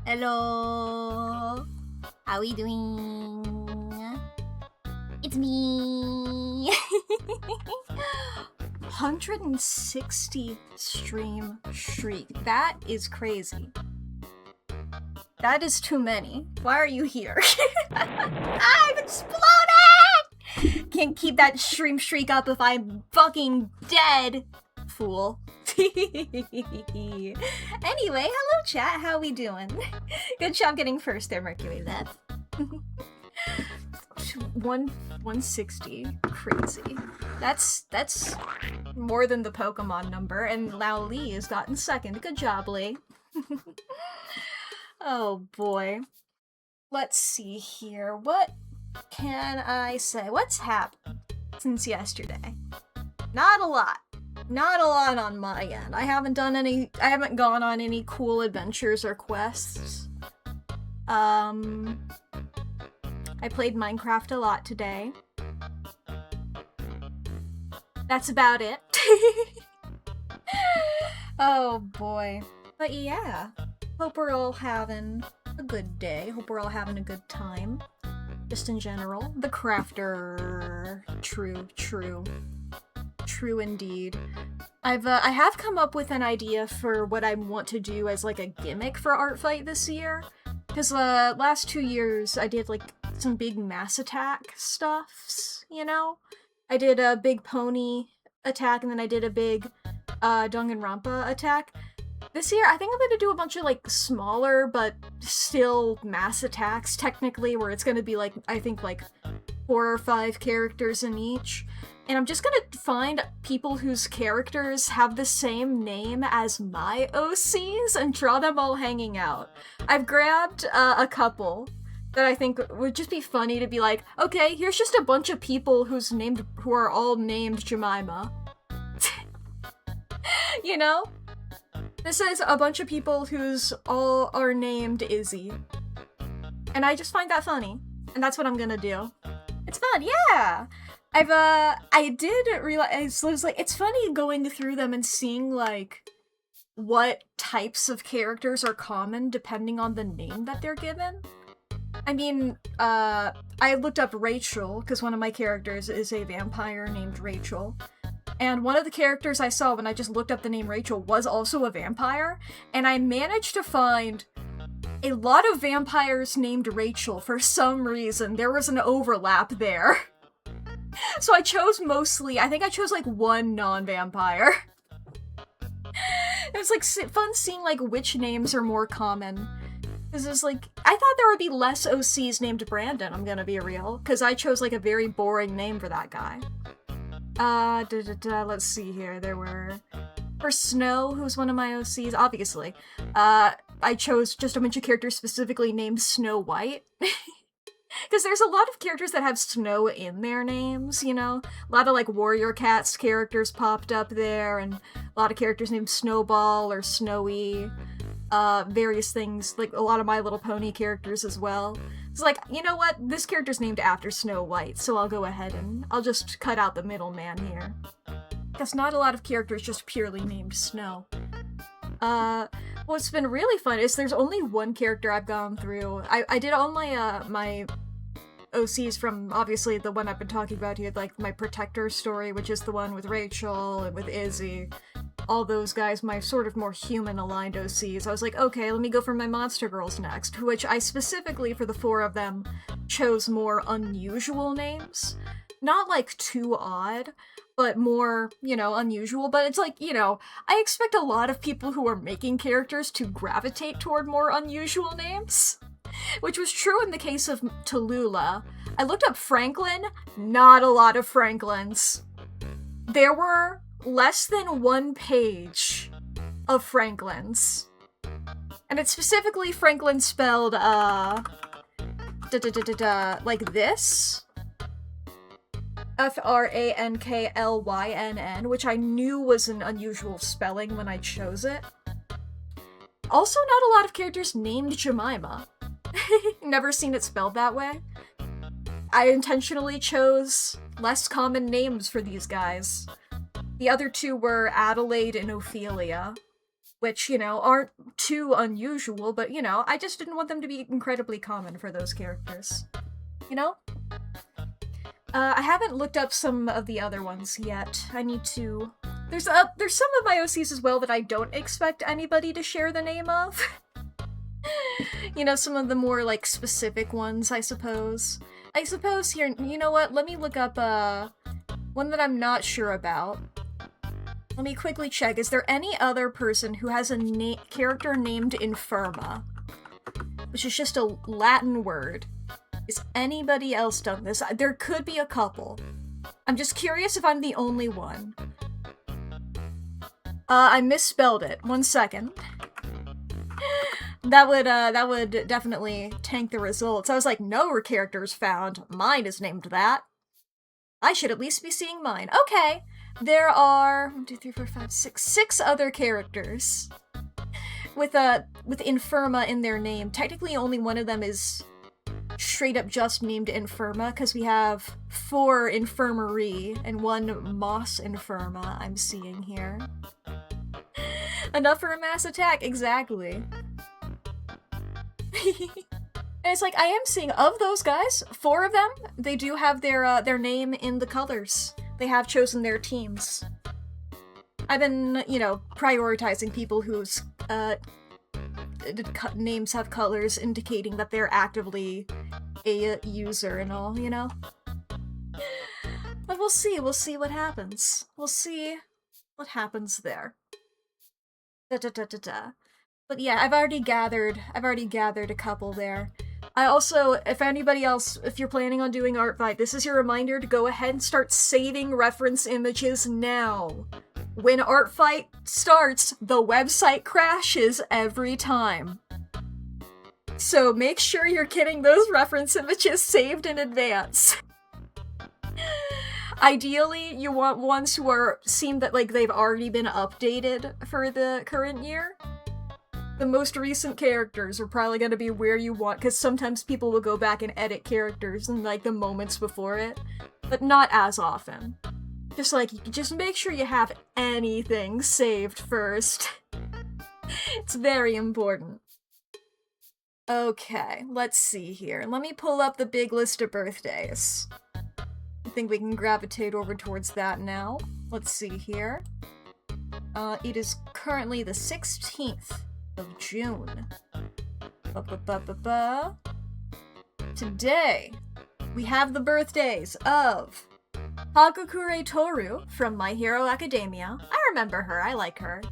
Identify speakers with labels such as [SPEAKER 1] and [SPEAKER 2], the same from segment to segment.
[SPEAKER 1] Hello, how we doing? It's me. 160 stream streak. That is crazy. That is too many. Why are you here? I've exploded! Can't keep that stream streak up if I'm fucking dead, fool. Anyway, hello chat, how we doing? Good job getting first there, Mercury. That's 160. Crazy. That's more than the Pokemon number, and Lao Li has gotten second. Good job, Lee. Oh boy. Let's see here. What can I say? What's happened since yesterday? Not a lot. Not a lot on my end. I haven't gone on any cool adventures or quests. I played Minecraft a lot today. That's about it. Oh boy. But yeah. Hope we're all having a good day. Hope we're all having a good time. Just in general. The crafter. True indeed. I have come up with an idea for what I want to do as like a gimmick for Art Fight this year. Because last 2 years I did like some big mass attack stuffs, you know? I did a big pony attack and then I did a big Danganronpa attack. This year I think I'm gonna do a bunch of like smaller but still mass attacks technically, where it's gonna be like, I think like 4 or 5 characters in each. And I'm just gonna find people whose characters have the same name as my OCs and draw them all hanging out. I've grabbed a couple that I think would just be funny to be like, okay, here's just a bunch of people who are all named Jemima. You know? This is a bunch of people whose all are named Izzy. And I just find that funny. And that's what I'm gonna do. It's fun, yeah! I did realize, it was like, it's funny going through them and seeing, like, what types of characters are common depending on the name that they're given. I mean, I looked up Rachel, because one of my characters is a vampire named Rachel. And one of the characters I saw when I just looked up the name Rachel was also a vampire, and I managed to find a lot of vampires named Rachel for some reason. There was an overlap there. So I chose I think I chose like one non-vampire. It was like fun seeing like which names are more common. Because it's like, I thought there would be less OCs named Brandon, I'm gonna be real. Because I chose like a very boring name for that guy. Let's see here. There were... For Snow, who's one of my OCs, obviously. I chose just a bunch of characters specifically named Snow White. Because there's a lot of characters that have Snow in their names, you know? A lot of, like, Warrior Cats characters popped up there, and a lot of characters named Snowball or Snowy. Various things, like a lot of My Little Pony characters as well. It's like, you know what? This character's named after Snow White, so I'll go ahead and I'll just cut out the middleman here. Because not a lot of characters just purely named Snow. What's been really fun is there's only one character I've gone through. I did all my, my OCs from, obviously, the one I've been talking about here, like my Protector story, which is the one with Rachel and with Izzy. All those guys, my sort of more human-aligned OCs. I was like, okay, let me go for my Monster Girls next, which I specifically, for the 4 of them, chose more unusual names. Not, like, too odd, but more, you know, unusual. But it's like, you know, I expect a lot of people who are making characters to gravitate toward more unusual names. Which was true in the case of Tallulah. I looked up Franklin, not a lot of Franklins. There were less than 1 page of Franklins. And it's specifically Franklin spelled, like this. Franklyn, which I knew was an unusual spelling when I chose it. Also, not a lot of characters named Jemima. Never seen it spelled that way. I intentionally chose less common names for these guys. The other 2 were Adelaide and Ophelia, which, aren't too unusual, but, I just didn't want them to be incredibly common for those characters. I haven't looked up some of the other ones yet. I need to... There's some of my OCs as well that I don't expect anybody to share the name of. Some of the more, specific ones, I suppose. I suppose here, you know what? Let me look up, one that I'm not sure about. Let me quickly check. Is there any other person who has a character named Infirma? Which is just a Latin word. Is anybody else done this? There could be a couple. I'm just curious if I'm the only one. I misspelled it. 1 second. That would definitely tank the results. I was like, no characters found. Mine is named that. I should at least be seeing mine. Okay. There are 1, 2, 3, 4, 5, 6 other characters with Infirma in their name. Technically, only one of them is straight up just named Infirma, because we have 4 Infirmary and 1 Moss Infirma I'm seeing here. Enough for a mass attack, exactly. And it's like, I am seeing, of those guys, 4 of them, they do have their name in the colors. They have chosen their teams. I've been, prioritizing people whose names have colors indicating that they're actively a user and all, But we'll see what happens. We'll see what happens there. But yeah, I've already gathered a couple there. I also, if anybody else, if you're planning on doing art fight, this is your reminder to go ahead and start saving reference images now. When art fight starts, the website crashes every time. So make sure you're getting those reference images saved in advance. Ideally, you want ones who seem that they've already been updated for the current year. The most recent characters are probably going to be where you want, because sometimes people will go back and edit characters in the moments before it, but not as often. Just make sure you have anything saved first. It's very important. Okay, let's see here. Let me pull up the big list of birthdays. I think we can gravitate over towards that now. Let's see here. It is currently the 16th of June. Today, we have the birthdays of Hagakure Toru from My Hero Academia. I remember her, I like her.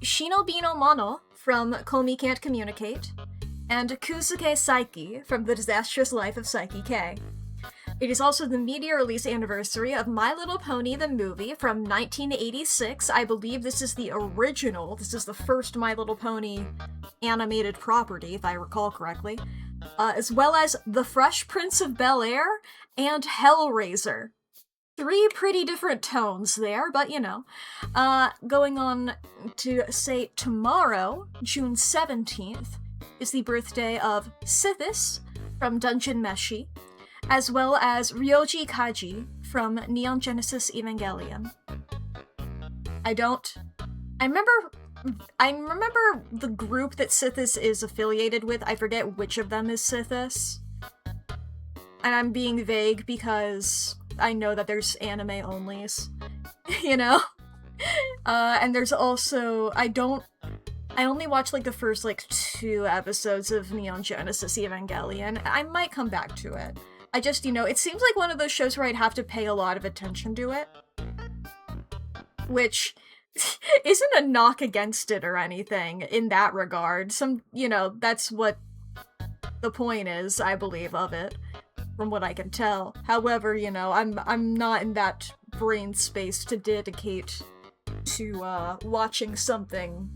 [SPEAKER 1] Shinobino Mono from Komi Can't Communicate, and Kusuke Saiki from The Disastrous Life of Saiki K. It is also the media release anniversary of My Little Pony the movie from 1986. I believe this is the original. This is the first My Little Pony animated property, if I recall correctly. As well as The Fresh Prince of Bel-Air and Hellraiser. 3 pretty different tones there, but going on to say tomorrow, June 17th, is the birthday of Sithis from Dungeon Meshi, as well as Ryoji Kaji from Neon Genesis Evangelion. I remember the group that Sithis is affiliated with. I forget which of them is Sithis. And I'm being vague because I know that there's anime onlys, and there's also, I only watched the first 2 episodes of Neon Genesis Evangelion. I might come back to it. I just, it seems like one of those shows where I'd have to pay a lot of attention to it. Which isn't a knock against it or anything in that regard. That's what the point is, I believe, of it, from what I can tell. However, you know, I'm not in that brain space to dedicate to watching something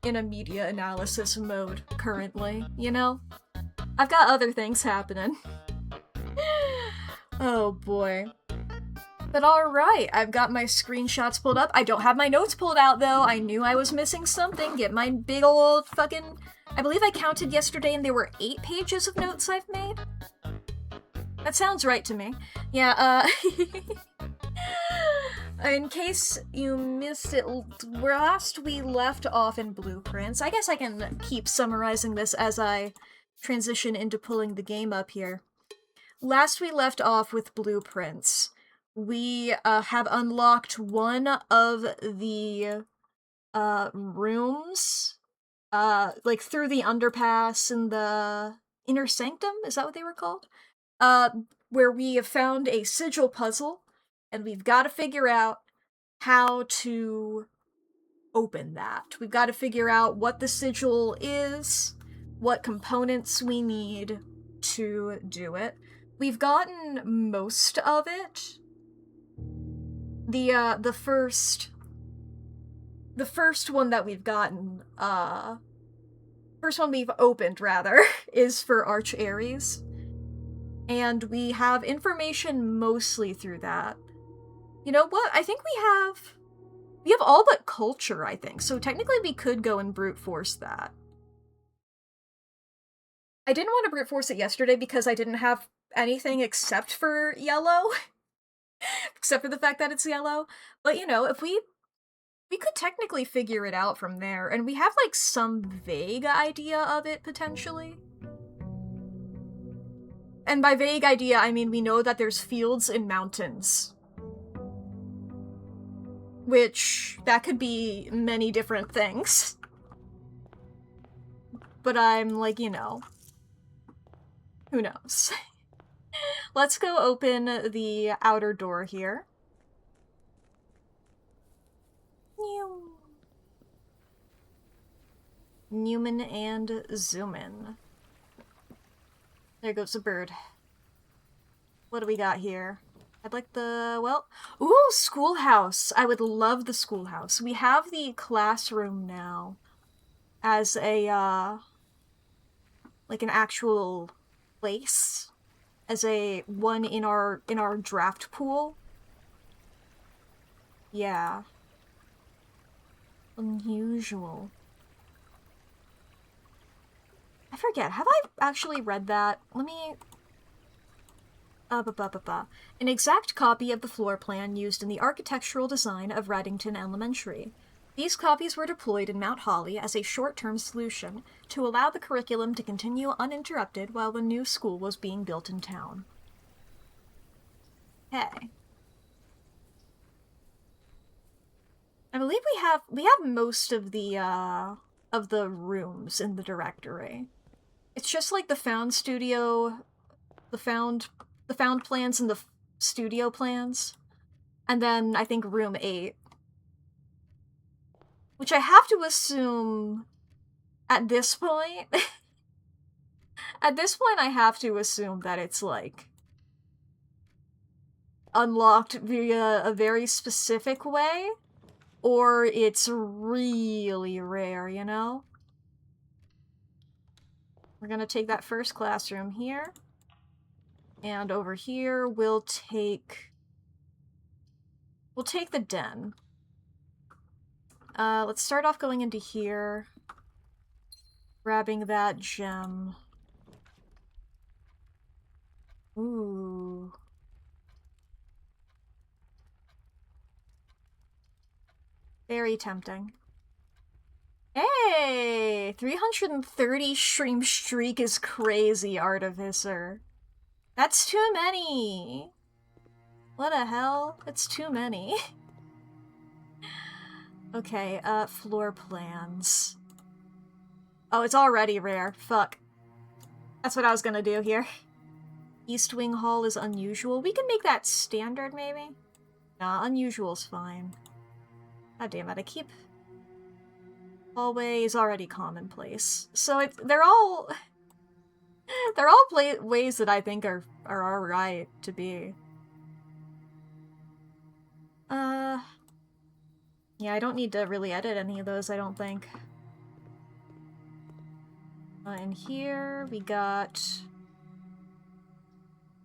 [SPEAKER 1] in a media analysis mode currently, you know? I've got other things happening. Oh boy. But alright, I've got my screenshots pulled up. I don't have my notes pulled out though. I knew I was missing something. Get my big old fucking... I believe I counted yesterday and there were 8 pages of notes I've made. That sounds right to me. Yeah, in case you missed it, last we left off in blueprints. I guess I can keep summarizing this as I transition into pulling the game up here. Last we left off with blueprints. We have unlocked one of the rooms, like through the underpass in the inner sanctum. Is that what they were called? Where we have found a sigil puzzle, and we've got to figure out how to open that. We've got to figure out what the sigil is, what components we need to do it. We've gotten most of it. The first one that we've gotten, first one we've opened, rather, is for Arch Ares. And we have information mostly through that. You know what? I think we have all but culture, I think, so technically we could go and brute force that. I didn't want to brute force it yesterday because I didn't have anything except for yellow. Except for the fact that it's yellow. But, you know, if we could technically figure it out from there, and we have, like, some vague idea of it, potentially. And by vague idea, I mean we know that there's fields and mountains. Which, that could be many different things. But I'm like, you know, who knows? Let's go open the outer door here. Newman and zoom in. There goes the bird. What do we got here? I'd like the, well, ooh, schoolhouse. I would love the schoolhouse. We have the classroom now as a, like an actual place, as a one in our draft pool. Yeah. Unusual. I forget, have I actually read that? Let me... An exact copy of the floor plan used in the architectural design of Reddington Elementary. These copies were deployed in Mount Holly as a short-term solution to allow the curriculum to continue uninterrupted while the new school was being built in town. Hey. I believe we have most of the rooms in the directory. It's just like the found studio, the found plans and the studio plans. And then I think room 8. Which I have to assume at this point I have to assume that it's like unlocked via a very specific way, or it's really rare, you know? We're gonna take that first classroom here. And over here, we'll take the den. Let's start off going into here. Grabbing that gem. Ooh. Very tempting. Hey! 330 stream streak is crazy, Artificer. That's too many! What the hell? It's too many. Okay, floor plans. Oh, it's already rare. Fuck. That's what I was gonna do here. East Wing Hall is unusual. We can make that standard, maybe? Nah, unusual's fine. God damn it, I keep... Hallway is already commonplace. So they're all... They're all ways that I think are alright to be. Yeah, I don't need to really edit any of those, I don't think. And here we got...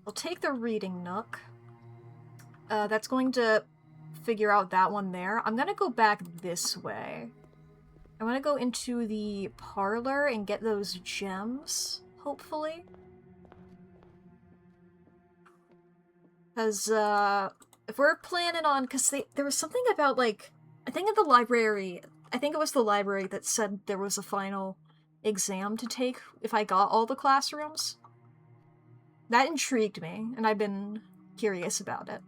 [SPEAKER 1] I'll take the reading nook. That's going to figure out that one there. I'm gonna go back this way. I want to go into the parlor and get those gems, hopefully. Because, if we're planning on... Because there was something about, like... I think at the library... I think it was the library that said there was a final exam to take if I got all the classrooms. That intrigued me, and I've been curious about it.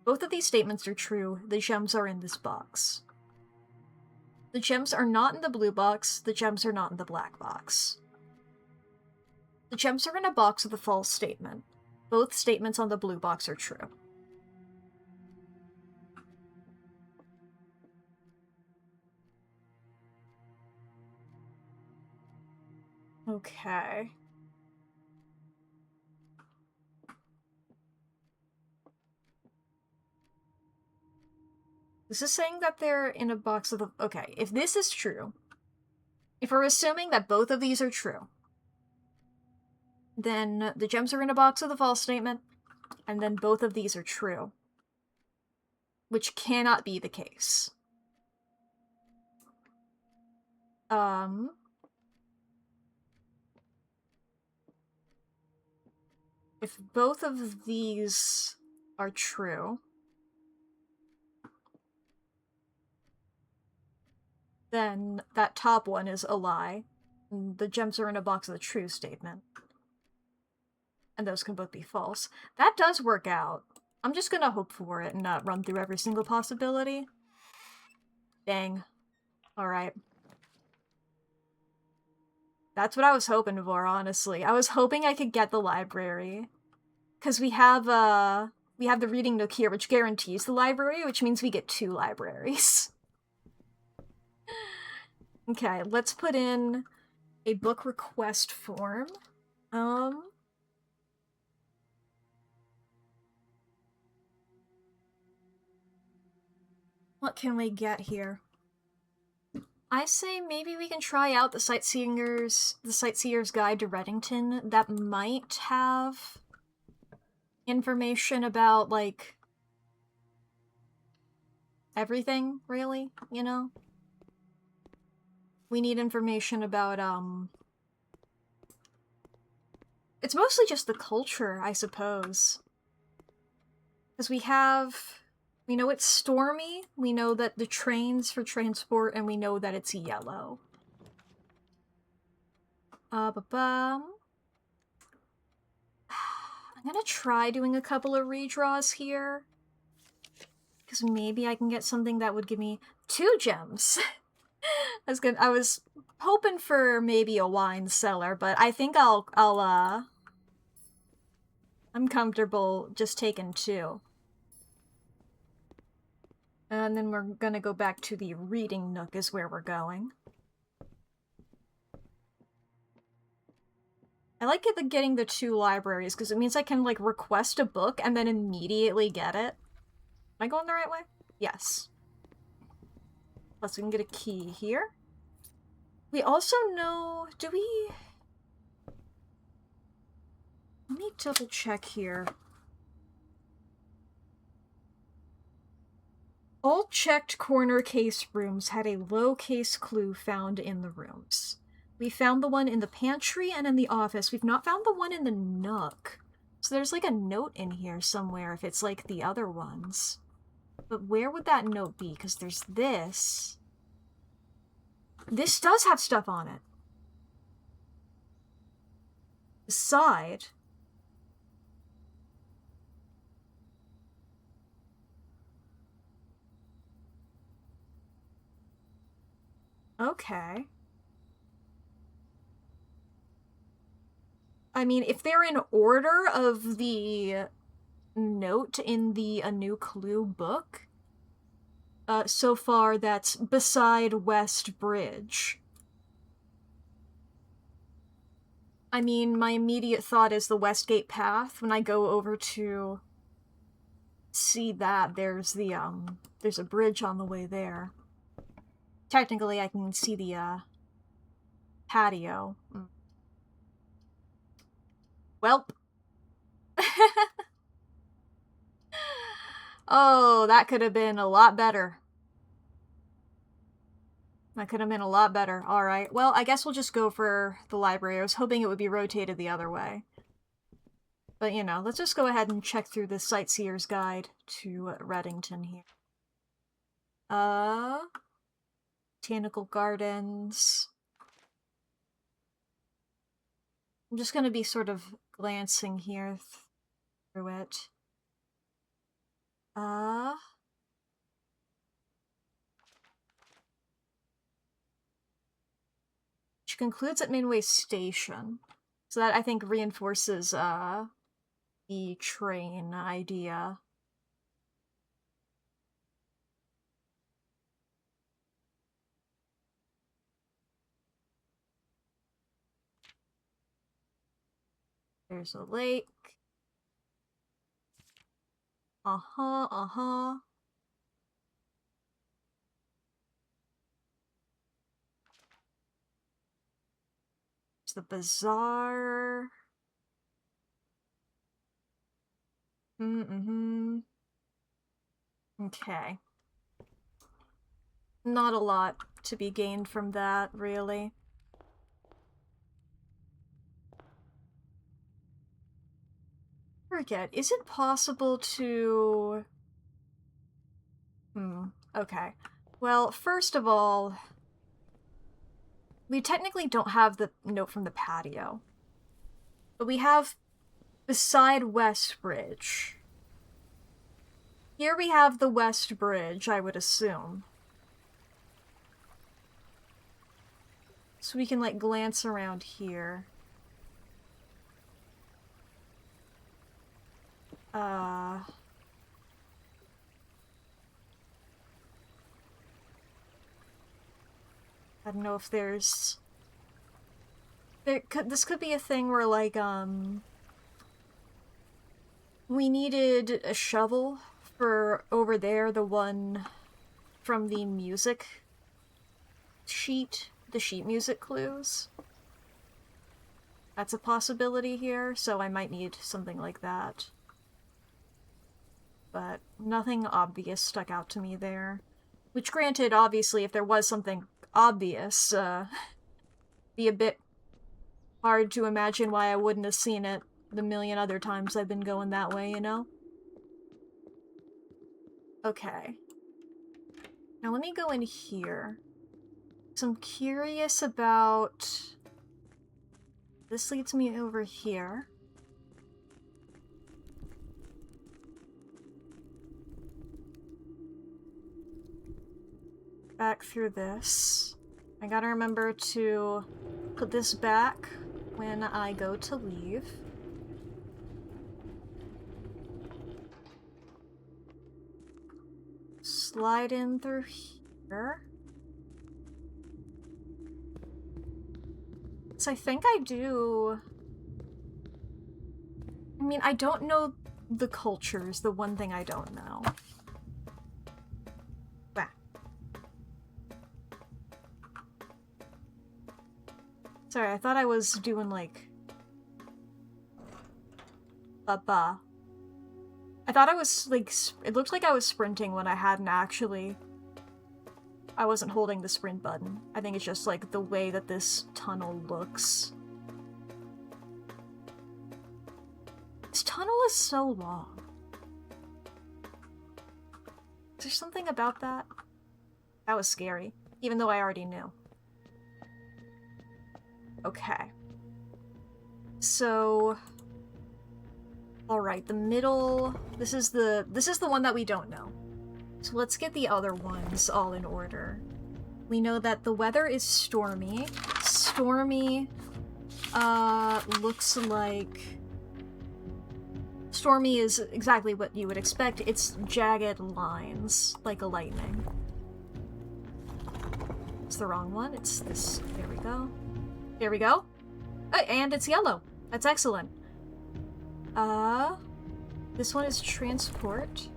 [SPEAKER 1] Both of these statements are true. The gems are in this box. The gems are not in the blue box. The gems are not in the black box. The gems are in a box with a false statement. Both statements on the blue box are true. Okay. This is saying that they're in a box of the... Okay, if this is true, if we're assuming that both of these are true, then the gems are in a box with a false statement, and then both of these are true. Which cannot be the case. If both of these are true, then that top one is a lie. And the gems are in a box with a true statement. And those can both be false. That does work out. I'm just gonna hope for it and not run through every single possibility. Dang. Alright. That's what I was hoping for, honestly. I was hoping I could get the library. Because we have the reading nook here, which guarantees the library, which means we get 2 libraries. Okay, let's put in a book request form. What can we get here? I say maybe we can try out the Sightseer's Guide to Reddington. That might have information about, like, everything, really, you know? We need information about, it's mostly just the culture, I suppose. Because we know it's stormy, we know that the train's for transport, and we know that it's yellow. I'm gonna try doing a couple of redraws here. Because maybe I can get something that would give me 2 gems. I was hoping for maybe a wine cellar, but I think I'm comfortable just taking 2. And then we're gonna go back to the reading nook is where we're going. I like getting the 2 libraries, because it means I can, like, request a book and then immediately get it. Am I going the right way? Yes. Plus we can get a key here. We also know... do we... Let me double check here. All checked corner case rooms had a low case clue found in the rooms. We found the one in the pantry and in the office. We've not found the one in the nook. So there's like a note in here somewhere if it's like the other ones. But where would that note be? Because there's this. This does have stuff on it. The side. Okay. I mean, if they're in order of the note in the A New Clue book, so far that's beside West Bridge. I mean, my immediate thought is the Westgate Path. When I go over to see that, there's a bridge on the way there. Technically, I can see the, patio. Welp. Oh, that could have been a lot better. That could have been a lot better. Alright, well, I guess we'll just go for the library. I was hoping it would be rotated the other way. But, you know, let's just go ahead and check through the Sightseer's Guide to Reddington here. Botanical Gardens. I'm just gonna be sort of glancing here through it. Which concludes at Midway Station. So that, I think, reinforces, the train idea. There's a lake. Uh-huh. There's the bazaar. Okay. Not a lot to be gained from that, really. Forget, is it possible to... okay. Well, first of all, we technically don't have the note from the patio. But we have beside West Bridge. Here we have the West Bridge, I would assume. So we can, like, glance around here. I don't know if there's... This could be a thing where, like, we needed a shovel for over there, the one from the music sheet, the sheet music clues. That's a possibility here, so I might need something like that. But nothing obvious stuck out to me there. Which, granted, obviously, if there was something obvious, be a bit hard to imagine why I wouldn't have seen it the million other times I've been going that way, you know? Okay. Now let me go in here. So I'm curious about... This leads me over here. Back through this. I gotta remember to put this back when I go to leave. Slide in through here. So I think I do... I mean, I don't know the cultures, the one thing I don't know. Sorry, I thought I was doing, like... I thought I was, like, it looked like I was sprinting when I hadn't actually. I wasn't holding the sprint button. I think it's just, like, the way that this tunnel looks. This tunnel is so long. Is there something about that? That was scary, even though I already knew. Okay. So... Alright, the middle... This is the one that we don't know. So let's get the other ones all in order. We know that the weather is stormy. Stormy, looks like... Stormy is exactly what you would expect. It's jagged lines, like a lightning. It's the wrong one. It's this. There we go. There we go. Oh, and it's yellow. That's excellent. This one is transport.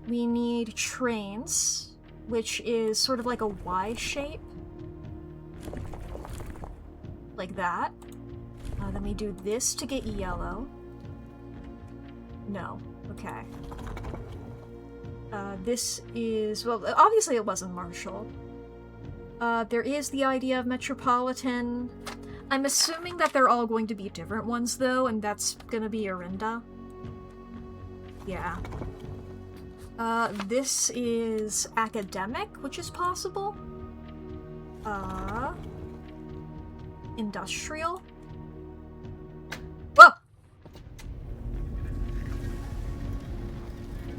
[SPEAKER 1] We need trains, which is sort of like a Y shape. Like that. Then we do this to get yellow. No. Okay. This is... well, obviously it wasn't Marshall. There is the idea of Metropolitan. I'm assuming that they're all going to be different ones, though, and that's gonna be Orinda. Yeah. This is Academic, which is possible. Industrial. Whoa!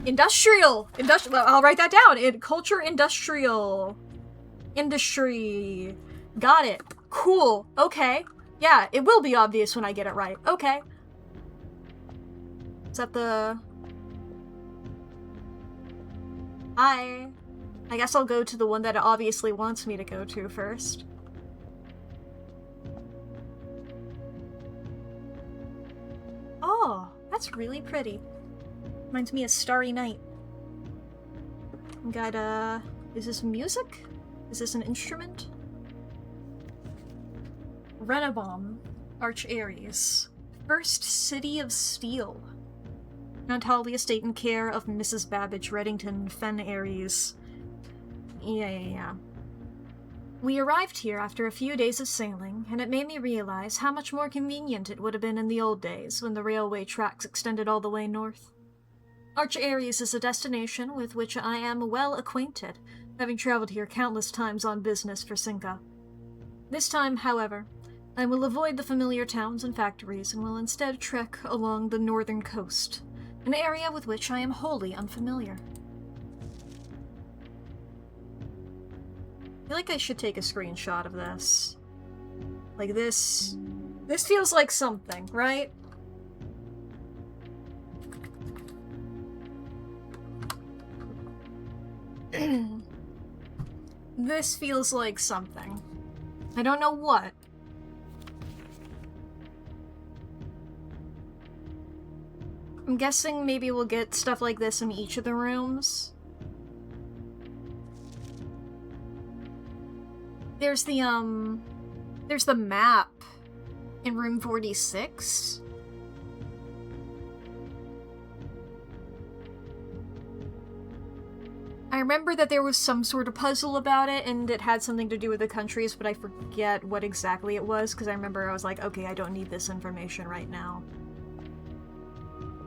[SPEAKER 1] Industrial! I'll write that down. Culture Industrial. Industry. Got it. Cool. Okay. Yeah, it will be obvious when I get it right. Okay. Is that the... I guess I'll go to the one that it obviously wants me to go to first. Oh, that's really pretty. Reminds me of Starry Night. Got, is this music? Is this an instrument? Renabom, Arch Aries. First City of Steel. Mount Holly Estate in care of Mrs. Babbage Reddington Fen Aries. Yeah. We arrived here after a few days of sailing, and it made me realize how much more convenient it would have been in the old days when the railway tracks extended all the way north. Arch Aries is a destination with which I am well acquainted, having traveled here countless times on business for Cinca. This time, however, I will avoid the familiar towns and factories and will instead trek along the northern coast, an area with which I am wholly unfamiliar. I feel like I should take a screenshot of this. Like this. This feels like something, right? This feels like something. I don't know what. I'm guessing maybe we'll get stuff like this in each of the rooms. There's the map in room 46. I remember that there was some sort of puzzle about it, and it had something to do with the countries, but I forget what exactly it was, because I remember I was like, okay, I don't need this information right now.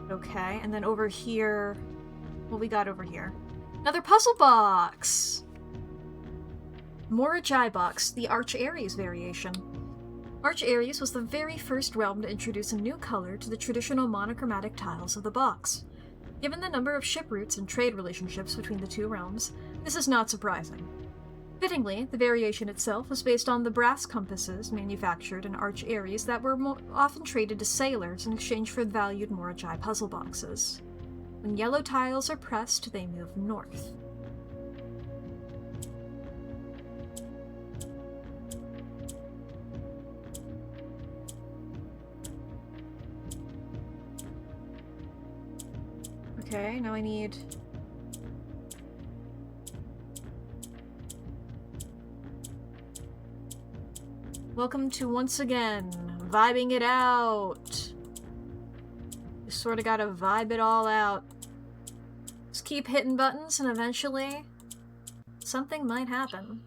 [SPEAKER 1] Okay, and then over here... what we got over here? Another puzzle box! Morajai box, the Arch Aries variation. Arch Aries was the very first realm to introduce a new color to the traditional monochromatic tiles of the box. Given the number of ship routes and trade relationships between the two realms, this is not surprising. Fittingly, the variation itself was based on the brass compasses manufactured in Arch Aries that were often traded to sailors in exchange for valued Morajai puzzle boxes. When yellow tiles are pressed, they move north. Okay, now I need... Welcome to once again, vibing it out. You sort of gotta vibe it all out. Just keep hitting buttons and eventually something might happen.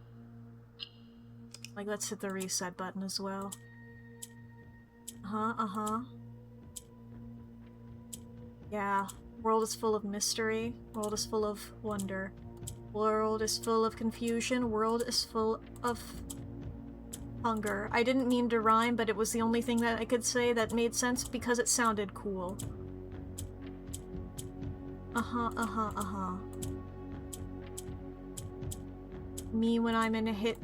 [SPEAKER 1] Like, let's hit the reset button as well. Yeah. World is full of mystery. World is full of wonder. World is full of confusion. World is full of hunger. I didn't mean to rhyme, but it was the only thing that I could say that made sense because it sounded cool. Me when I'm in a hit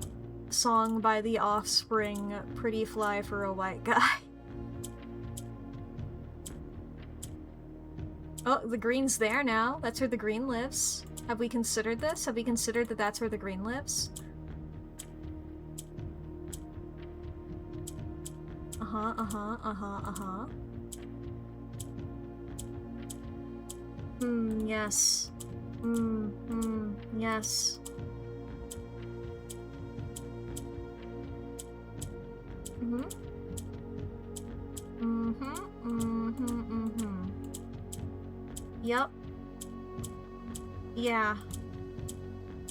[SPEAKER 1] song by The Offspring, Pretty Fly for a White Guy. Oh, the green's there now. That's where the green lives. Have we considered this? Have we considered that that's where the green lives? Uh-huh, uh-huh, uh-huh, uh-huh. Yes. Yes. Mm-hmm. Yep. Yeah.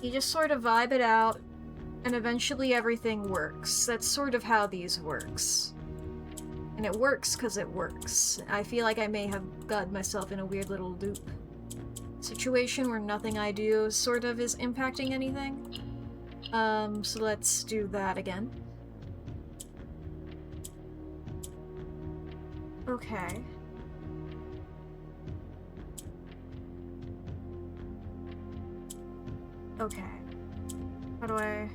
[SPEAKER 1] You just sort of vibe it out, and eventually everything works. That's sort of how these works. And it works because it works. I feel like I may have got myself in a weird little loop situation where nothing I do sort of is impacting anything. So let's do that again. Okay. Okay. How do I...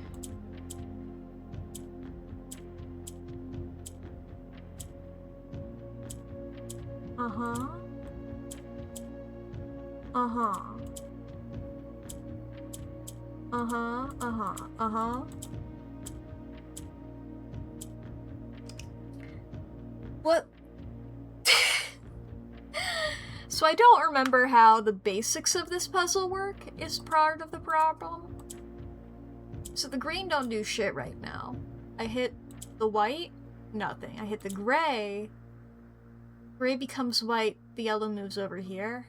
[SPEAKER 1] Uh-huh. Uh-huh. Uh-huh. Uh-huh. Uh-huh. What? So I don't remember how the basics of this puzzle work is part of the problem. So the green don't do shit right now. I hit the white, nothing. I hit the gray. Gray becomes white, the yellow moves over here.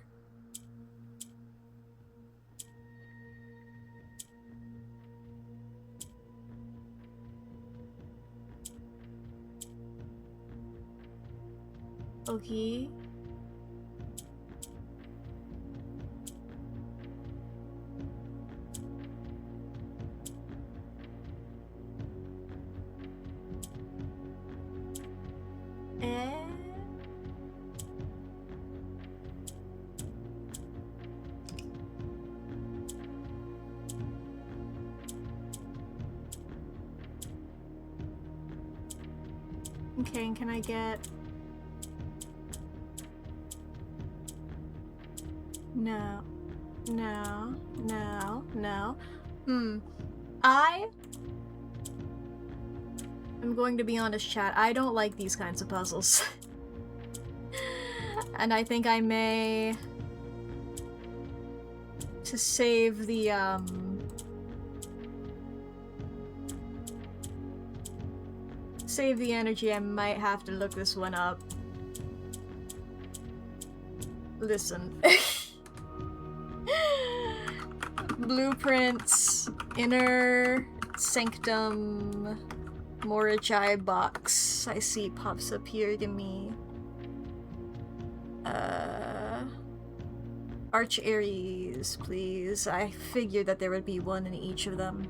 [SPEAKER 1] Okay. Okay, and can I get... No. No. No. No. I'm going to be honest, chat. I don't like these kinds of puzzles. And I think I may... To save the, save the energy, I might have to look this one up. Listen. Blueprints, Inner Sanctum, Morichai box. I see pops up here to me. Arch Aries, please. I figured that there would be one in each of them.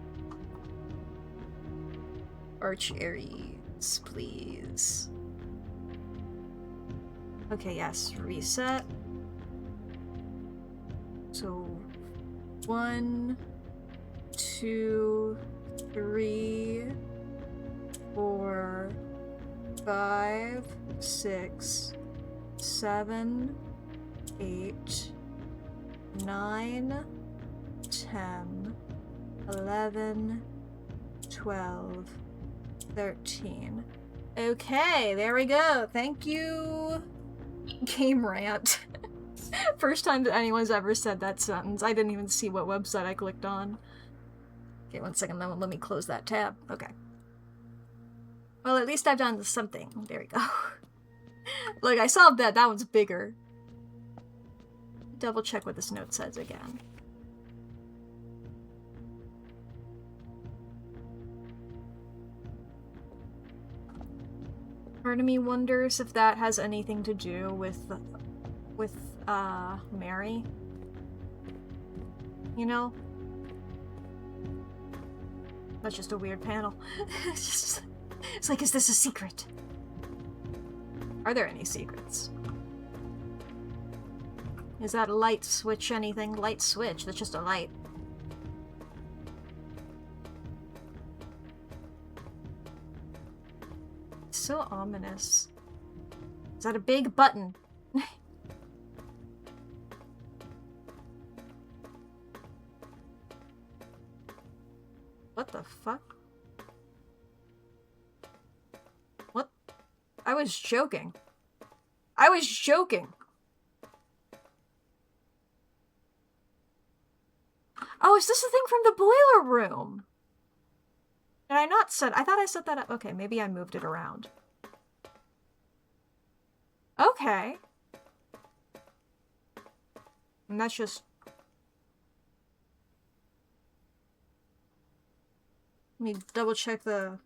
[SPEAKER 1] Arch Aries, please. Okay, yes, reset. So, 1, 2, 3, 4, 5, 6, 7, 8, 9, 10, 11, 12, 13. Okay, there we go. Thank you, Game Rant. First time that anyone's ever said that sentence. I didn't even see what website I clicked on. Okay, one second, let me close that tab. Okay. Well, at least I've done something. There we go. Look, I solved that. That one's bigger. Double check what this note says again. Part of me wonders if that has anything to do with Mary. You know? That's just a weird panel. It's like, is this a secret? Are there any secrets? Is that a light switch anything? Light switch, that's just a light. It's so ominous. Is that a big button? What the fuck? What? I was joking. I was joking. Oh, is this the thing from the boiler room? Did I not set? I thought I set that up. Okay, maybe I moved it around. Okay. And that's just... Let me double check the...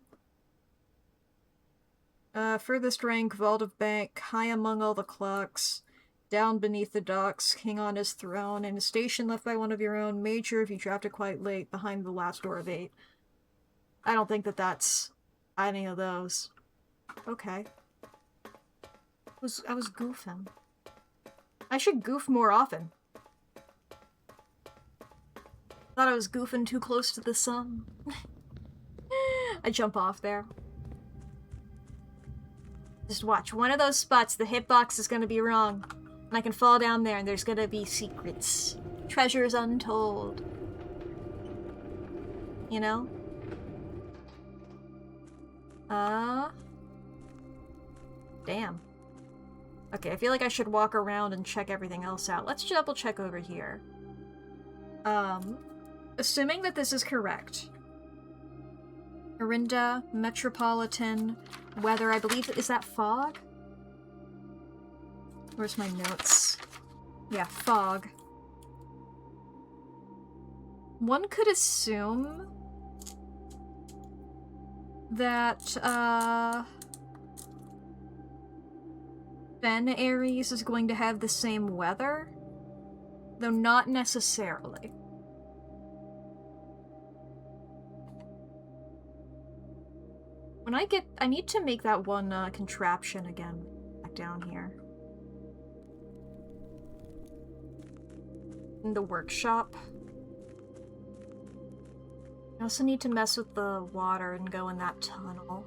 [SPEAKER 1] furthest rank, vault of bank, high among all the clocks, down beneath the docks, king on his throne, in a station left by one of your own, major if you dropped it quite late, behind the last door of 8. I don't think that that's any of those. Okay. I was goofing. I should goof more often. Thought I was goofing too close to the sun. I jump off there. Just watch. One of those spots, the hitbox is gonna be wrong. And I can fall down there and there's gonna be secrets. Treasures untold. You know? Damn. Okay, I feel like I should walk around and check everything else out. Let's double check over here. Assuming that this is correct. Orinda, Metropolitan, weather, I believe, is that fog? Where's my notes? Yeah, fog. One could assume that, Ben Aries is going to have the same weather, though not necessarily. When I need to make that one contraption again, back down here. In the workshop. I also need to mess with the water and go in that tunnel.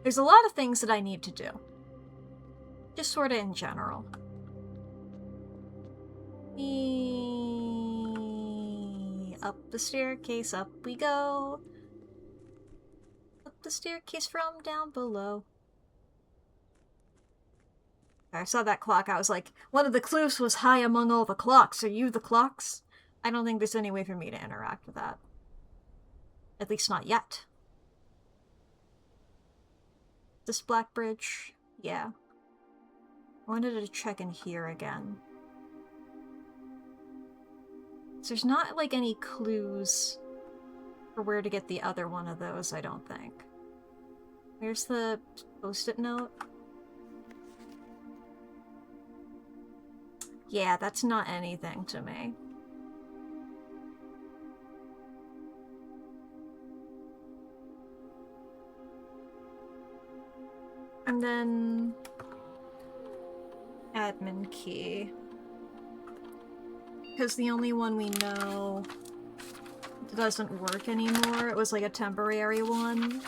[SPEAKER 1] There's a lot of things that I need to do. Just sort of in general. Up the staircase, up we go. Up the staircase from down below. I saw that clock, I was like, one of the clues was high among all the clocks. Are you the clocks? I don't think there's any way for me to interact with that. At least not yet. This black bridge? Yeah. I wanted to check in here again. So there's not, like, any clues for where to get the other one of those, I don't think. Where's the post-it note? Yeah, that's not anything to me. And then... admin key. Because the only one we know doesn't work anymore. It was like a temporary one.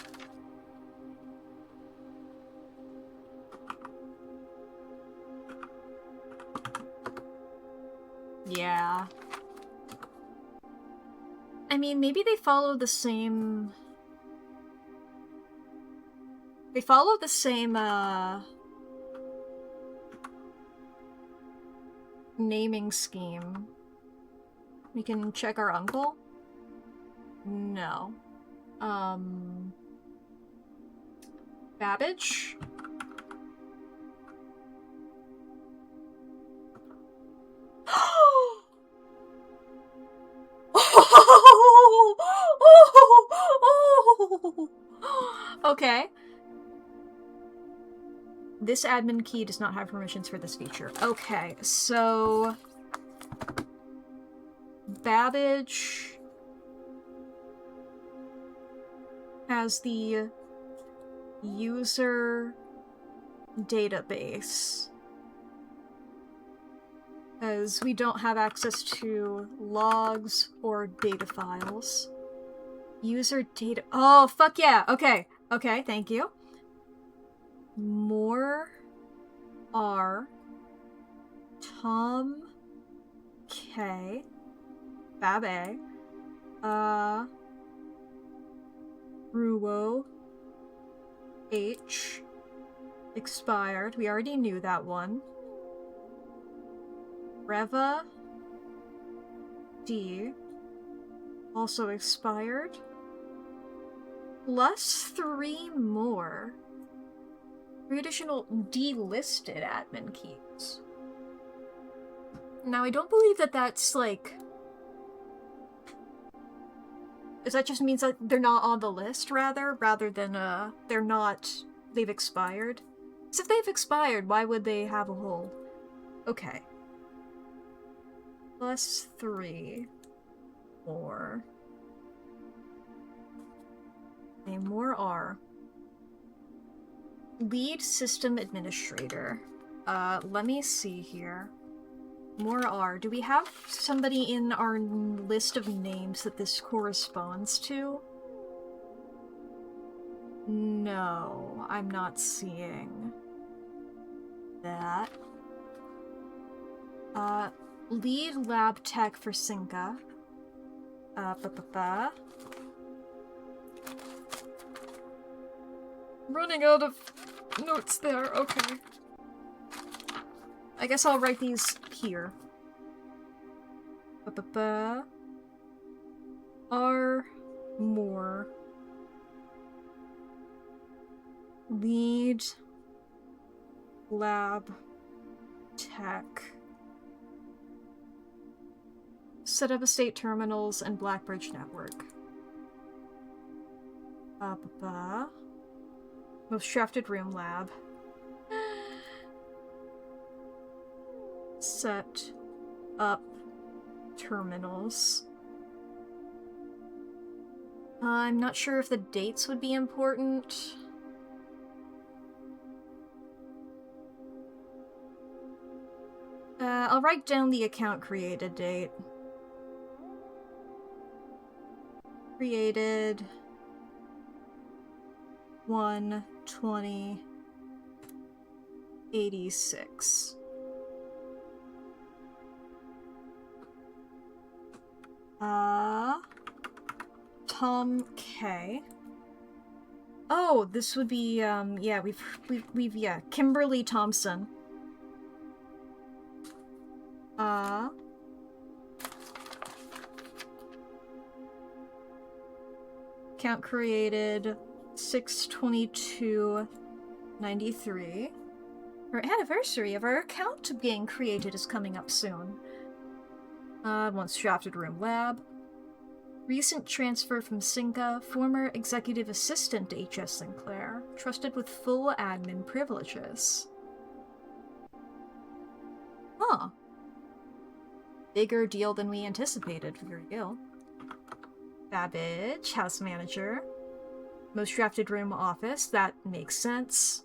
[SPEAKER 1] Yeah. I mean, maybe they follow the same... They follow the same, naming scheme. We can check our uncle? No. Babbage? Okay. This admin key does not have permissions for this feature. Okay, so... Babbage has the user database. As we don't have access to logs or data files. User data... Oh, fuck yeah! Okay, okay, thank you. More are Tom K. Babe. Ruo. H. Expired. We already knew that one. Reva. D. Also expired. Plus 3 more. 3 additional delisted admin keys. Now, I don't believe that that's, like... That just means that they're not on the list, rather than, they're not... They've expired. So if they've expired, why would they have a hold? Okay. Plus 3 more. Okay, more R. Lead System Administrator. Let me see here. More R. Do we have somebody in our list of names that this corresponds to? No, I'm not seeing that. Lead Lab Tech for Sinka. Running out of notes there, okay. I guess I'll write these here. R. More. Lead. Lab. Tech. Set up estate terminals and Blackbridge network. Most drafted room lab. Set up terminals. I'm not sure if the dates would be important. I'll write down the account created date. Created 1/20/86. Tom K. Oh, this would be, yeah, we've, yeah, Kimberly Thompson. Account created 6/22/93. Our anniversary of our account being created is coming up soon. Once drafted room lab. Recent transfer from Sinka, former executive assistant to H.S. Sinclair, trusted with full admin privileges. Huh. Bigger deal than we anticipated. Here we go. Babbage, house manager. Most drafted room office, that makes sense.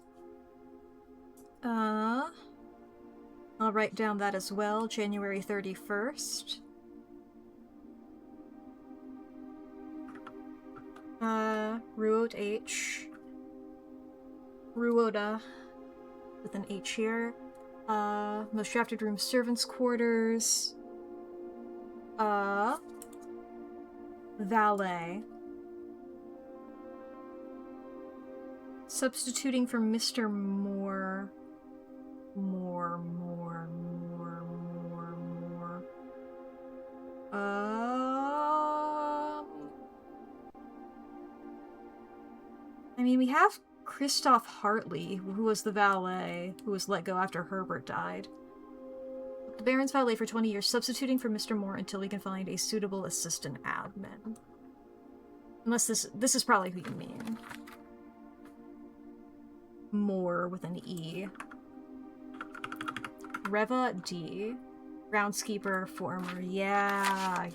[SPEAKER 1] I'll write down that as well, January 31st. Ruot H. Ruoda, with an H here. Most drafted room servants' quarters. Valet. Substituting for Mr. Moore. I mean, we have Christoph Hartley, who was the valet, who was let go after Herbert died. The Baron's valet for 20 years, substituting for Mr. Moore until we can find a suitable assistant admin. Unless this is probably who you mean. Moore with an E. Reva D. Groundskeeper, former. Yeah.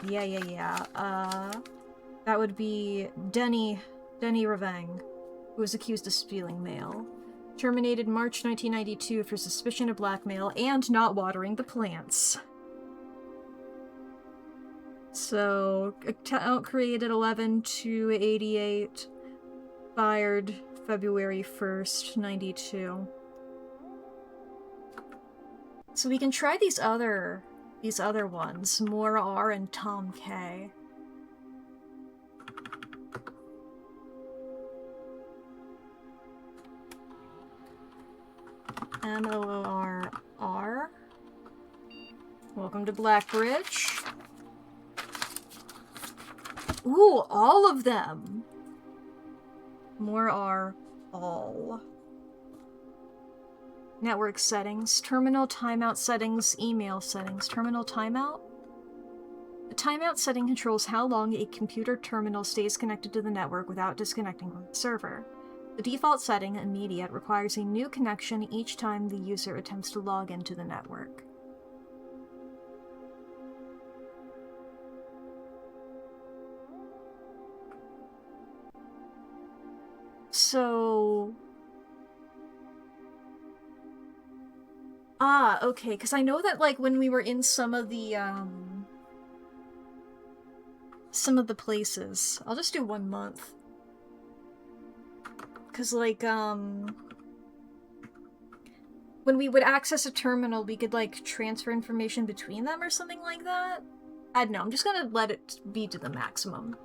[SPEAKER 1] That would be Denny Reveng, who was accused of stealing mail. Terminated March 1992 for suspicion of blackmail and not watering the plants. So, account created 11/2/88, fired February 1st, 92. So we can try these other ones, Moore R and Tom K. MOORR. Welcome to Blackbridge. Ooh, all of them! More are all. Network settings, terminal timeout settings, email settings, terminal timeout. The timeout setting controls how long a computer terminal stays connected to the network without disconnecting from the server. The default setting, immediate, requires a new connection each time the user attempts to log into the network. So... okay, because I know that, like, when we were in some of the places... I'll just do 1 month. Because, like, when we would access a terminal, we could, like, transfer information between them or something like that? I don't know, I'm just gonna let it be to the maximum.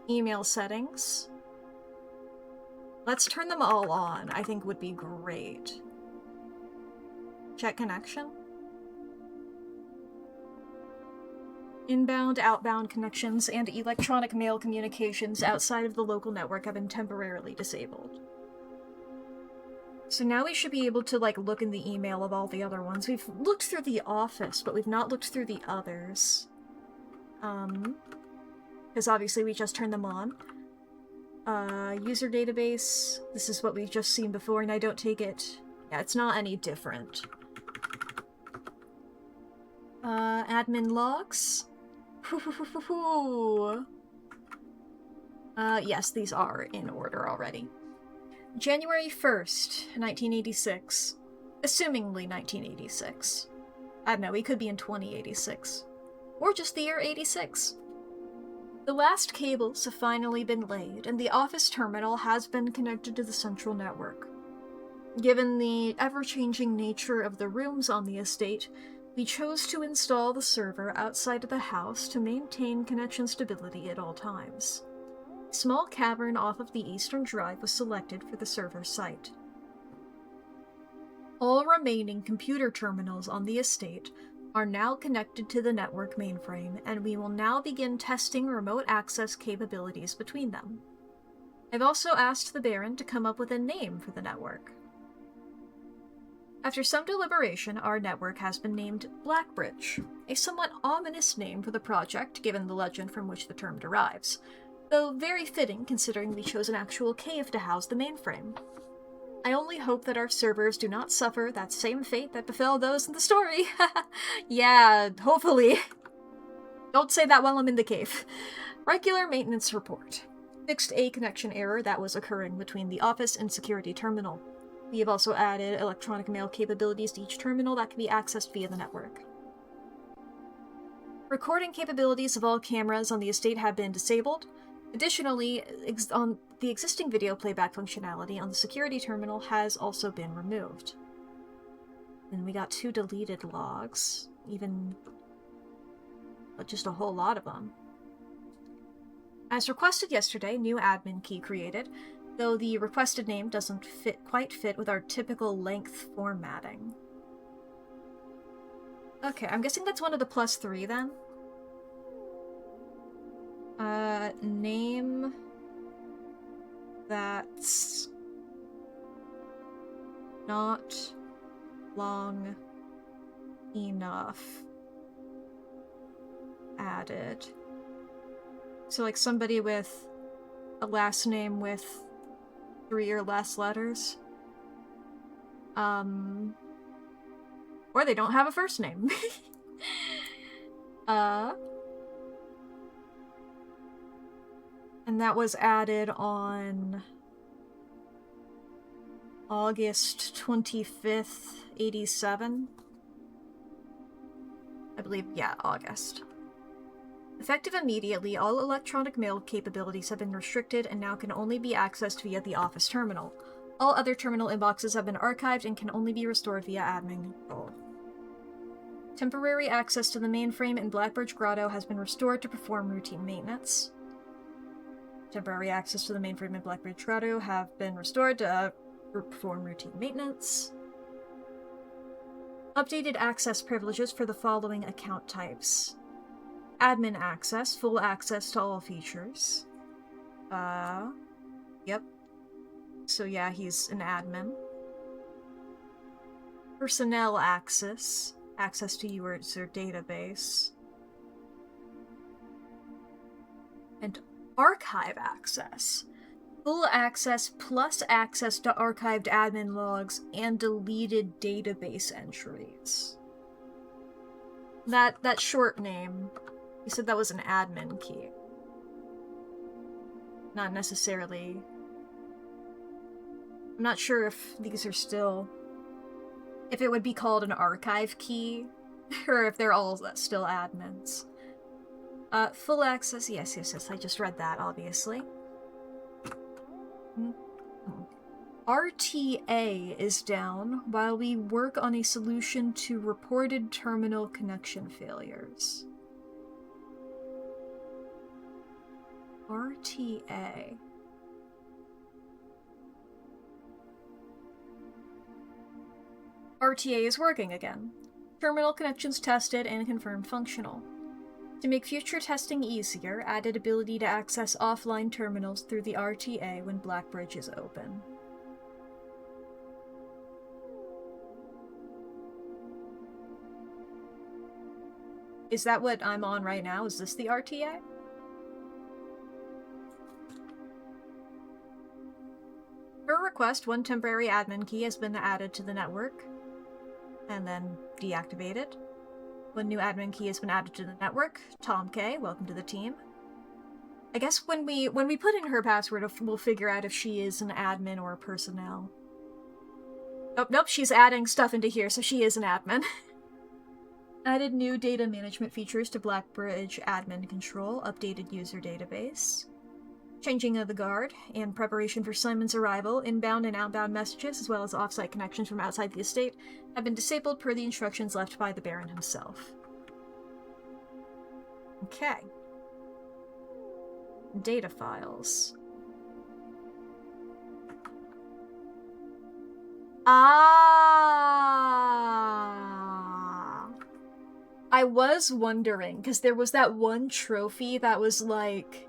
[SPEAKER 1] Email settings. Let's turn them all on, I think would be great. Check connection. Inbound, outbound connections, and electronic mail communications outside of the local network have been temporarily disabled. So now we should be able to, like, look in the email of all the other ones. We've looked through the office, but we've not looked through the others. Because obviously we just turned them on. User database. This is what we've just seen before, and I don't take it... Yeah, it's not any different. Admin logs. Yes, these are in order already. January 1st, 1986. Assumingly 1986. I don't know, we could be in 2086. Or just the year 86. The last cables have finally been laid, and the office terminal has been connected to the central network. Given the ever-changing nature of the rooms on the estate, we chose to install the server outside of the house to maintain connection stability at all times. A small cavern off of the eastern drive was selected for the server site. All remaining computer terminals on the estate are now connected to the network mainframe, and we will now begin testing remote access capabilities between them. I've also asked the Baron to come up with a name for the network. After some deliberation, our network has been named Blackbridge, a somewhat ominous name for the project given the legend from which the term derives, though very fitting considering we chose an actual cave to house the mainframe. I only hope that our servers do not suffer that same fate that befell those in the story. Yeah, hopefully. Don't say that while I'm in the cave. Regular maintenance report. Fixed a connection error that was occurring between the office and security terminal. We have also added electronic mail capabilities to each terminal that can be accessed via the network. Recording capabilities of all cameras on the estate have been disabled. Additionally, on the existing video playback functionality on the security terminal has also been removed. And we got 2 deleted logs, just a whole lot of them. As requested yesterday, new admin key created, though the requested name doesn't quite fit with our typical length formatting. Okay, I'm guessing that's one of the +3 then. Name that's not long enough added. So like somebody with a last name with 3 or less letters. Or they don't have a first name. And that was added on August 25th, 87. I believe, yeah, August. Effective immediately, all electronic mail capabilities have been restricted and now can only be accessed via the office terminal. All other terminal inboxes have been archived and can only be restored via admin control. Temporary access to the mainframe in Blackbridge Grotto has been restored to perform routine maintenance. Temporary access to the mainframe in Blackbridge Grotto have been restored to perform routine maintenance. Updated access privileges for the following account types. Admin access, full access to all features. Yep. So yeah, he's an admin. Personnel access, access to user database. And archive access. Full access plus access to archived admin logs and deleted database entries. That short name, you said that was an admin key. Not necessarily. I'm not sure if these are still... if it would be called an archive key, or if they're all still admins. Full access, yes, I just read that, obviously. RTA is down while we work on a solution to reported terminal connection failures. RTA. RTA is working again. Terminal connections tested and confirmed functional. To make future testing easier, added ability to access offline terminals through the RTA when Blackbridge is open. Is that what I'm on right now? Is this the RTA? Per request, one temporary admin key has been added to the network, and then deactivated. One new admin key has been added to the network. Tom K, welcome to the team. I guess when we put in her password, we'll figure out if she is an admin or a personnel. Oh, nope, she's adding stuff into here, so she is an admin. Added new data management features to Blackbridge admin control, updated user database. Changing of the guard, and preparation for Simon's arrival, inbound and outbound messages, as well as offsite connections from outside the estate, have been disabled per the instructions left by the Baron himself. Okay. Data files. Ah! I was wondering, because there was that one trophy that was like...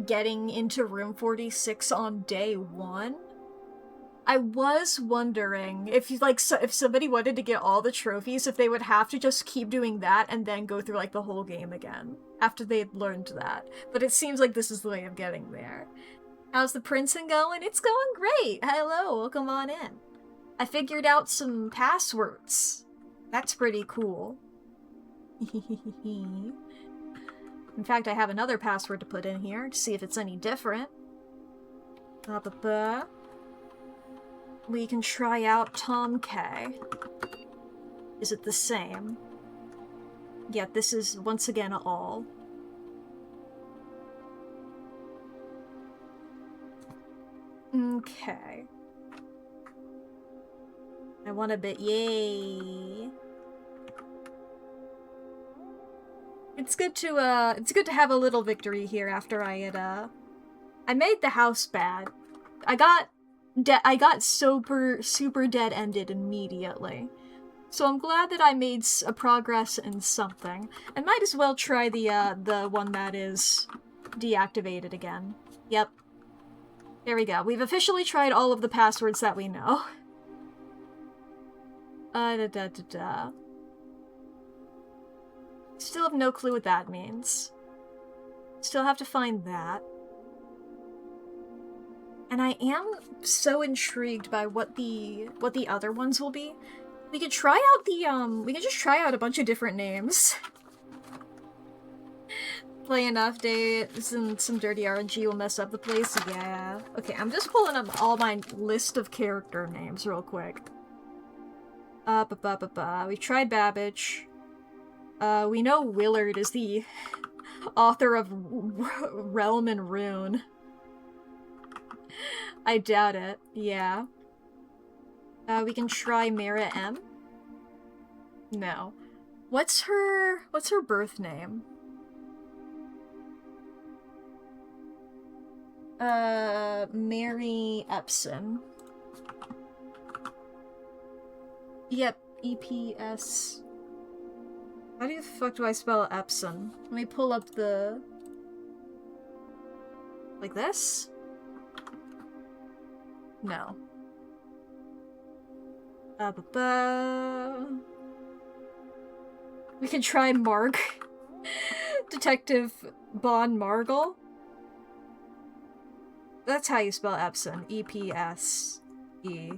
[SPEAKER 1] getting into room 46 on day 1. I was wondering if if somebody wanted to get all the trophies, if they would have to just keep doing that and then go through like the whole game again after they'd learned that. But it seems like this is the way of getting there. How's the printing going? It's going great. Hello, welcome on in. I figured out some passwords. That's pretty cool. In fact, I have another password to put in here to see if it's any different. We can try out Tom K. Is it the same? Yeah, this is once again all. Okay. I want a bit, yay. It's good to have a little victory here after I made the house bad. I got super dead-ended immediately. So I'm glad that I made a progress in something. I might as well try the one that is deactivated again. Yep. There we go. We've officially tried all of the passwords that we know. Still have no clue what that means. Still have to find that. And I am so intrigued by what the other ones will be. We could try out we could just try out a bunch of different names. Play enough days and some dirty RNG will mess up the place, yeah. Okay, I'm just pulling up all my list of character names real quick. We tried Babbage. We know Willard is the author of Realm and Rune. I doubt it. Yeah. We can try Mara M. No. What's her birth name? Mary Epson. Yep, E-P-S... How the fuck do I spell Epson? Let me pull up the... Like this? No. We can try Marg. Detective Bon Margle. That's how you spell Epson. E-P-S-E.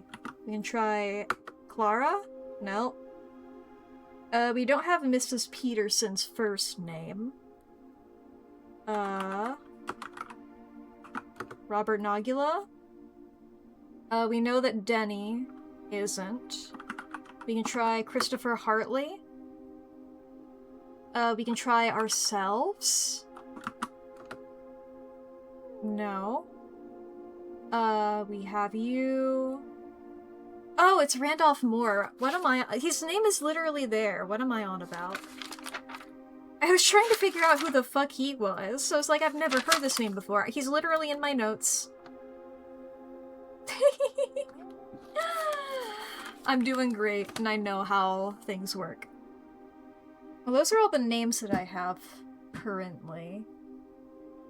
[SPEAKER 1] We can try Clara? No. We don't have Mrs. Peterson's first name. Robert Nagula? We know that Denny isn't. We can try Christopher Hartley. We can try ourselves. No. We have you. Oh, it's Randolph Moore. What am I? His name is literally there. What am I on about? I was trying to figure out who the fuck he was, so it's like I've never heard this name before. He's literally in my notes. I'm doing great, and I know how things work. Well, those are all the names that I have currently.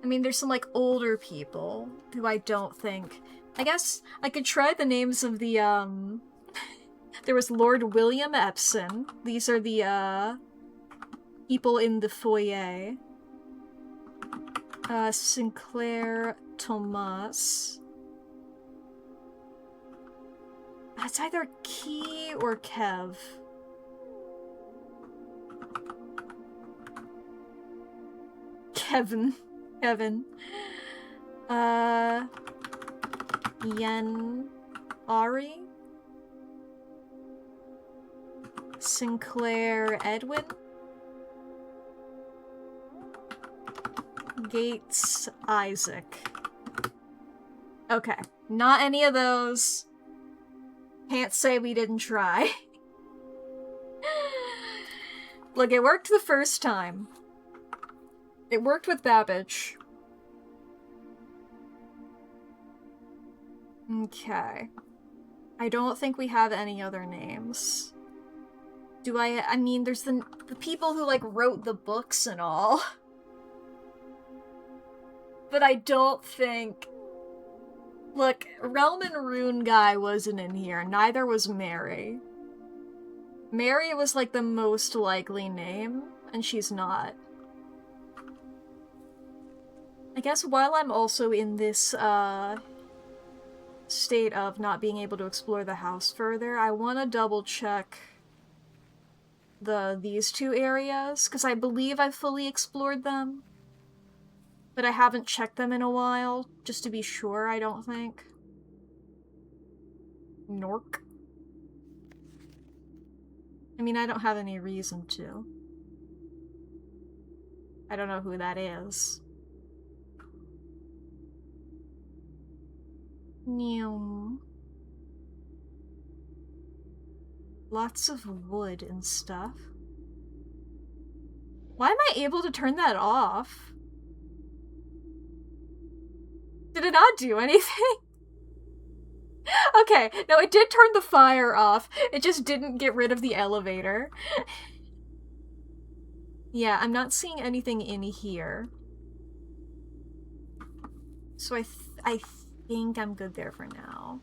[SPEAKER 1] I mean, there's some, like, older people who I don't think... I guess I could try the names of the, There was Lord William Epson. These are the, people in the foyer. Sinclair Thomas. It's either Key or Kev. Kevin. Yen Ari? Sinclair Edwin? Gates Isaac. Okay, not any of those. Can't say we didn't try. Look, it worked the first time. It worked with Babbage. Okay. I don't think we have any other names. Do I mean, there's the people who, like, wrote the books and all. But I don't think... Look, Realm and Rune guy wasn't in here. Neither was Mary. Mary was, like, the most likely name, and she's not. I guess while I'm also in this, state of not being able to explore the house further, I want to double check these two areas, because I believe I've fully explored them. But I haven't checked them in a while, just to be sure, I don't think. Nork? I mean, I don't have any reason to. I don't know who that is. Neum. Lots of wood and stuff. Why am I able to turn that off? Did it not do anything? Okay, no, it did turn the fire off. It just didn't get rid of the elevator. Yeah, I'm not seeing anything in here. So I think I'm good there for now.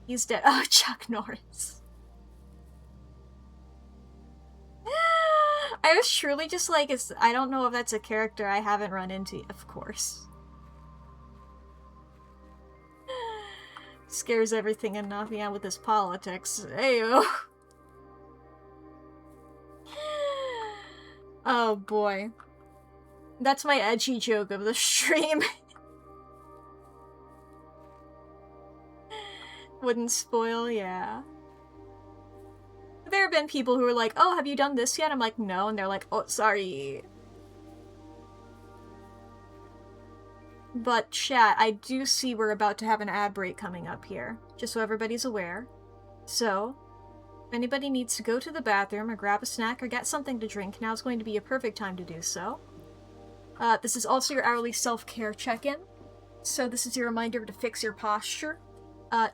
[SPEAKER 1] He's dead. Oh, Chuck Norris. I was truly just like, I don't know if that's a character I haven't run into, of course. Scares everything and knocking out with his politics. Ayo. Oh boy. That's my edgy joke of the stream. Wouldn't spoil, yeah. There have been people who are like, oh, have you done this yet? I'm like, no, and they're like, oh, sorry. But chat, I do see we're about to have an ad break coming up here, just so everybody's aware. So, if anybody needs to go to the bathroom or grab a snack or get something to drink, now's going to be a perfect time to do so. This is also your hourly self-care check-in. So this is your reminder to fix your posture,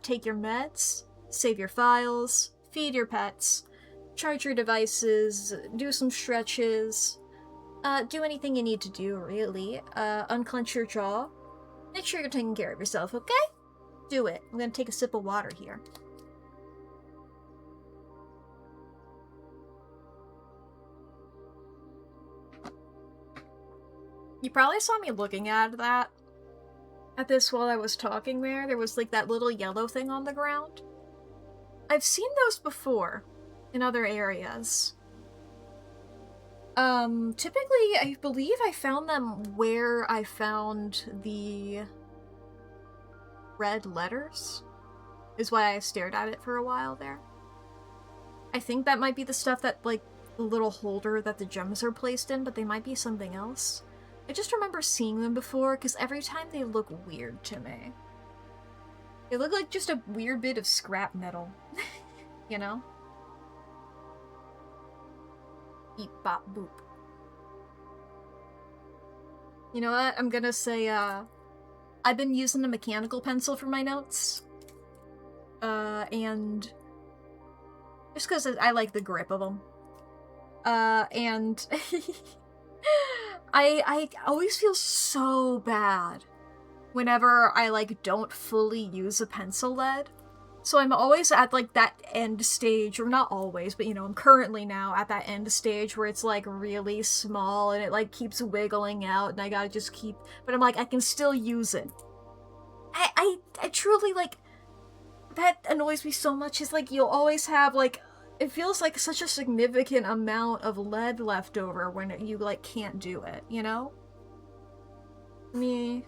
[SPEAKER 1] take your meds, save your files, feed your pets, charge your devices, do some stretches, do anything you need to do, really. Unclench your jaw. Make sure you're taking care of yourself, okay? Do it. I'm gonna take a sip of water here. You probably saw me looking at this while I was talking there. There was like that little yellow thing on the ground. I've seen those before in other areas. Typically, I believe I found them where I found the red letters, is why I stared at it for a while there. I think that might be the stuff that, like, the little holder that the gems are placed in, but they might be something else. I just remember seeing them before, because every time they look weird to me. They look like just a weird bit of scrap metal. You know? Beep, bop, boop. You know what? I'm gonna say, I've been using a mechanical pencil for my notes. And just because I like the grip of them. And I always feel so bad whenever I, like, don't fully use a pencil lead. So I'm always at, like, that end stage, or not always, but, you know, I'm currently now at that end stage where it's, like, really small and it, like, keeps wiggling out and I gotta just keep... But I'm like, I can still use it. I truly, like... That annoys me so much, is, like, you'll always have, like... It feels like such a significant amount of lead left over when you, like, can't do it, you know? I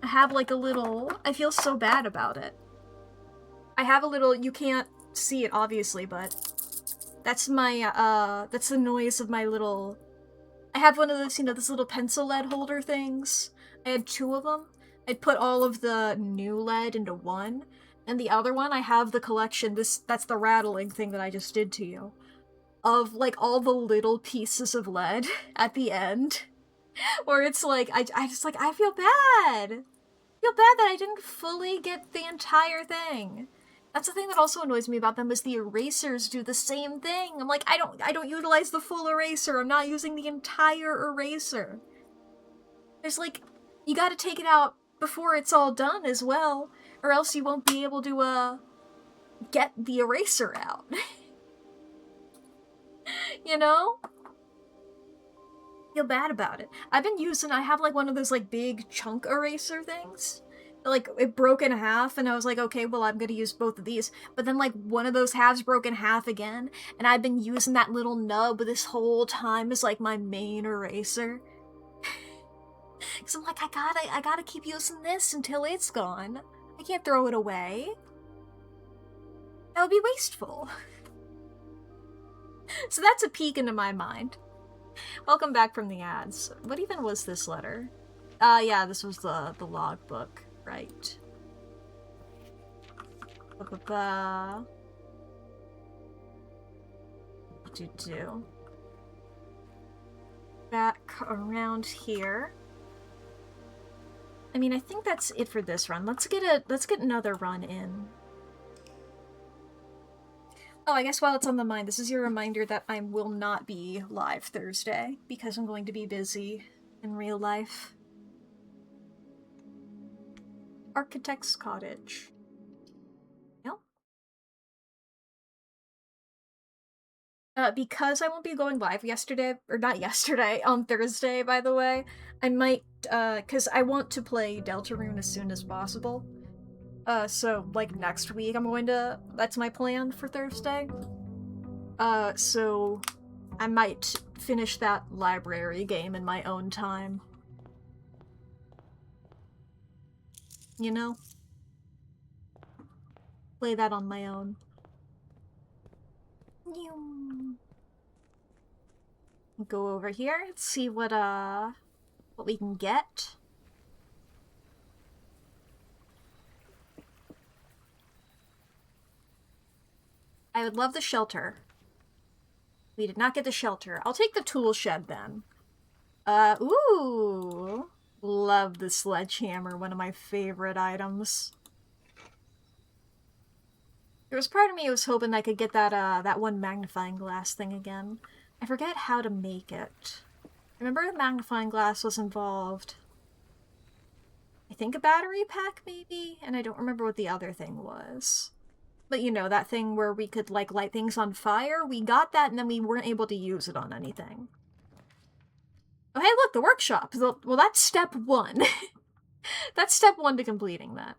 [SPEAKER 1] have, like, a little... I feel so bad about it. I have a little... You can't see it, obviously, but... That's my, that's the noise of my little... I have one of those, you know, those little pencil lead holder things. I had 2 of them. I'd put all of the new lead into one. And the other one, I have the collection, that's the rattling thing that I just did to you, of, like, all the little pieces of lead at the end, where it's like, I just, like, I feel bad. I feel bad that I didn't fully get the entire thing. That's the thing that also annoys me about them, is the erasers do the same thing. I'm like, I don't utilize the full eraser, I'm not using the entire eraser. There's, like, you gotta take it out before it's all done as well, or else you won't be able to, get the eraser out. You know? Feel bad about it. I have, like, one of those, like, big chunk eraser things. Like, it broke in half, and I was like, okay, well, I'm gonna use both of these. But then, like, one of those halves broke in half again, and I've been using that little nub this whole time as, like, my main eraser. Because I'm like, I gotta keep using this until it's gone. I can't throw it away. That would be wasteful. So that's a peek into my mind. Welcome back from the ads. What even was this letter? Yeah, this was the logbook, right. Do. Back around here. I mean, I think that's it for this run. Let's get another run in. Oh, I guess while it's on the mind, this is your reminder that I will not be live Thursday, because I'm going to be busy in real life. Architect's Cottage. Yep. Because I won't be going live on Thursday, by the way, I might, because I want to play Deltarune as soon as possible. So, like, next week that's my plan for Thursday. So I might finish that library game in my own time. You know? Play that on my own. Go over here, let's see what we can get. I would love the shelter. We did not get the shelter. I'll take the tool shed then. Ooh. Love the sledgehammer, one of my favorite items. There was part of me who was hoping I could get that one magnifying glass thing again. I forget how to make it. I remember the magnifying glass was involved. I think a battery pack, maybe? And I don't remember what the other thing was. But you know, that thing where we could, like, light things on fire? We got that and then we weren't able to use it on anything. Oh, hey, look, the workshop! Well, that's step one. That's step one to completing that.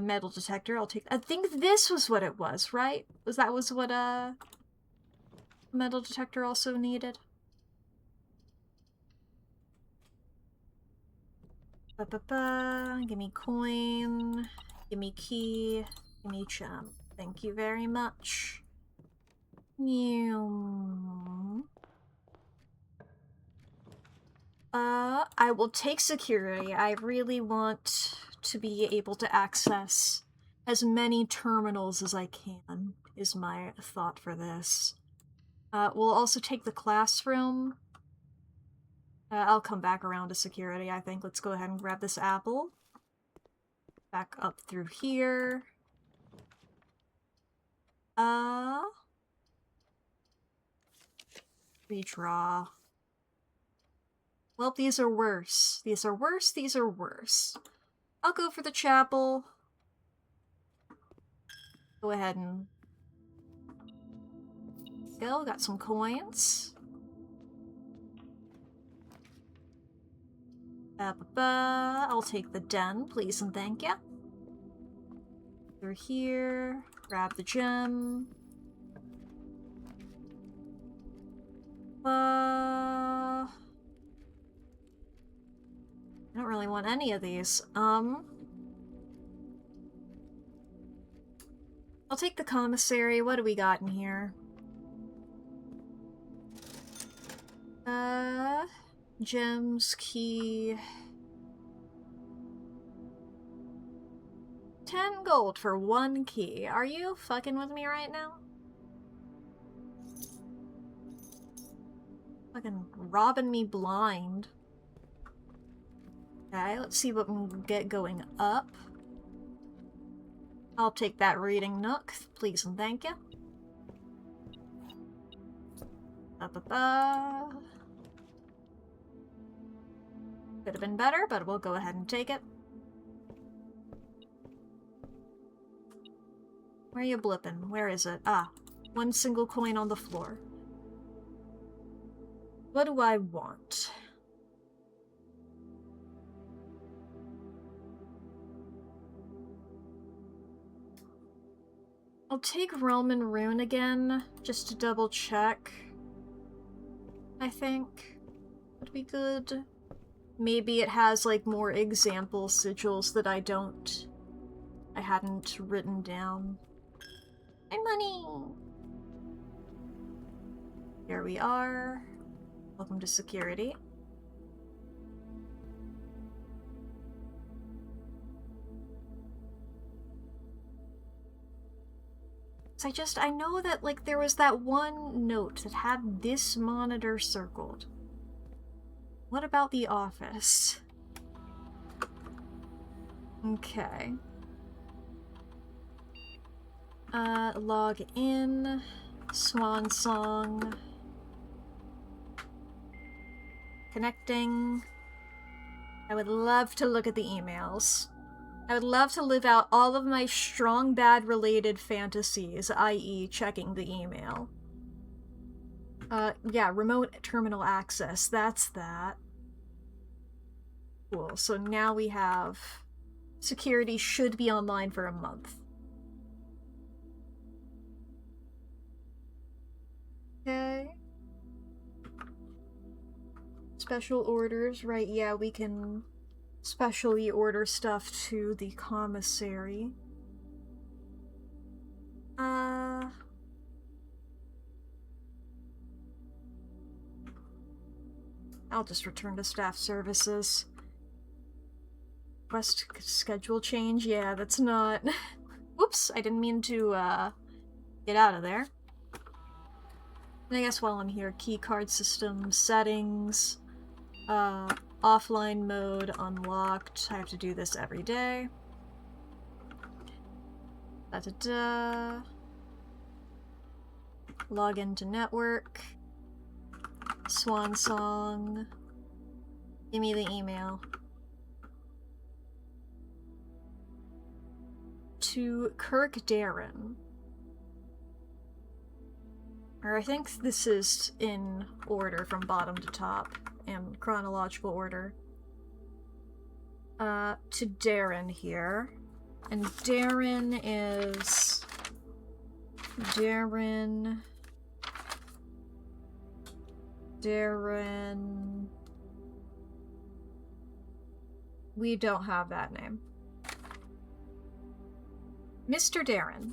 [SPEAKER 1] Metal detector, I'll take... I think this was what it was, right? That was what, metal detector also needed? Give me coin. Give me key. Give me gem. Thank you very much. I will take security. I really want to be able to access as many terminals as I can, is my thought for this. We'll also take the classroom. I'll come back around to security, I think. Let's go ahead and grab this apple. Back up through here. Redraw. Well, these are worse. These are worse, these are worse. I'll go for the chapel. Go ahead and... go, got some coins. I'll take the den, please and thank you. Through here, grab the gem. I don't really want any of these. I'll take the commissary. What do we got in here? Gems, key... 10 gold for 1 key. Are you fucking with me right now? Fucking robbing me blind. Okay, let's see what we can get going up. I'll take that reading nook, please and thank you. Could have been better, but we'll go ahead and take it. Where are you blipping? Where is it? Ah, 1 single coin on the floor. What do I want? I'll take Roman Rune again, just to double check. I think would be good. Maybe it has, like, more example sigils that I hadn't written down. My money! Here we are. Welcome to security. So I know that, like, there was that one note that had this monitor circled. What about the office? Okay. Log in. Swan song. Connecting. I would love to look at the emails. I would love to live out all of my strong bad related fantasies, i.e. checking the email. Yeah, remote terminal access, that's that. Cool, so now we have... security should be online for a month. Okay. Special orders, right, yeah, we can specially order stuff to the commissary. I'll just return to staff services. Quest schedule change? Yeah, that's not... Whoops, I didn't mean to, get out of there. And I guess while I'm here, keycard system settings, offline mode unlocked. I have to do this every day. Da-da-da. Log into network. Swan song. Give me the email. To Kirk Darren. Or I think this is in order from bottom to top, in chronological order. To Darren here. And Darren is... Darren... We don't have that name. Mr. Darren,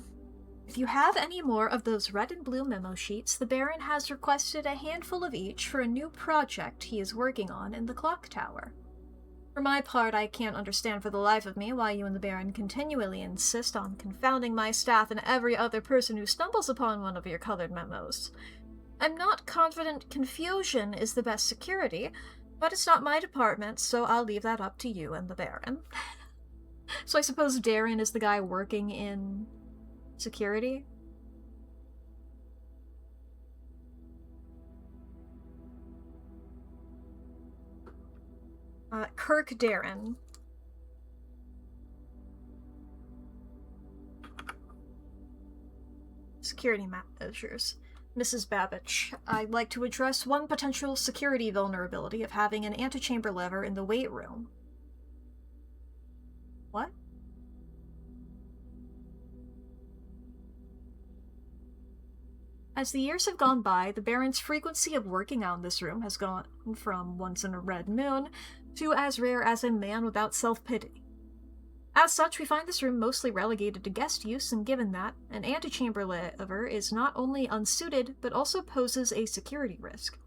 [SPEAKER 1] if you have any more of those red and blue memo sheets, the Baron has requested a handful of each for a new project he is working on in the clock tower. For my part, I can't understand for the life of me why you and the Baron continually insist on confounding my staff and every other person who stumbles upon one of your colored memos. I'm not confident confusion is the best security, but it's not my department, so I'll leave that up to you and the Baron. So I suppose Darren is the guy working in security? Kirk Darren. Security measures. Mrs. Babbage, I'd like to address one potential security vulnerability of having an antechamber lever in the weight room. What? As the years have gone by, the Baron's frequency of working out in this room has gone from once in a red moon to as rare as a man without self-pity. As such, we find this room mostly relegated to guest use, and given that, an antechamber lever is not only unsuited, but also poses a security risk.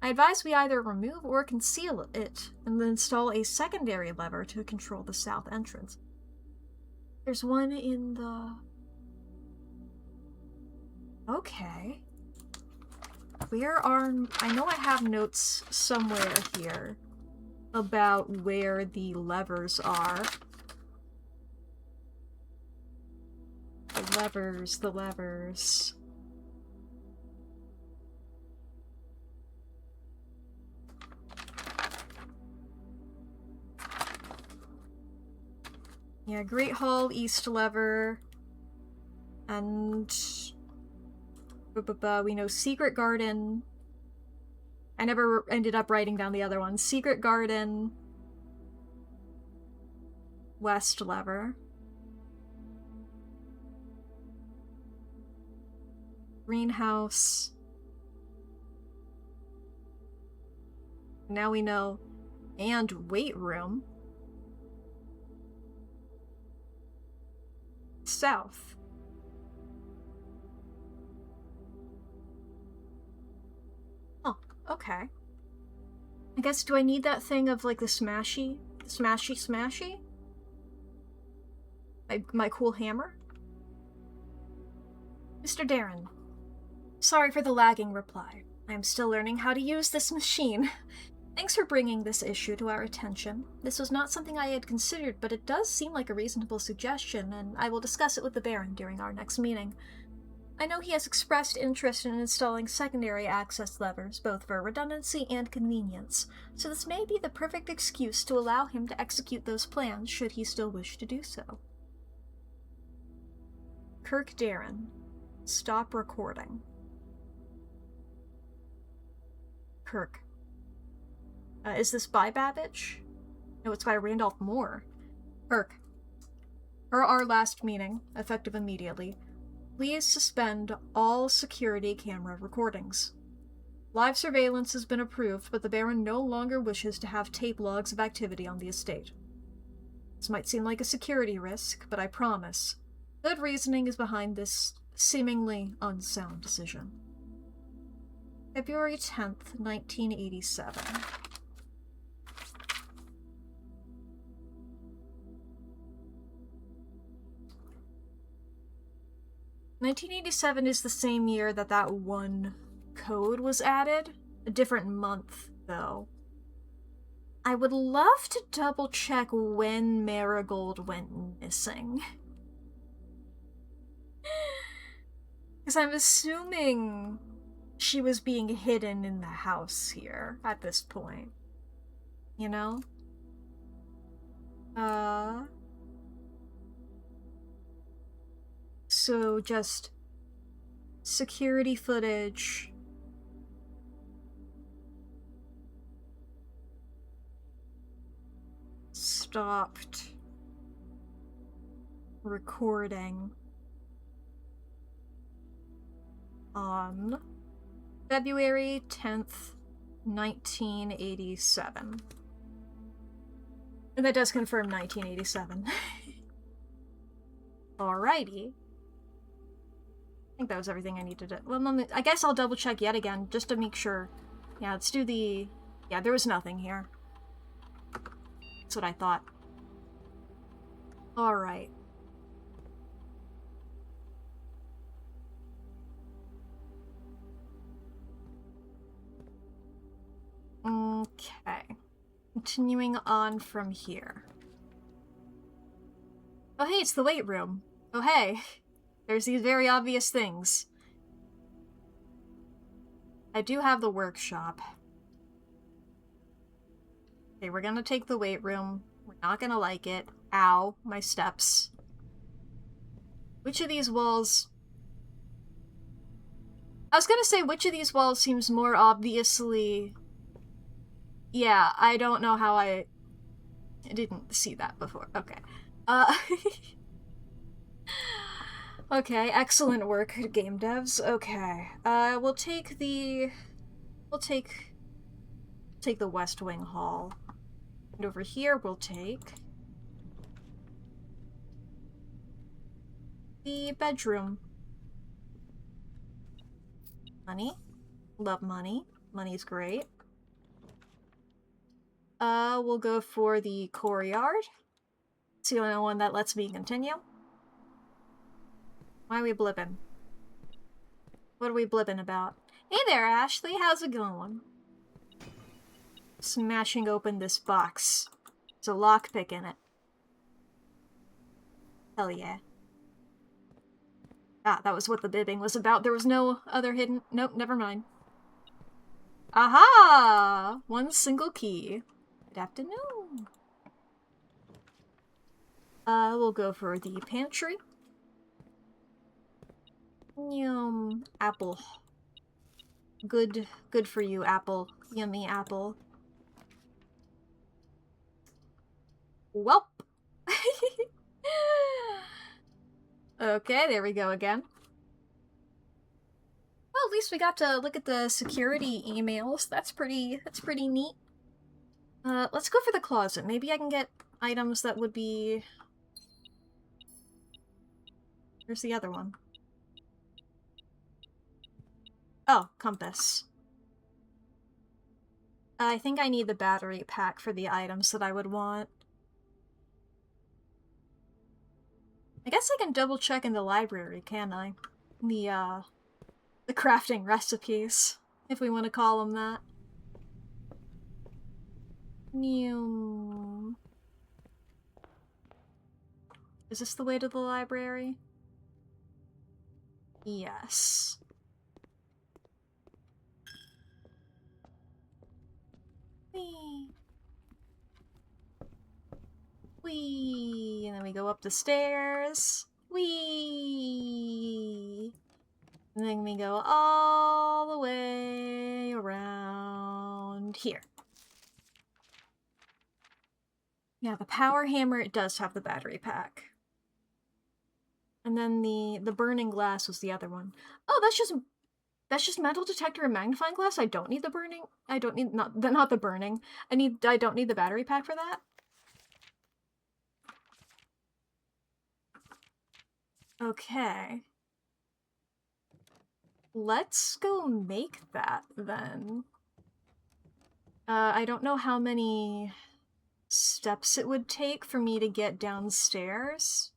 [SPEAKER 1] I advise we either remove or conceal it, and then install a secondary lever to control the south entrance. There's one in the... Okay. Where are... I know I have notes somewhere here about where the levers are. The levers. Yeah, Great Hall, East lever. And... we know Secret Garden. I never ended up writing down the other one. Secret Garden. West lever. Greenhouse. Now we know. And weight room. South. Oh, okay. I guess, do I need that thing of, like, the smashy? Smashy? My cool hammer? Mr. Darren. Sorry for the lagging reply. I am still learning how to use this machine. Thanks for bringing this issue to our attention. This was not something I had considered, but it does seem like a reasonable suggestion, and I will discuss it with the Baron during our next meeting. I know he has expressed interest in installing secondary access levers, both for redundancy and convenience, so this may be the perfect excuse to allow him to execute those plans should he still wish to do so. Kirk Darren. Stop recording. Kirk. Is this by Babbage? No, it's by Randolph Moore. Kirk. Per our last meeting, effective immediately, please suspend all security camera recordings. Live surveillance has been approved, but the Baron no longer wishes to have tape logs of activity on the estate. This might seem like a security risk, but I promise, good reasoning is behind this seemingly unsound decision. February 10th, 1987. (1987) is the same year that one code was added. A different month, though. I would love to double check when Marigold went missing. Because I'm assuming she was being hidden in the house here at this point. You know? So just security footage. Stopped recording on February 10th, 1987. And that does confirm 1987. Alrighty. I think that was everything I needed to do. Well, I guess I'll double check yet again, just to make sure. Yeah, let's do the... Yeah, there was nothing here. That's what I thought. Alright. Okay. Continuing on from here. Oh hey, it's the weight room. Oh hey. There's these very obvious things. I do have the workshop. Okay, we're gonna take the weight room. We're not gonna like it. Ow, my steps. Which of these walls... I was gonna say, which of these walls seems more obviously... Yeah, I don't know how I didn't see that before. Okay. Okay, excellent work, game devs. Okay. We'll take the... We'll take the West Wing Hall. And over here, we'll take... the bedroom. Money. Love money. Money's great. We'll go for the courtyard. It's the only one that lets me continue. Why are we blipping? What are we blipping about? Hey there, Ashley. How's it going? Smashing open this box. There's a lockpick in it. Hell yeah. Ah, that was what the bibbing was about. There was no other hidden... Nope, never mind. Aha! One single key. Good afternoon. We'll go for the pantry. Yum. Apple. Good for you, apple. Yummy apple. Welp. Okay, there we go again. Well, at least we got to look at the security emails. That's pretty neat. Let's go for the closet. Maybe I can get items that would be... Where's the other one? Oh, compass. I think I need the battery pack for the items that I would want. I guess I can double check in the library, can I? The crafting recipes, if we want to call them that. New. Is this the way to the library? Yes. Whee! Whee! And then we go up the stairs. Whee! And then we go all the way around here. Yeah, the power hammer, it does have the battery pack. And then the burning glass was the other one. Oh, that's just metal detector and magnifying glass? I don't need the burning. I don't need not the burning. I don't need the battery pack for that. Okay. Let's go make that then. I don't know how many steps it would take for me to get downstairs.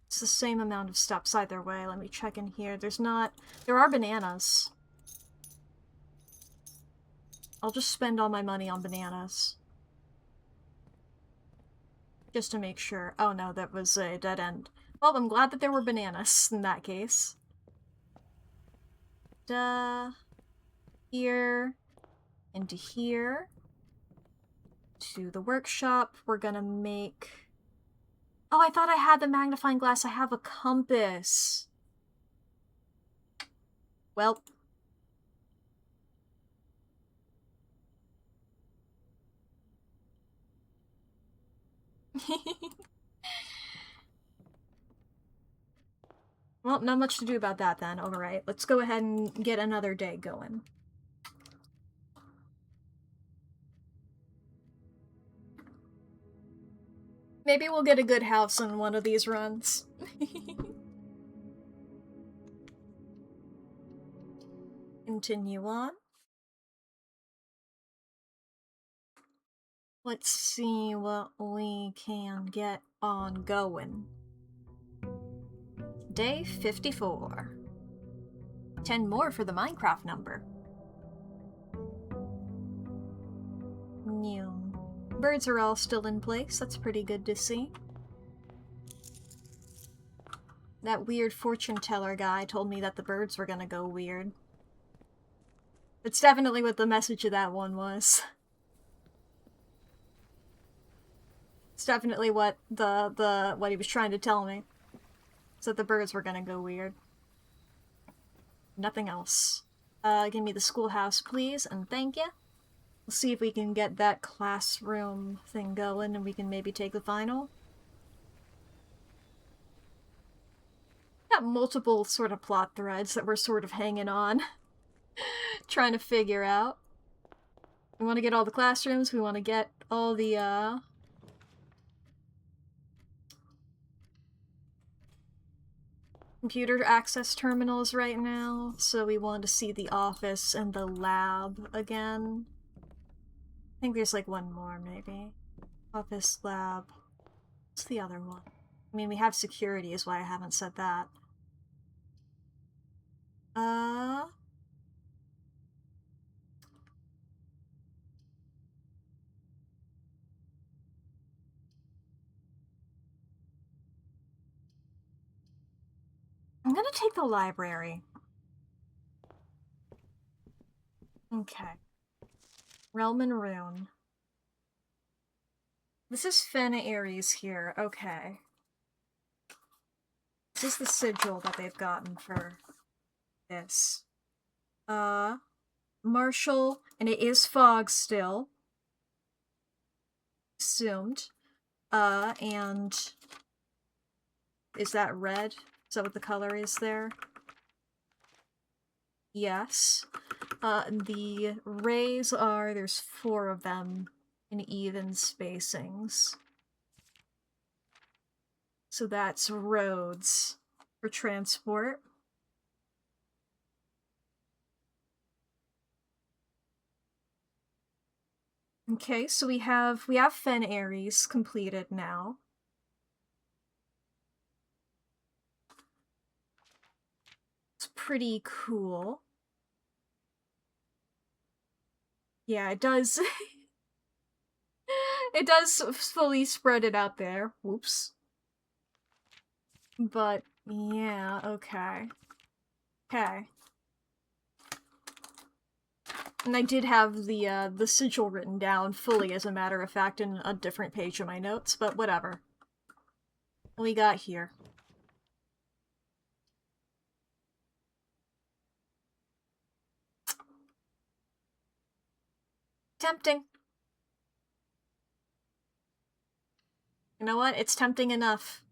[SPEAKER 1] It's the same amount of steps either way. Let me check in here. There are bananas. I'll just spend all my money on bananas. Just to make sure. Oh no, that was a dead end. Well, I'm glad that there were bananas in that case. Here. Into here. To the workshop. We're gonna make... Oh, I thought I had the magnifying glass. I have a compass. Well. Well, not much to do about that then. Alright, let's go ahead and get another day going. Maybe we'll get a good house on one of these runs. Continue on. Let's see what we can get on going. Day 54. 10 more for the Minecraft number. New. Birds are all still in place. That's pretty good to see. That weird fortune teller guy told me that the birds were gonna go weird. That's definitely what the message of that one was. It's definitely what what he was trying to tell me. So that the birds were gonna go weird. Nothing else. Give me the schoolhouse, please, and thank you. We'll see if we can get that classroom thing going and we can maybe take the final. Got multiple sort of plot threads that we're sort of hanging on. Trying to figure out. We want to get all the classrooms, we want to get all the, computer access terminals right now, so we want to see the office and the lab again. I think there's like one more, maybe. Office, lab. What's the other one? I mean, we have security is why I haven't said that. I'm gonna take the library. Okay. Realm and Rune. This is Fen Ares here. Okay. This is the sigil that they've gotten for this. Marshall, and it is fog still. Assumed. And is that red? Is that what the color is there? Yes. The rays are, there's 4 of them in even spacings. So that's roads for transport. Okay, so we have Fen Ares completed now. It's pretty cool. Yeah, it does. It does fully spread it out there. Whoops. But, yeah, okay. Okay. And I did have the sigil written down fully, as a matter of fact, in a different page of my notes, but whatever. What we got here? Tempting. You know what? It's tempting enough.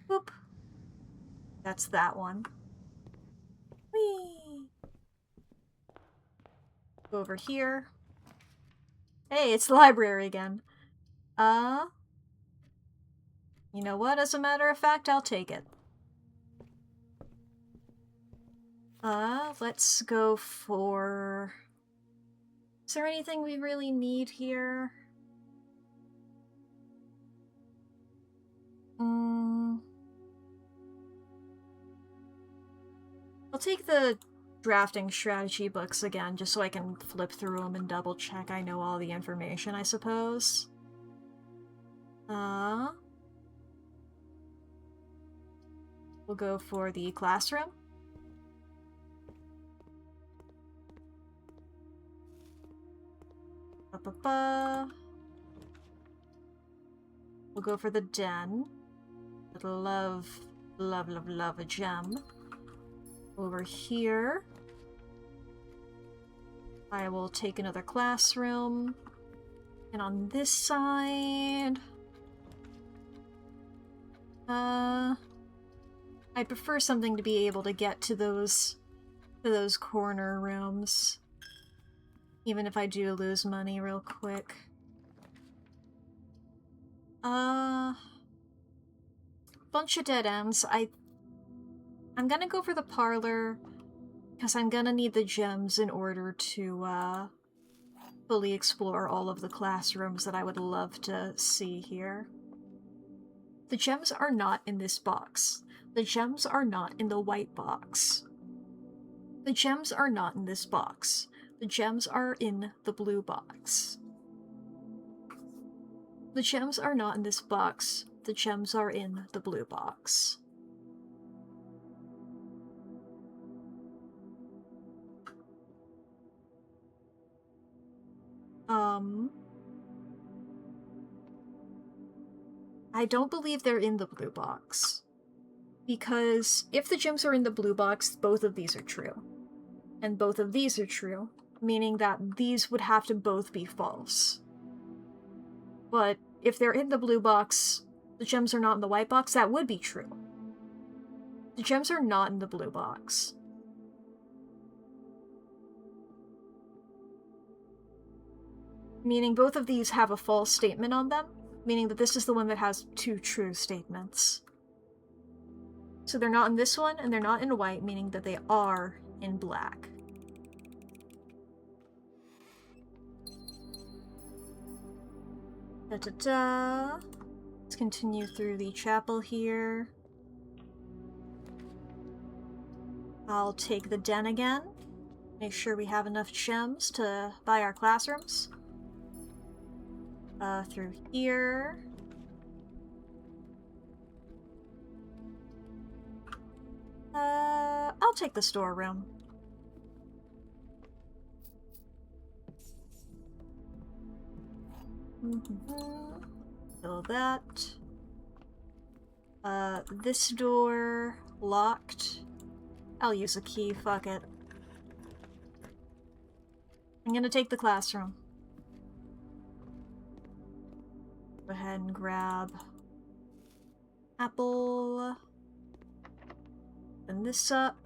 [SPEAKER 1] Boop. That's that one. Whee! Go over here. Hey, it's the library again. You know what? As a matter of fact, I'll take it. Let's go for... Is there anything we really need here? I'll take the drafting strategy books again, just so I can flip through them and double check I know all the information, I suppose. We'll go for the classroom. We'll go for the den. I'd love a gem. Over here, I will take another classroom. And on this side, I prefer something to be able to get to those corner rooms, even if I do lose money real quick. Bunch of dead ends. I'm gonna go for the parlor, because I'm gonna need the gems in order to, fully explore all of the classrooms that I would love to see here. The gems are not in this box. The gems are not in the white box. The gems are not in this box. The gems are in the blue box. The gems are not in this box. The gems are in the blue box. I don't believe they're in the blue box. Because if the gems are in the blue box, both of these are true. And both of these are true, meaning that these would have to both be false. But if they're in the blue box, the gems are not in the white box, that would be true. The gems are not in the blue box. Meaning both of these have a false statement on them, meaning that this is the one that has two true statements. So they're not in this one, and they're not in white, meaning that they are in black. Da-da-da. Let's continue through the chapel here. I'll take the den again. Make sure we have enough gems to buy our classrooms. Through here. I'll take the storeroom. Fill that. This door locked. I'll use a key, fuck it. I'm gonna take the classroom. Go ahead and grab apple. Open this up.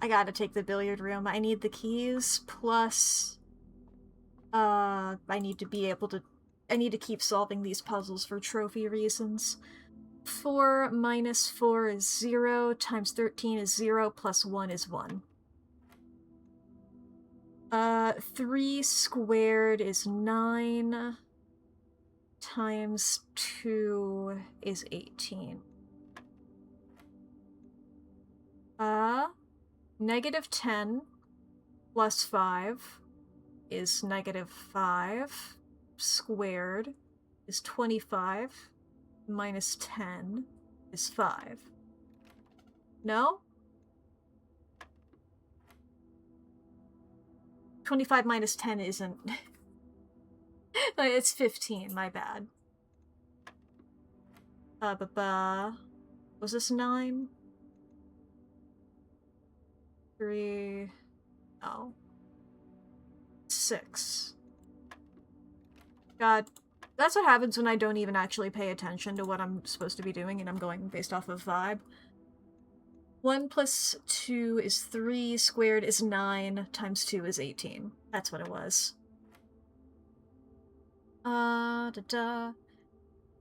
[SPEAKER 1] I gotta take the billiard room. I need the keys, plus I need to keep solving these puzzles for trophy reasons. 4 minus 4 is 0, times 13 is 0, plus 1 is 1. 3 squared is 9, times 2 is 18. Negative 10 plus 5 is negative 5, squared is 25, minus 10 is 5. No? 25 minus 10 isn't... It's 15, my bad. Was this 9? 3... Oh. 6. God, that's what happens when I don't even actually pay attention to what I'm supposed to be doing and I'm going based off of vibe. 1 plus 2 is 3, squared is 9, times 2 is 18. That's what it was.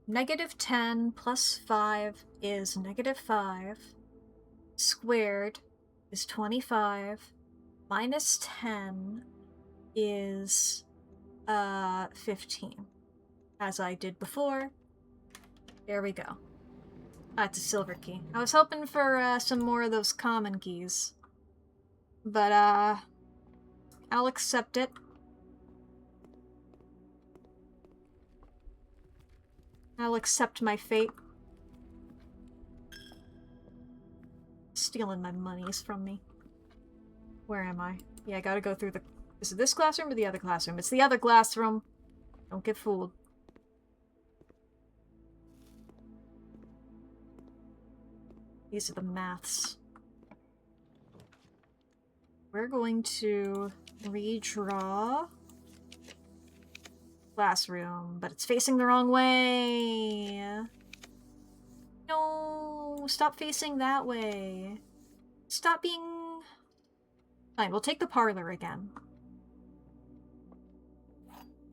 [SPEAKER 1] Negative 10 plus 5 is negative 5. Squared is 25. Minus 10 is 15. As I did before. There we go. Ah, it's a silver key. I was hoping for some more of those common keys. But, I'll accept it. I'll accept my fate. Stealing my monies from me. Where am I? Yeah, I gotta go through the... Is it this classroom or the other classroom? It's the other classroom. Don't get fooled. These are the maths. We're going to redraw classroom, but it's facing the wrong way. No, stop facing that way. Stop being... Fine, we'll take the parlor again.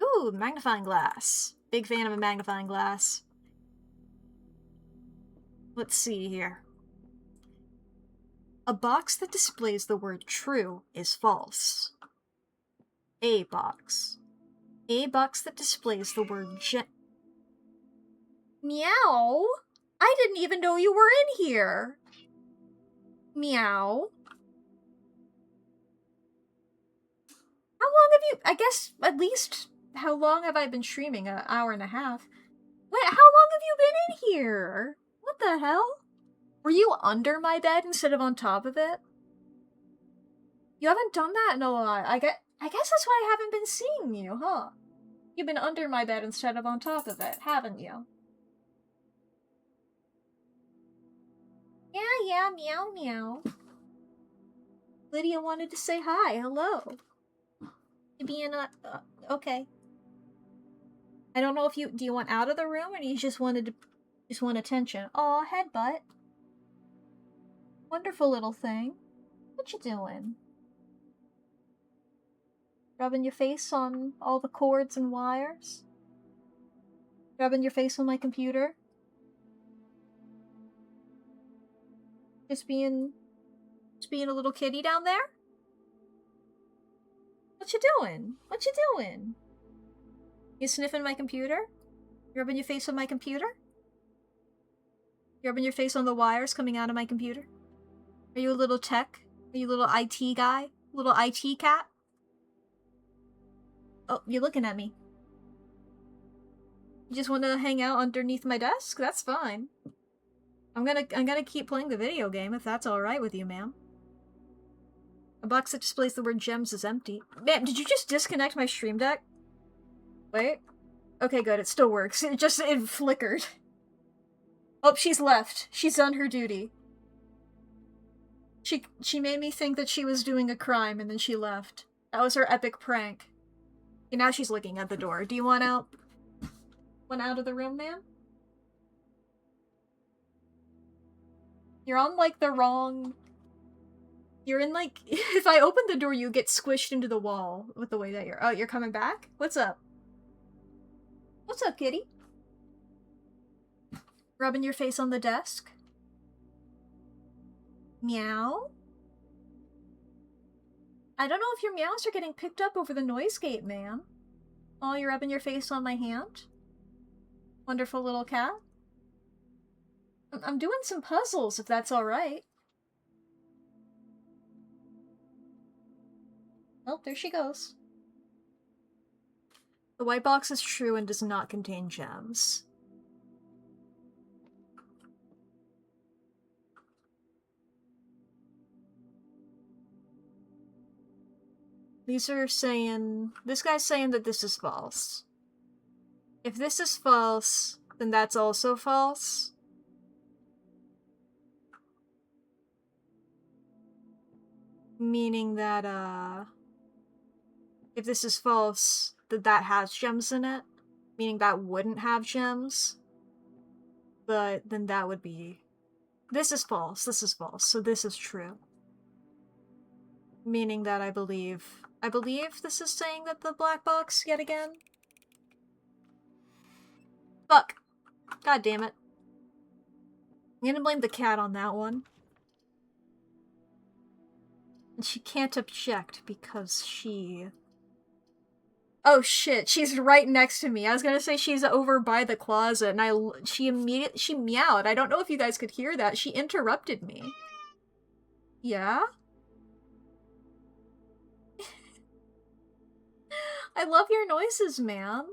[SPEAKER 1] Ooh, magnifying glass. Big fan of a magnifying glass. Let's see here. A box that displays the word true is false. A box. A box that displays the word Meow? I didn't even know you were in here. Meow. How long have you... I guess, at least, how long have I been streaming? An hour and a half. Wait, how long have you been in here? What the hell? Were you under my bed instead of on top of it? You haven't done that in a while. I guess that's why I haven't been seeing you, huh? You've been under my bed instead of on top of it, haven't you? Yeah, meow, meow. Lydia wanted to say hi, hello. You being okay. I don't know if do you want out of the room or do you just want attention? Aw, headbutt. Wonderful little thing. What you doing? Rubbing your face on all the cords and wires? Rubbing your face on my computer? Just being a little kitty down there? What you doing? What you doing? You sniffing my computer? You rubbing your face on my computer? You rubbing your face on the wires coming out of my computer? Are you a little tech? Are you a little IT guy? Little IT cat? Oh, you're looking at me. You just want to hang out underneath my desk? That's fine. I'm gonna keep playing the video game if that's alright with you, ma'am. A box that displays the word gems is empty. Man, did you just disconnect my stream deck? Wait. Okay, good. It still works. It flickered. Oh, she's left. She's done her duty. She made me think that she was doing a crime and then she left. That was her epic prank. And now she's looking at the door. Do you want out? Want out of the room, ma'am? You're on, like, the wrong... You're in, like... If I open the door, you get squished into the wall with the way that you're... Oh, you're coming back? What's up? What's up, kitty? Rubbing your face on the desk? Meow? I don't know if your meows are getting picked up over the noise gate, ma'am. Oh, you're rubbing your face on my hand? Wonderful little cat? I'm doing some puzzles, if that's alright. Oh, there she goes. The white box is true and does not contain gems. These are saying... This guy's saying that this is false. If this is false, then that's also false. Meaning that, if this is false, that has gems in it. Meaning that wouldn't have gems. But then that would be... This is false, so this is true. Meaning that I believe this is saying that the black box, yet again. Fuck. God damn it. I'm gonna blame the cat on that one. And she can't object because she Oh shit, she's right next to me. I was gonna say she's over by the closet, and she meowed. I don't know if you guys could hear that. She interrupted me. Yeah? I love your noises, man.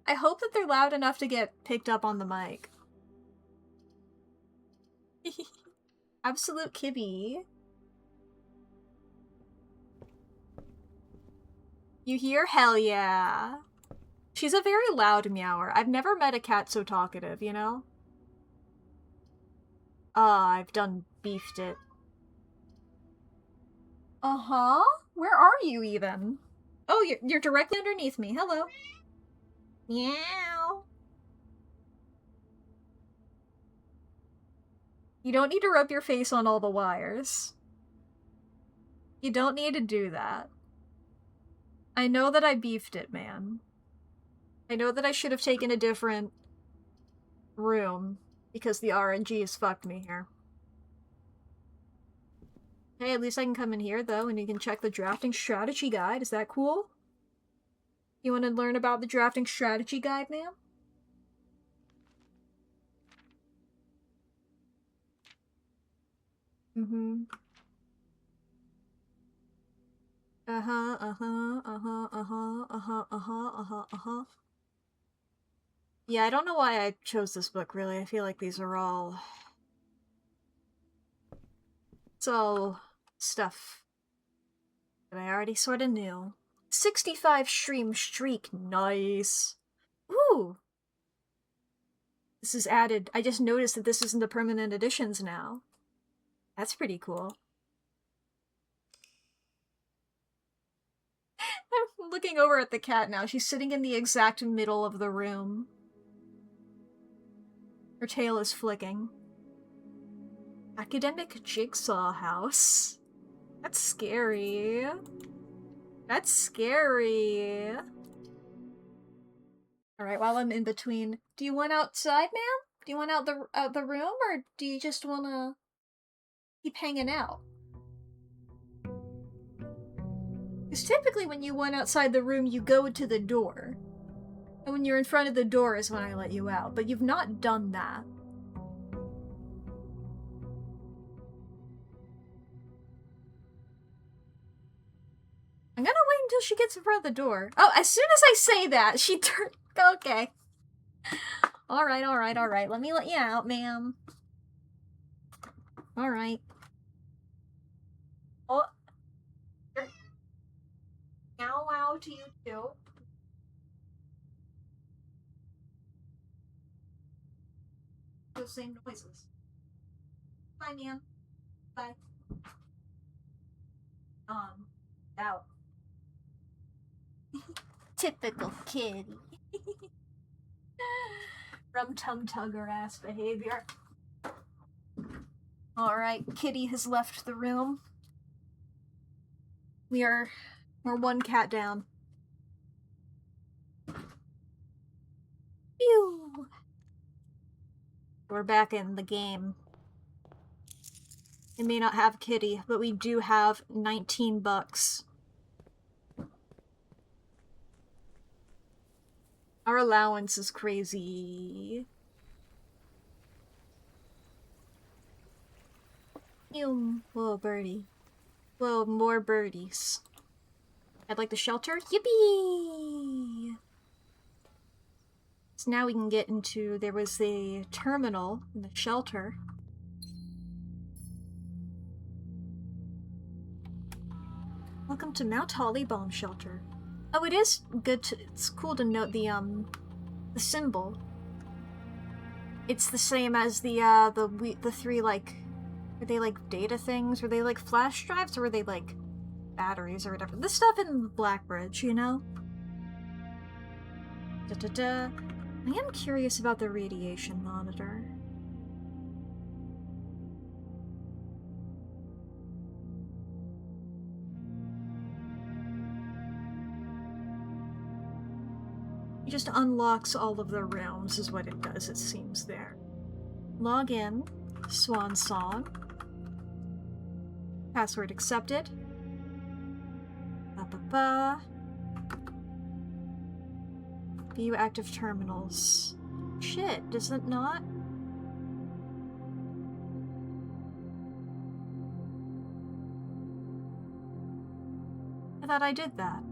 [SPEAKER 1] I hope that they're loud enough to get picked up on the mic. Absolute kibby. You hear? Hell yeah. She's a very loud meower. I've never met a cat so talkative, you know? I've done beefed it. Uh-huh? Where are you, even? Oh, you're directly underneath me. Hello. Meow. You don't need to rub your face on all the wires. You don't need to do that. I know that I beefed it, man. I know that I should have taken a different room because the RNG has fucked me here. Hey, at least I can come in here, though, and you can check the drafting strategy guide. Is that cool? You want to learn about the drafting strategy guide, ma'am? Mm-hmm. Uh-huh, uh-huh, uh-huh, uh-huh, uh-huh, uh-huh, uh-huh, uh-huh. Yeah, I don't know why I chose this book, really. I feel like these are all... It's all stuff that I already sort of knew. 65 stream streak, nice. Ooh! This is added. I just noticed that this is in the permanent editions now. That's pretty cool. I'm looking over at the cat now. She's sitting in the exact middle of the room. Her tail is flicking. Academic Jigsaw House. That's scary. That's scary. Alright, while I'm in between, do you want outside, ma'am? Do you want out the room, or do you just wanna keep hanging out? Because typically when you want outside the room, you go to the door. And when you're in front of the door is when I let you out, but you've not done that. I'm gonna wait until she gets in front of the door. Oh, as soon as I say that, she turned... Okay. Alright, alright, alright. Let me let you out, ma'am. Alright. Oh. Meow wow to you too. Those same noises. Bye, ma'am. Bye. Out. Typical kitty. Rum tum tugger ass behavior. Alright, Kitty has left the room. We're one cat down. Phew! We're back in the game. We may not have Kitty, but we do have 19 bucks. Our allowance is crazy. Whoa, birdie. Whoa, more birdies. I'd like the shelter. Yippee! So now we can get into... There was the terminal in the shelter. Welcome to Mount Holly Bomb Shelter. Oh, it is good to... It's cool to note the symbol. It's the same as the three, like... Were they, like, data things? Were they, like, flash drives? Or were they, like, batteries or whatever? The stuff in Blackbridge, you know? Da-da-da. I am curious about the radiation monitor. It just unlocks all of the rooms, is what it does, it seems there. Log in. Swan song. Password accepted. Ba-ba-ba. View active terminals. Shit, does it not? I thought I did that.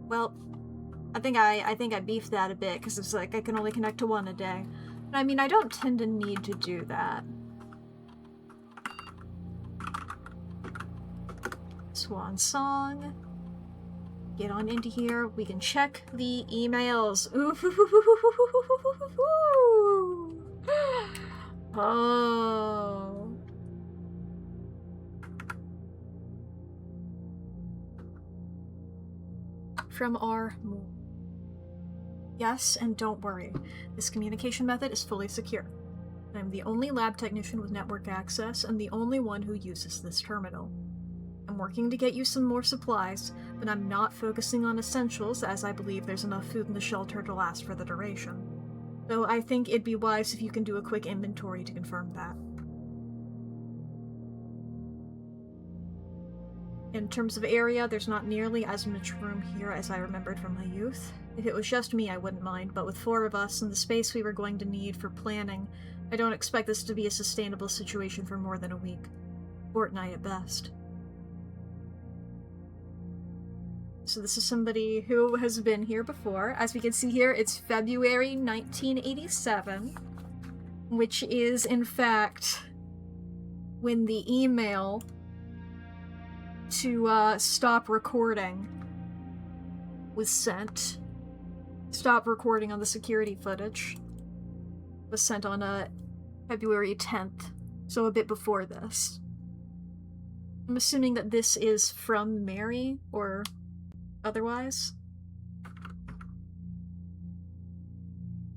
[SPEAKER 1] Well, I think I beefed that a bit, because it's like I can only connect to one a day. But I mean, I don't tend to need to do that. Swan Song. Get on into here. We can check the emails. Ooh. Oh. From our... Yes, and don't worry. This communication method is fully secure. I'm the only lab technician with network access and the only one who uses this terminal. I'm working to get you some more supplies, but I'm not focusing on essentials as I believe there's enough food in the shelter to last for the duration. Though I think it'd be wise if you can do a quick inventory to confirm that. In terms of area, there's not nearly as much room here as I remembered from my youth. If it was just me, I wouldn't mind, but with 4 of us and the space we were going to need for planning, I don't expect this to be a sustainable situation for more than a week. Fortnight at best. So this is somebody who has been here before. As we can see here, it's February 1987, which is, in fact, when the email to stop recording was sent. Stop recording on the security footage was sent on February 10th, so a bit before this. I'm assuming that this is from Mary, or otherwise.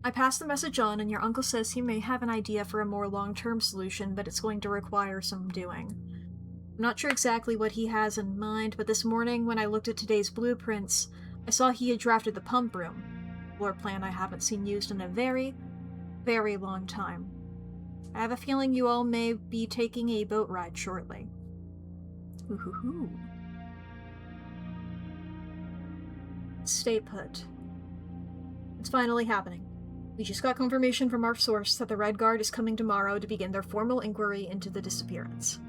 [SPEAKER 1] I passed the message on, and your uncle says he may have an idea for a more long-term solution, but it's going to require some doing. I'm not sure exactly what he has in mind, but this morning, when I looked at today's blueprints, I saw he had drafted the pump room, a floor plan I haven't seen used in a very, very long time. I have a feeling you all may be taking a boat ride shortly. Ooh-hoo-hoo. Stay put. It's finally happening. We just got confirmation from our source that the Red Guard is coming tomorrow to begin their formal inquiry into the disappearance.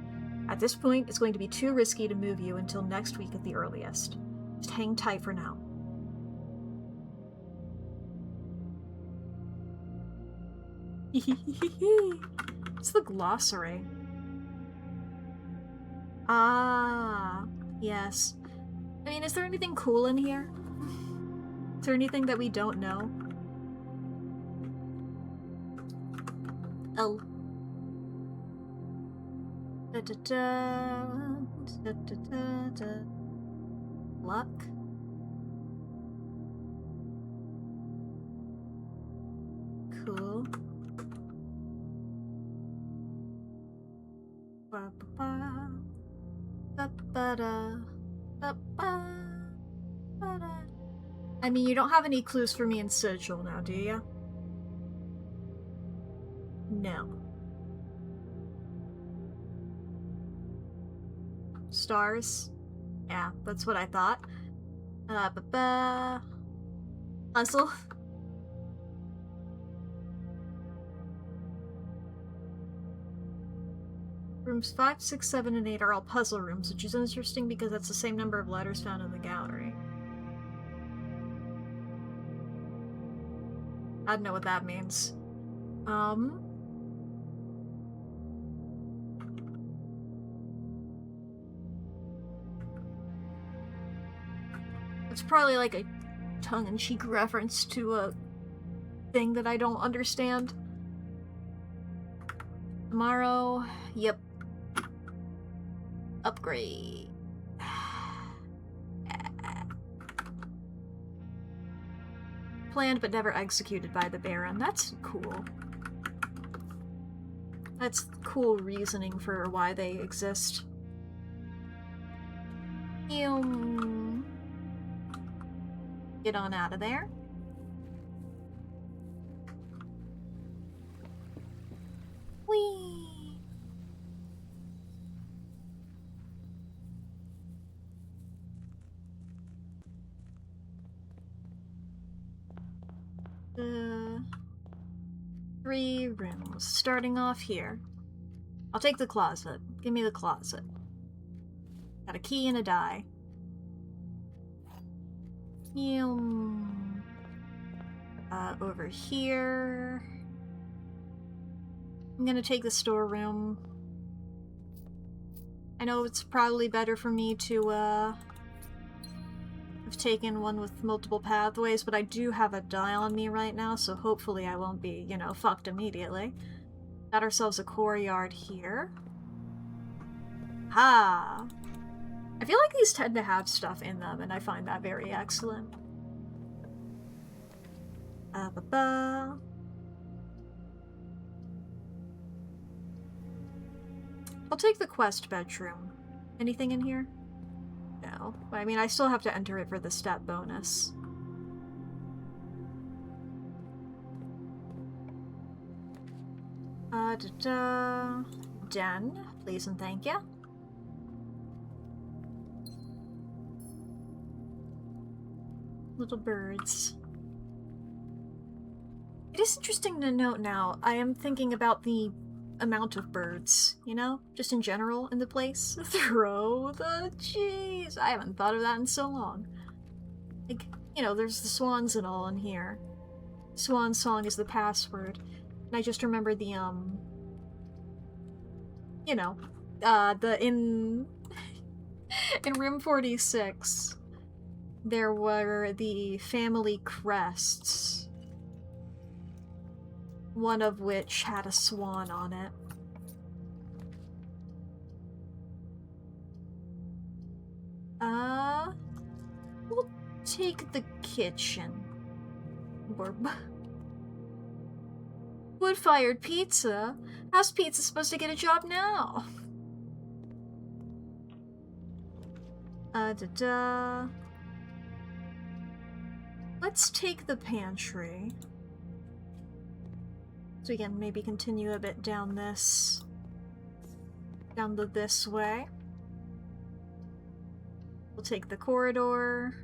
[SPEAKER 1] At this point, it's going to be too risky to move you until next week at the earliest. Just hang tight for now. It's the glossary. Ah, yes. I mean, is there anything cool in here? Is there anything that we don't know? Oh. Luck. Cool. I mean, you don't have any clues for me in Sigil now, do you? No. Stars? Yeah, that's what I thought. Puzzle? Rooms 5, 6, 7, and 8 are all puzzle rooms, which is interesting because that's the same number of letters found in the gallery. I don't know what that means. It's probably like a tongue-in-cheek reference to a thing that I don't understand. Tomorrow, yep. Upgrade. Planned but never executed by the Baron. That's cool. That's cool reasoning for why they exist. Get on out of there. Whee! 3 rooms, starting off here. I'll take the closet. Give me the closet. Got a key and a die. Over here. I'm gonna take the storeroom. I know it's probably better for me to, have taken one with multiple pathways, but I do have a die on me right now, so hopefully I won't be, you know, fucked immediately. Got ourselves a courtyard here. Ha! I feel like these tend to have stuff in them, and I find that very excellent. Ba-ba. I'll take the quest bedroom. Anything in here? No. I mean, I still have to enter it for the stat bonus. Den, please and thank you. Little birds. It is interesting to note now, I am thinking about the amount of birds, you know? Just in general in the place. Throw the cheese! I haven't thought of that in so long. Like, you know, there's the swans and all in here. Swan song is the password. And I just remember the, you know, in room 46, there were the family crests. One of which had a swan on it. We'll take the kitchen. Wood-fired pizza? How's pizza supposed to get a job now? Let's take the pantry. So we can maybe continue a bit down this way. We'll take the corridor.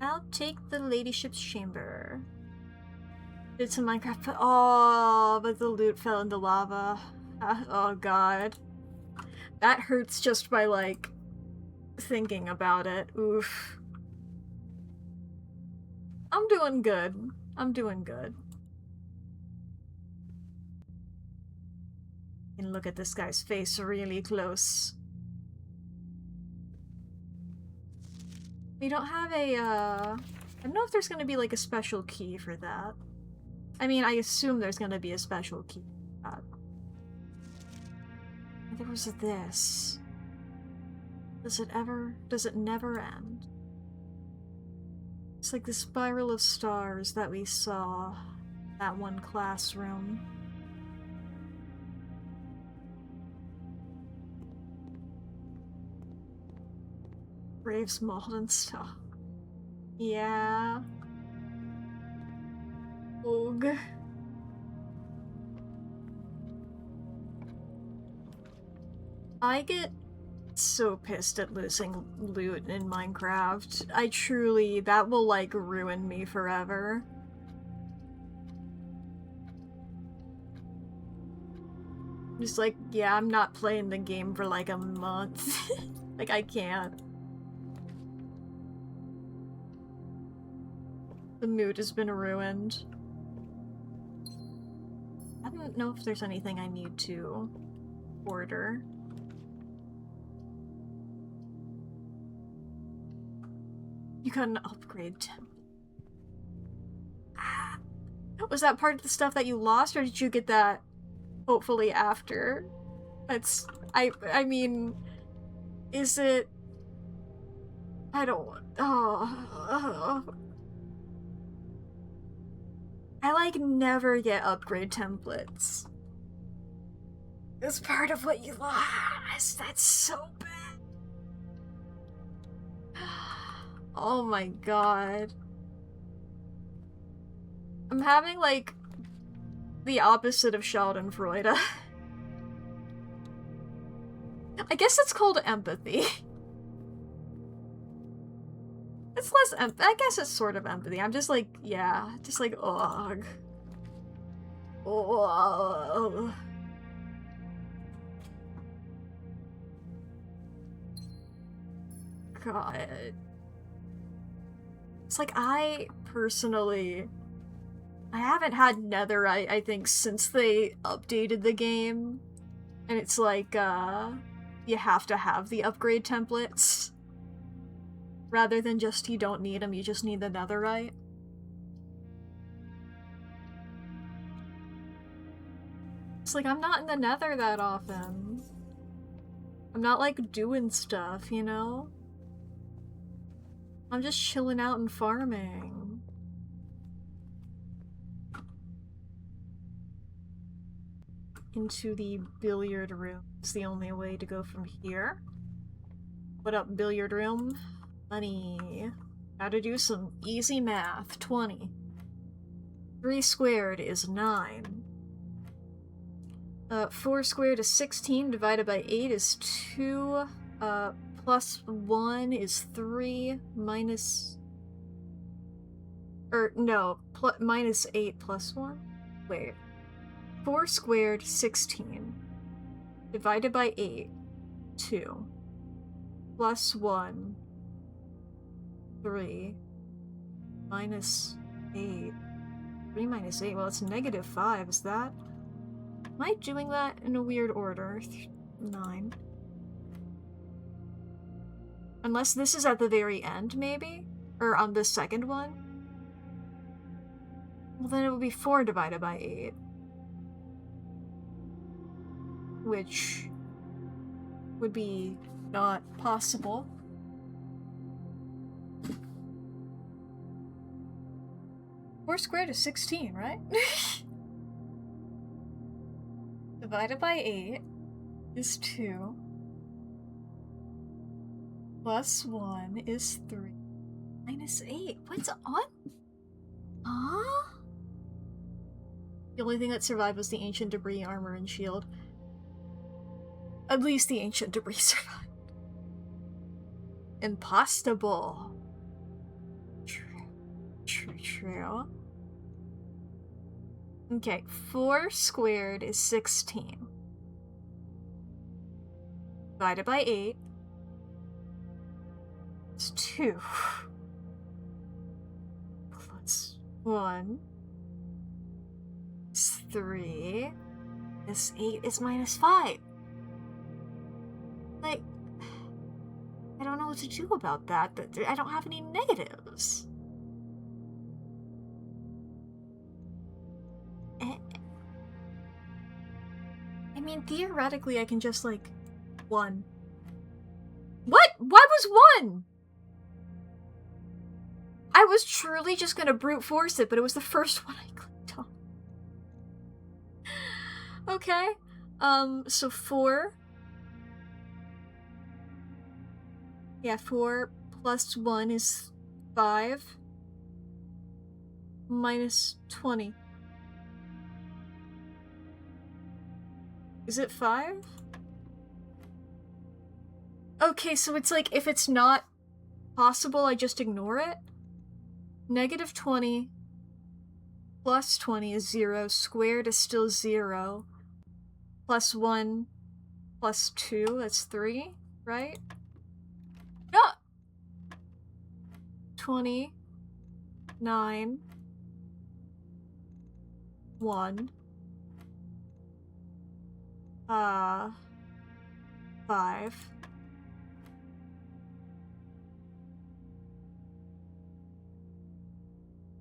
[SPEAKER 1] I'll take the ladyship's chamber. Did some Minecraft, but the loot fell into lava. Oh god. That hurts just by, like, thinking about it. Oof. I'm doing good. I'm doing good. And look at this guy's face really close. We don't have a, I don't know if there's gonna be, like, a special key for that. I mean, I assume there's gonna be a special key for that. There was this. Does it never end? It's like the spiral of stars that we saw that one classroom. Graves mold and stuff. Yeah. Ugh. I get so pissed at losing loot in Minecraft. I truly, that will, like, ruin me forever. Just like, yeah, I'm not playing the game for like a month. Like, I can't. The mood has been ruined. I don't know if there's anything I need to order. You got an upgrade template. Was that part of the stuff that you lost, or did you get that hopefully after? That's... I mean... Is it... I don't want... Oh... I, like, never get upgrade templates. It's part of what you lost. That's so bad. Oh my god. I'm having, like, the opposite of Schadenfreude. I guess it's called empathy. It's less I guess it's sort of empathy. I'm just like, yeah, just like, ugh. Ugh. God. It's like, I personally, I haven't had netherite, I think, since they updated the game. And it's like, you have to have the upgrade templates. Rather than just you don't need them, you just need the netherite. It's like, I'm not in the nether that often. I'm not, like, doing stuff, you know? I'm just chilling out and farming. Into the billiard room. It's the only way to go from here. What up, billiard room? Money. Gotta do some easy math. 20. 3 squared is 9. 4 squared is 16, divided by 8 is 2. Plus 1 is 3, minus... no, minus 8 plus 1? Wait. 4 squared, 16. Divided by 8, 2. Plus 1, 3. Minus 8. 3 minus 8, well, it's negative 5, is that? Am I doing that in a weird order? 9. Unless this is at the very end, maybe? Or on the second one? Well, then it would be 4 divided by 8. Which would be not possible. Four squared is 16, right? Divided by 8 is 2. Plus 1 is 3. Minus 8. What's on? Huh? The only thing that survived was the ancient debris, armor, and shield. At least the ancient debris survived. Impossible. True. Okay, 4 squared is 16. Divided by 8 is 2. Plus 1 is 3. This 8 is minus 5. Like, I don't know what to do about that. I don't have any negatives. I mean, theoretically, I can just, like, 1. What? Why was 1? I was truly just gonna brute force it, but it was the first one I clicked on. Okay. So 4. Yeah, 4 plus 1 is 5. Minus 20. Is it 5? Okay, so it's like, if it's not possible, I just ignore it? Negative 20 plus 20 is 0. Squared is still 0. Plus 1 plus 2, that's 3, right? No! 20, 9, 1, 5.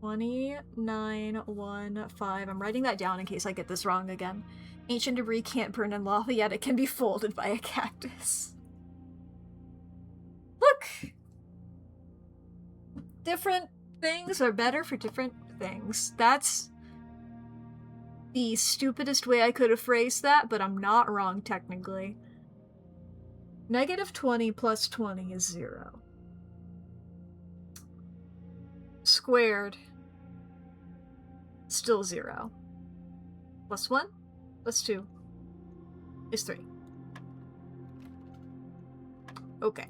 [SPEAKER 1] 2915. I'm writing that down in case I get this wrong again. Ancient debris can't burn in lava, yet it can be folded by a cactus. Look! Different things are better for different things. That's the stupidest way I could have phrased that, but I'm not wrong technically. Negative 20 plus 20 is 0. Squared, still 0. Plus 1, plus 2 is 3. Okay.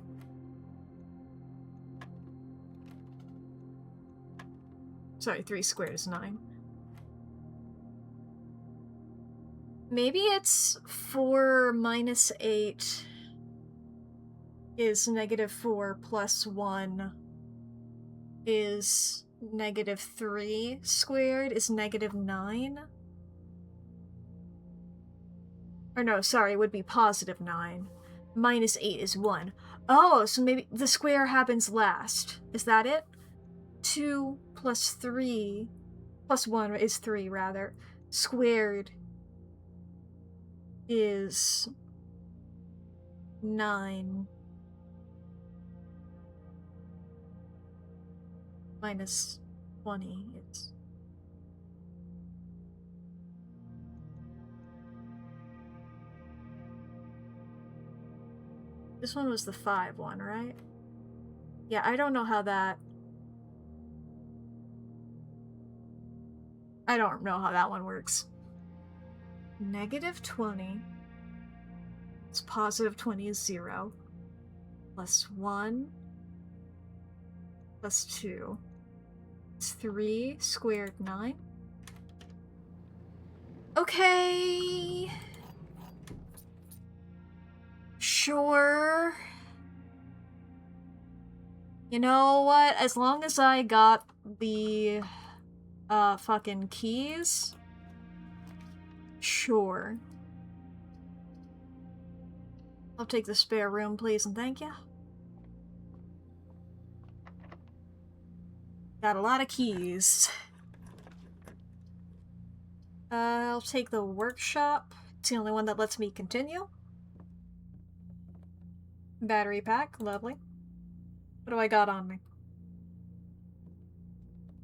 [SPEAKER 1] Sorry, 3 squared is 9. Maybe it's 4 minus 8 is -4 plus 1 is -3 squared is -9? Or no, sorry, it would be +9. Minus 8 is 1. Oh, so maybe the square happens last. Is that it? 2 plus 3 plus 1 is 3, rather. Squared is 9. Minus 20 is... This one was the 5 one, right? Yeah, I don't know how that... I don't know how that one works. -20. It's +20 is 0. Plus 1. Plus 2. It's 3 squared 9. Okay. Sure. You know what? As long as I got the fucking keys, sure. I'll take the spare room, please, and thank you. Got a lot of keys. I'll take the workshop. It's the only one that lets me continue. Battery pack, lovely. What do I got on me?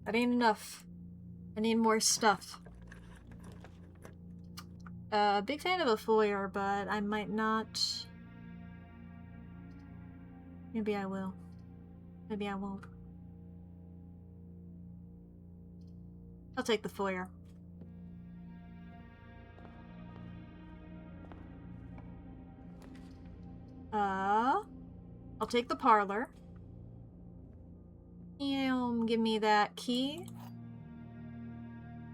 [SPEAKER 1] That ain't enough. I need more stuff. Big fan of a foyer, but I might not... Maybe I will. Maybe I won't. I'll take the foyer. I'll take the parlor. Give me that key.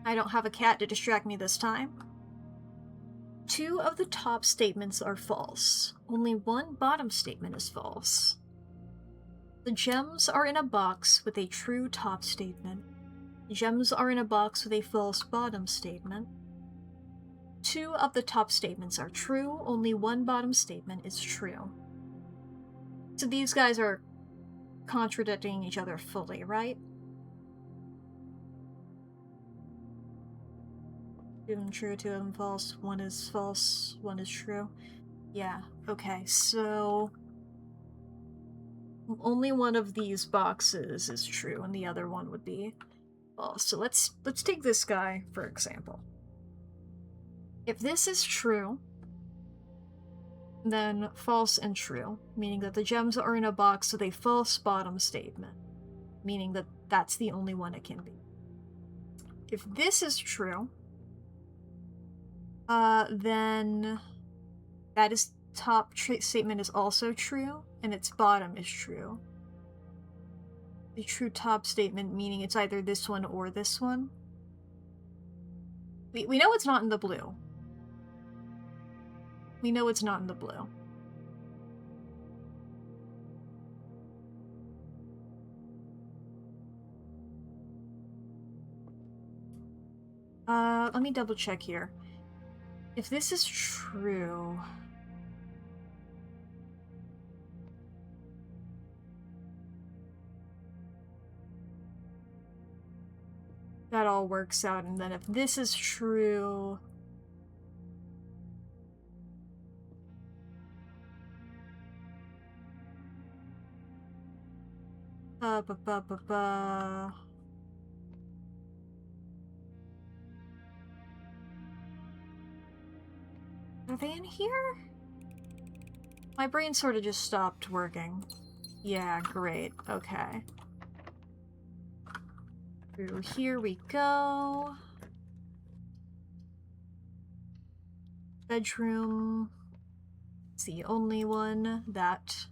[SPEAKER 1] I don't have a cat to distract me this time. 2 of the top statements are false. Only 1 bottom statement is false. The gems are in a box with a true top statement. The gems are in a box with a false bottom statement. 2 of the top statements are true. Only 1 bottom statement is true. So these guys are contradicting each other fully, right? 2 of them true, 2 of them false. 1 is false, 1 is true. Yeah, okay, so... only 1 of these boxes is true, and the other one would be false. So let's take this guy, for example. If this is true, then false and true, meaning that the gems are in a box with a false bottom statement, meaning that that's the only one it can be. If this is true, then that is top statement is also true, and its bottom is true. The true top statement meaning it's either this one or this one. We know it's not in the blue. We know it's not in the blue. Let me double check here. If this is true... that all works out, and then if this is true... Are they in here? My brain sort of just stopped working. Yeah, great. Okay. Through here we go. Bedroom. It's the only one that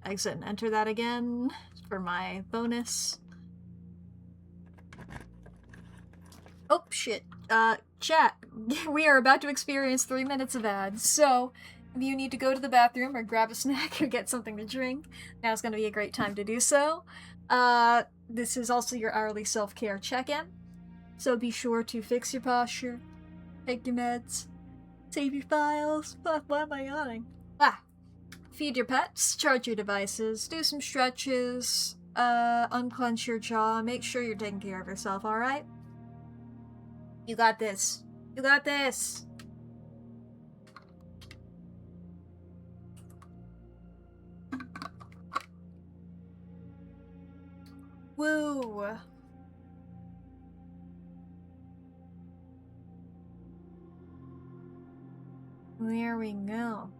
[SPEAKER 1] exit and enter that again for my bonus. Oh, shit. Chat, we are about to experience 3 minutes of ads, so if you need to go to the bathroom or grab a snack or get something to drink, now's gonna be a great time to do so. This is also your hourly self-care check-in, so be sure to fix your posture, take your meds, save your files. Why am I yawning? Feed your pets, charge your devices, do some stretches, unclench your jaw, make sure you're taking care of yourself, alright? You got this. You got this! Woo! There we go.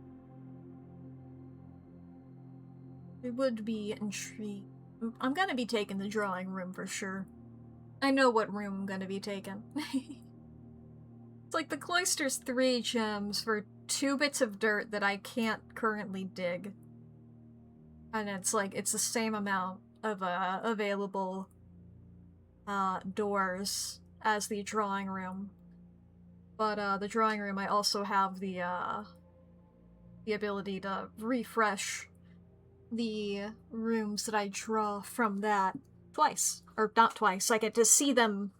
[SPEAKER 1] We would be intrigued. I'm gonna be taking the drawing room for sure. I know what room I'm gonna be taking. It's like the cloister's 3 gems for 2 bits of dirt that I can't currently dig. And it's like, it's the same amount of available doors as the drawing room. But the drawing room, I also have the ability to refresh the rooms that I draw from that twice. Or not twice, I get to see them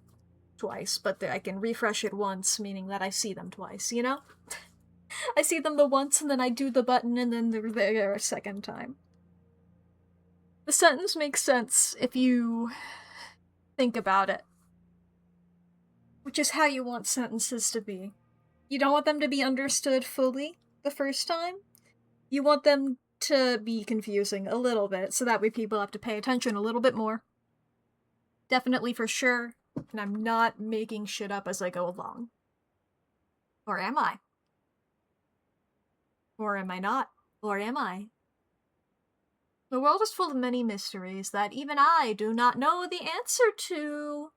[SPEAKER 1] twice, but I can refresh it once, meaning that I see them twice, you know? I see them the once, and then I do the button, and then they're there a second time. The sentence makes sense if you think about it. Which is how you want sentences to be. You don't want them to be understood fully the first time. You want them to be confusing a little bit, so that way people have to pay attention a little bit more. Definitely for sure, and I'm not making shit up as I go along. Or am I? Or am I not? Or am I? The world is full of many mysteries that even I do not know the answer to.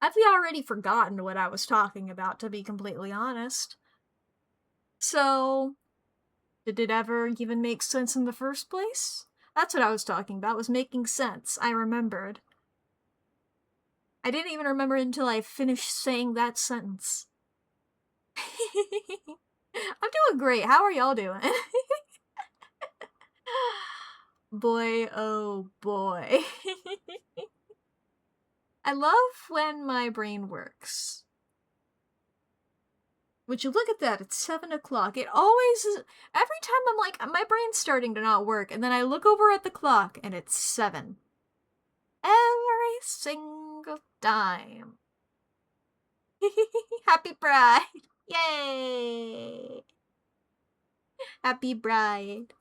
[SPEAKER 1] I've already forgotten what I was talking about, to be completely honest. So, did it ever even make sense in the first place? That's what I was talking about, was making sense. I remembered. I didn't even remember until I finished saying that sentence. I'm doing great. How are y'all doing? Boy, oh boy. I love when my brain works. Would you look at that? It's 7 o'clock. It always is. Every time I'm like, my brain's starting to not work, and then I look over at the clock, and it's 7. Every single time. Happy Bride! Yay! Happy Bride.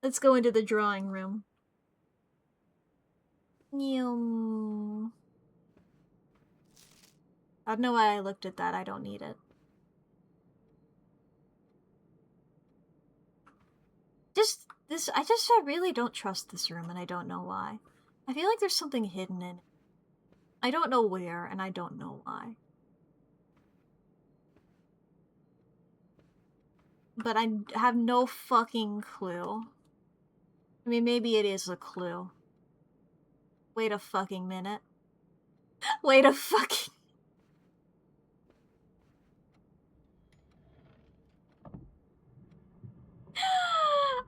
[SPEAKER 1] Let's go into the drawing room. I don't know why I looked at that. I don't need it. I really don't trust this room, and I don't know why. I feel like there's something hidden in it. I don't know where, and I don't know why. But I have no fucking clue. I mean, maybe it is a clue. Wait a fucking minute. Wait a fucking...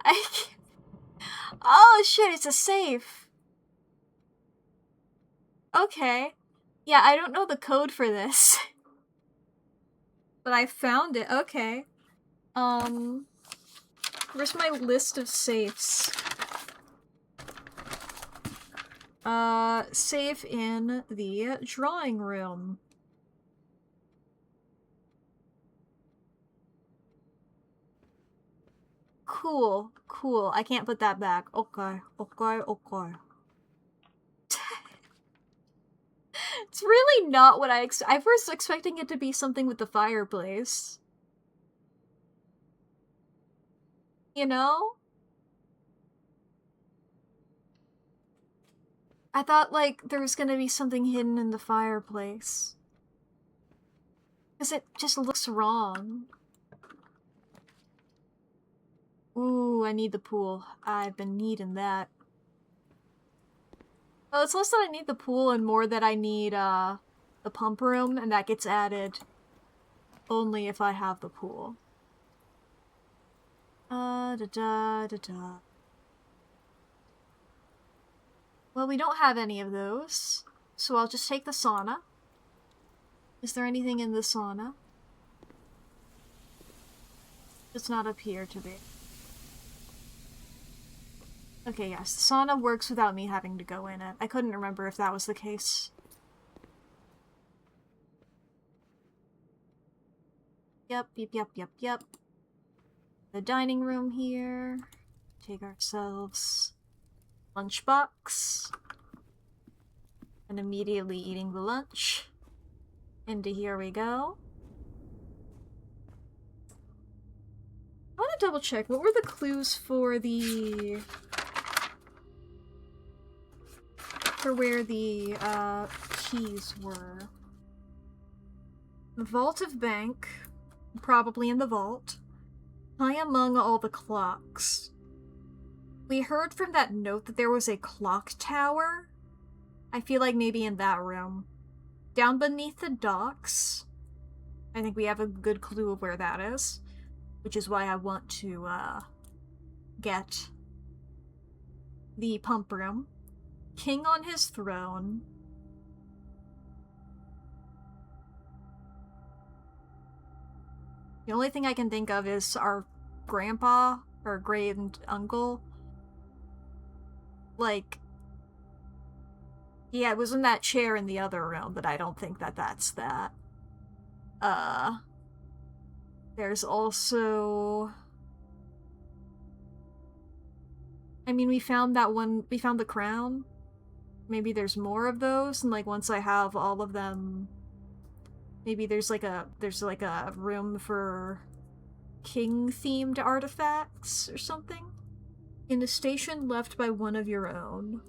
[SPEAKER 1] I can't... Oh shit, it's a safe! Okay. Yeah, I don't know the code for this. But I found it, okay. Where's my list of safes? Safe in the drawing room. Cool, cool. I can't put that back. Okay, okay, okay. It's really not what I was expecting it to be something with the fireplace. You know? I thought, like, there was gonna be something hidden in the fireplace. Because it just looks wrong. Ooh, I need the pool. I've been needing that. Well, it's less that I need the pool and more that I need, the pump room, and that gets added only if I have the pool. Da-da-da-da. Well, we don't have any of those, so I'll just take the sauna. Is there anything in the sauna? Does not appear to be. Okay, yes, the sauna works without me having to go in it. I couldn't remember if that was the case. Yep. The dining room here. Take ourselves lunchbox. And immediately eating the lunch. Into here we go. I want to double check. What were the clues for the... for where the, keys were? Vault of Bank. Probably in the vault. High among all the clocks. We heard from that note that there was a clock tower. I feel like maybe in that room. Down beneath the docks. I think we have a good clue of where that is. Which is why I want to, get the pump room. King on his throne. The only thing I can think of is our grandpa, or grand uncle. Like, yeah, it was in that chair in the other room, but I don't think that that's that. There's also... I mean, we found that one, we found the crown. Maybe there's more of those, and like once I have all of them, maybe there's like a room for king-themed artifacts or something. In a station left by one of your own.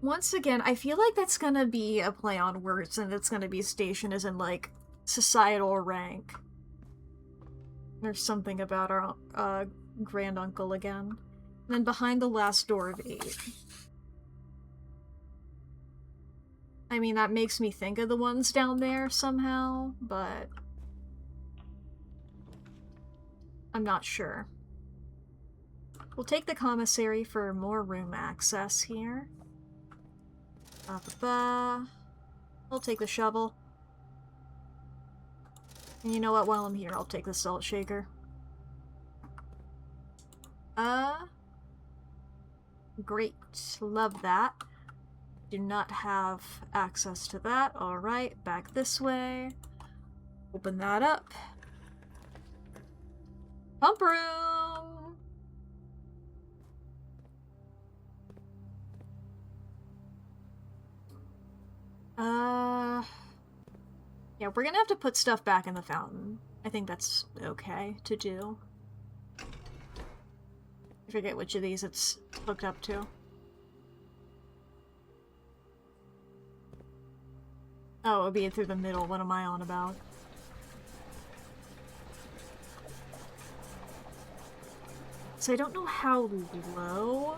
[SPEAKER 1] Once again, I feel like that's gonna be a play on words, and it's gonna be station as in, like, societal rank. There's something about our, granduncle again. And then behind the last door of 8. I mean, that makes me think of the ones down there somehow, but... I'm not sure. We'll take the commissary for more room access here. I'll take the shovel. And you know what, while I'm here, I'll take the salt shaker. Great. Love that. Do not have access to that. Alright, back this way. Open that up. Pump room! Yeah, we're gonna have to put stuff back in the fountain. I think that's okay to do. I forget which of these it's hooked up to. Oh, it'll be through the middle. What am I on about? So I don't know how low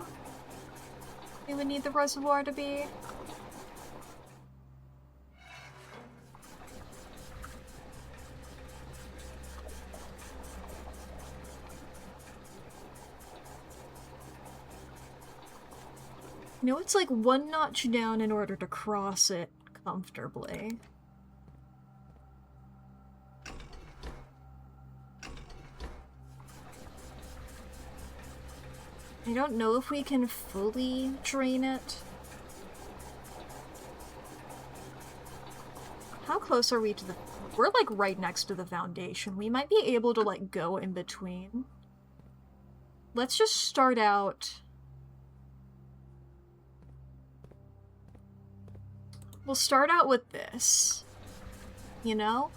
[SPEAKER 1] we would need the reservoir to be. You know, it's like one notch down in order to cross it comfortably. I don't know if we can fully drain it. How close are we to the... We're like right next to the foundation. We might be able to like go in between. Let's just start out... We'll start out with this. You know?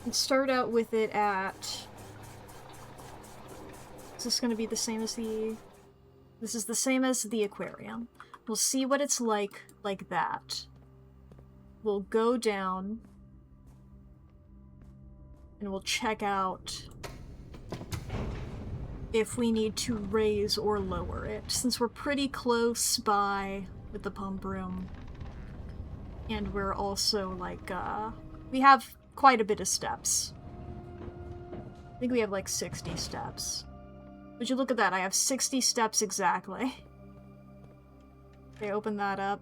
[SPEAKER 1] And start out with it at... Is this gonna be the same as the... This is the same as the aquarium. We'll see what it's like that. we'll go down and we'll check out if we need to raise or lower it, since we're pretty close by with the pump room. And we're also, like, we have quite a bit of steps. I think we have, like, 60 steps. Would you look at that? I have 60 steps exactly. Okay, open that up.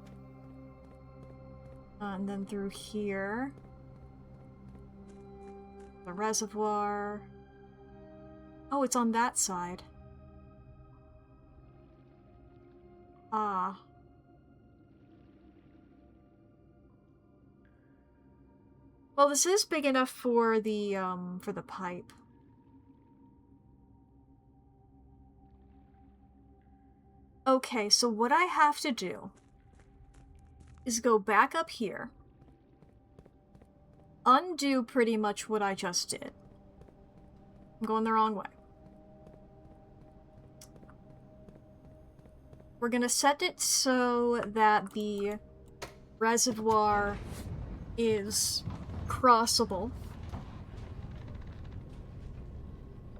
[SPEAKER 1] And then through here. The reservoir. Oh, it's on that side. Ah. Well, this is big enough for the pipe. Okay, so what I have to do is go back up here, undo pretty much what I just did. I'm going the wrong way. We're gonna set it so that the reservoir is crossable.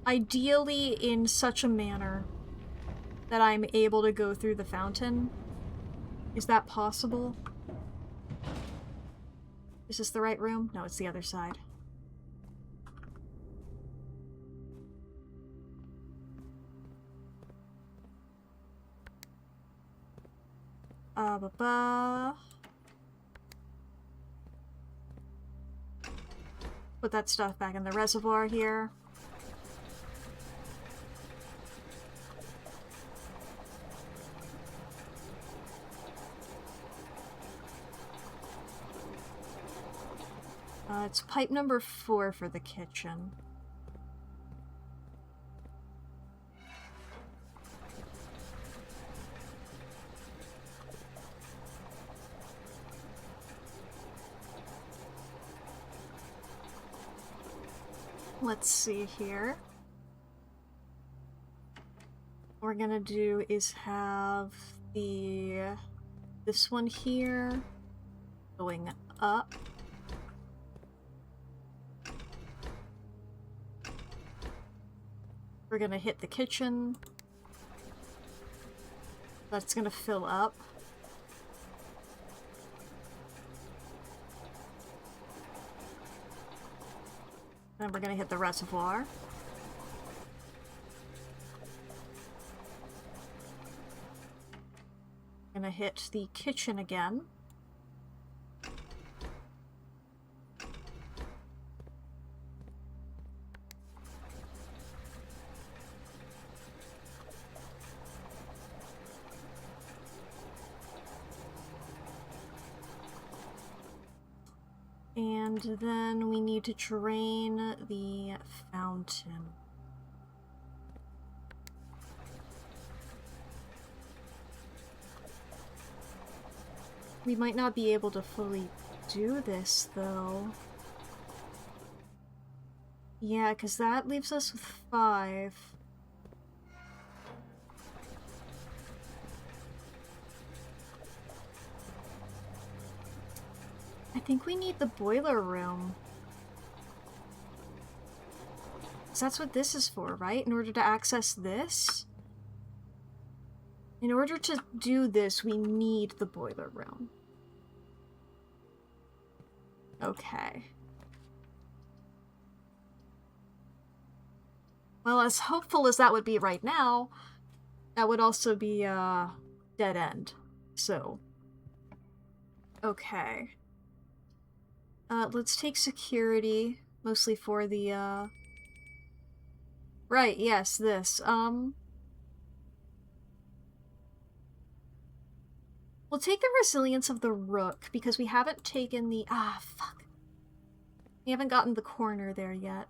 [SPEAKER 1] Ideally in such a manner that I'm able to go through the fountain. Is that possible? Is this the right room? No, it's the other side. Put that stuff back in the reservoir here. It's pipe number 4 for the kitchen. Let's see here. What we're gonna do is have this one here going up. We're gonna hit the kitchen. That's gonna fill up. Then we're gonna hit the reservoir. Gonna hit the kitchen again. And then we need to drain the fountain. We might not be able to fully do this, though. Yeah, because that leaves us with 5. I think we need the boiler room. 'Cause that's what this is for, right? In order to access this? In order to do this, we need the boiler room. Okay. Well, as hopeful as that would be right now, that would also be a dead end. So. Okay. Let's take security, mostly for the, Right, yes, this. We'll take the resilience of the rook, because we haven't taken the... Ah, fuck. We haven't gotten the corner there yet.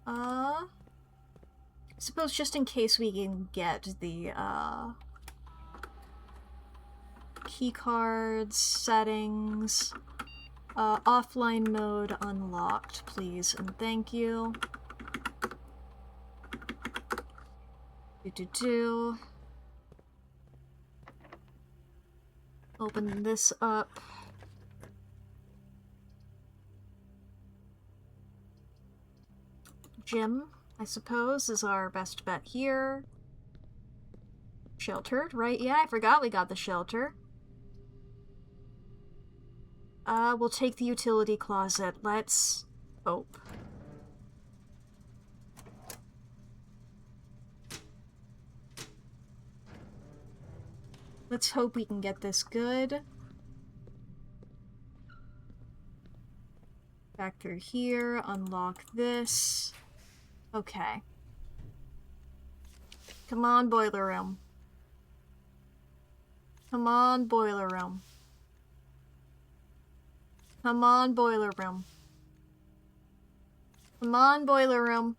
[SPEAKER 1] I suppose just in case we can get the, keycards, settings, offline mode unlocked, please, and thank you. Open this up. Gym, I suppose, is our best bet here. Sheltered, right? Yeah, I forgot we got the shelter. We'll take the utility closet. Let's hope. Let's hope we can get this good. Back through here, unlock this. Okay. Come on, boiler room. Come on, boiler room. Come on, boiler room. Come on, boiler room.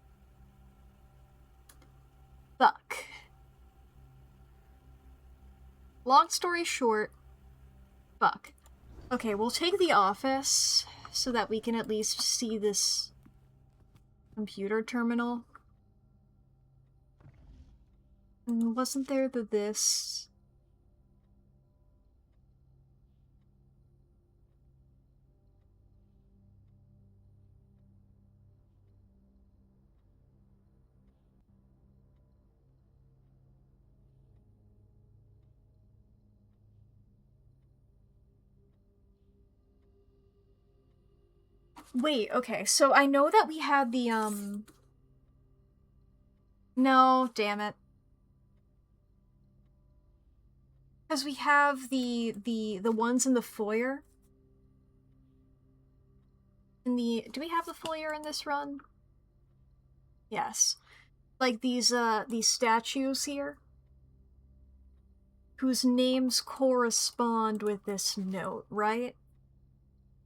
[SPEAKER 1] Fuck. Long story short, fuck. Okay, we'll take the office so that we can at least see this computer terminal. And wasn't there this? Wait, okay, so I know that we had the, no, damn it. Because we have the ones in the foyer. Do we have the foyer in this run? Yes. Like these statues here. Whose names correspond with this note, right?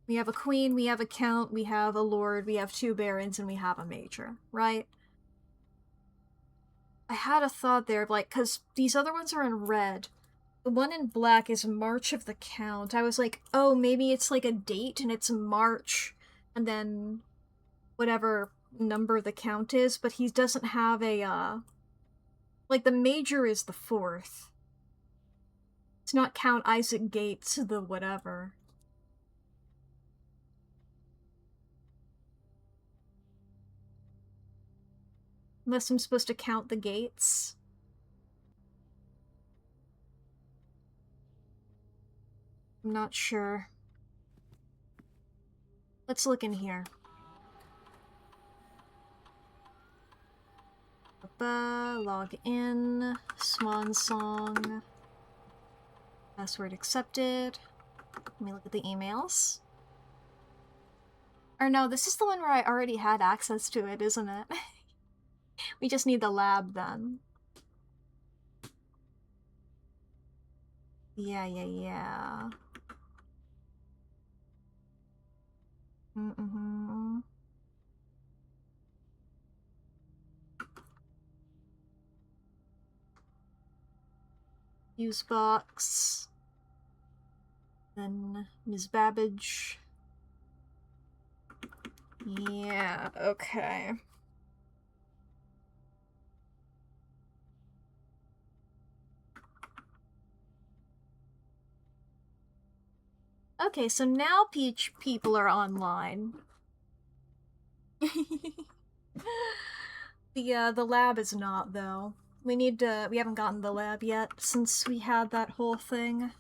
[SPEAKER 1] We have a queen, we have a count, we have a lord, we have 2 barons, and we have a major, right? I had a thought there, like, because these other ones are in red. The one in black is March of the Count. I was like, oh, maybe it's like a date and it's March, and then whatever number the count is, but he doesn't have a, like, the major is the 4th. It's not Count Isaac Gates, the whatever. Unless I'm supposed to count the gates. I'm not sure. Let's look in here. Log in. Swan song. Password accepted. Let me look at the emails. Or no, this is the one where I already had access to it, isn't it? We just need the lab then. Yeah. Use box. Then Ms. Babbage. Yeah, okay. Okay, so now Peach people are online. The lab is not, though. We haven't gotten the lab yet since we had that whole thing.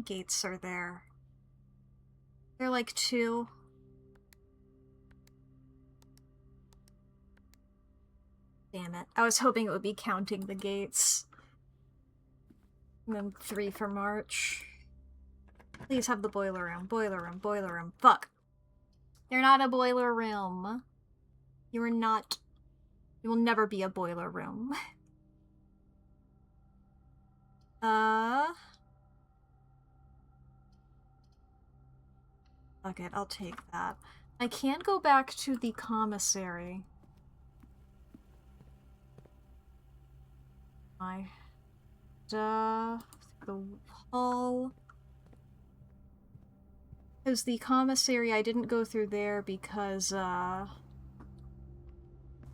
[SPEAKER 1] Gates are there. They're like 2. Damn it. I was hoping it would be counting the gates. And then 3 for March. Please have the boiler room. Boiler room. Fuck. You're not a boiler room. You are not. You will never be a boiler room. Fuck it, I'll take that. I can't go back to the commissary. the hall. Because the commissary, I didn't go through there because, yeah,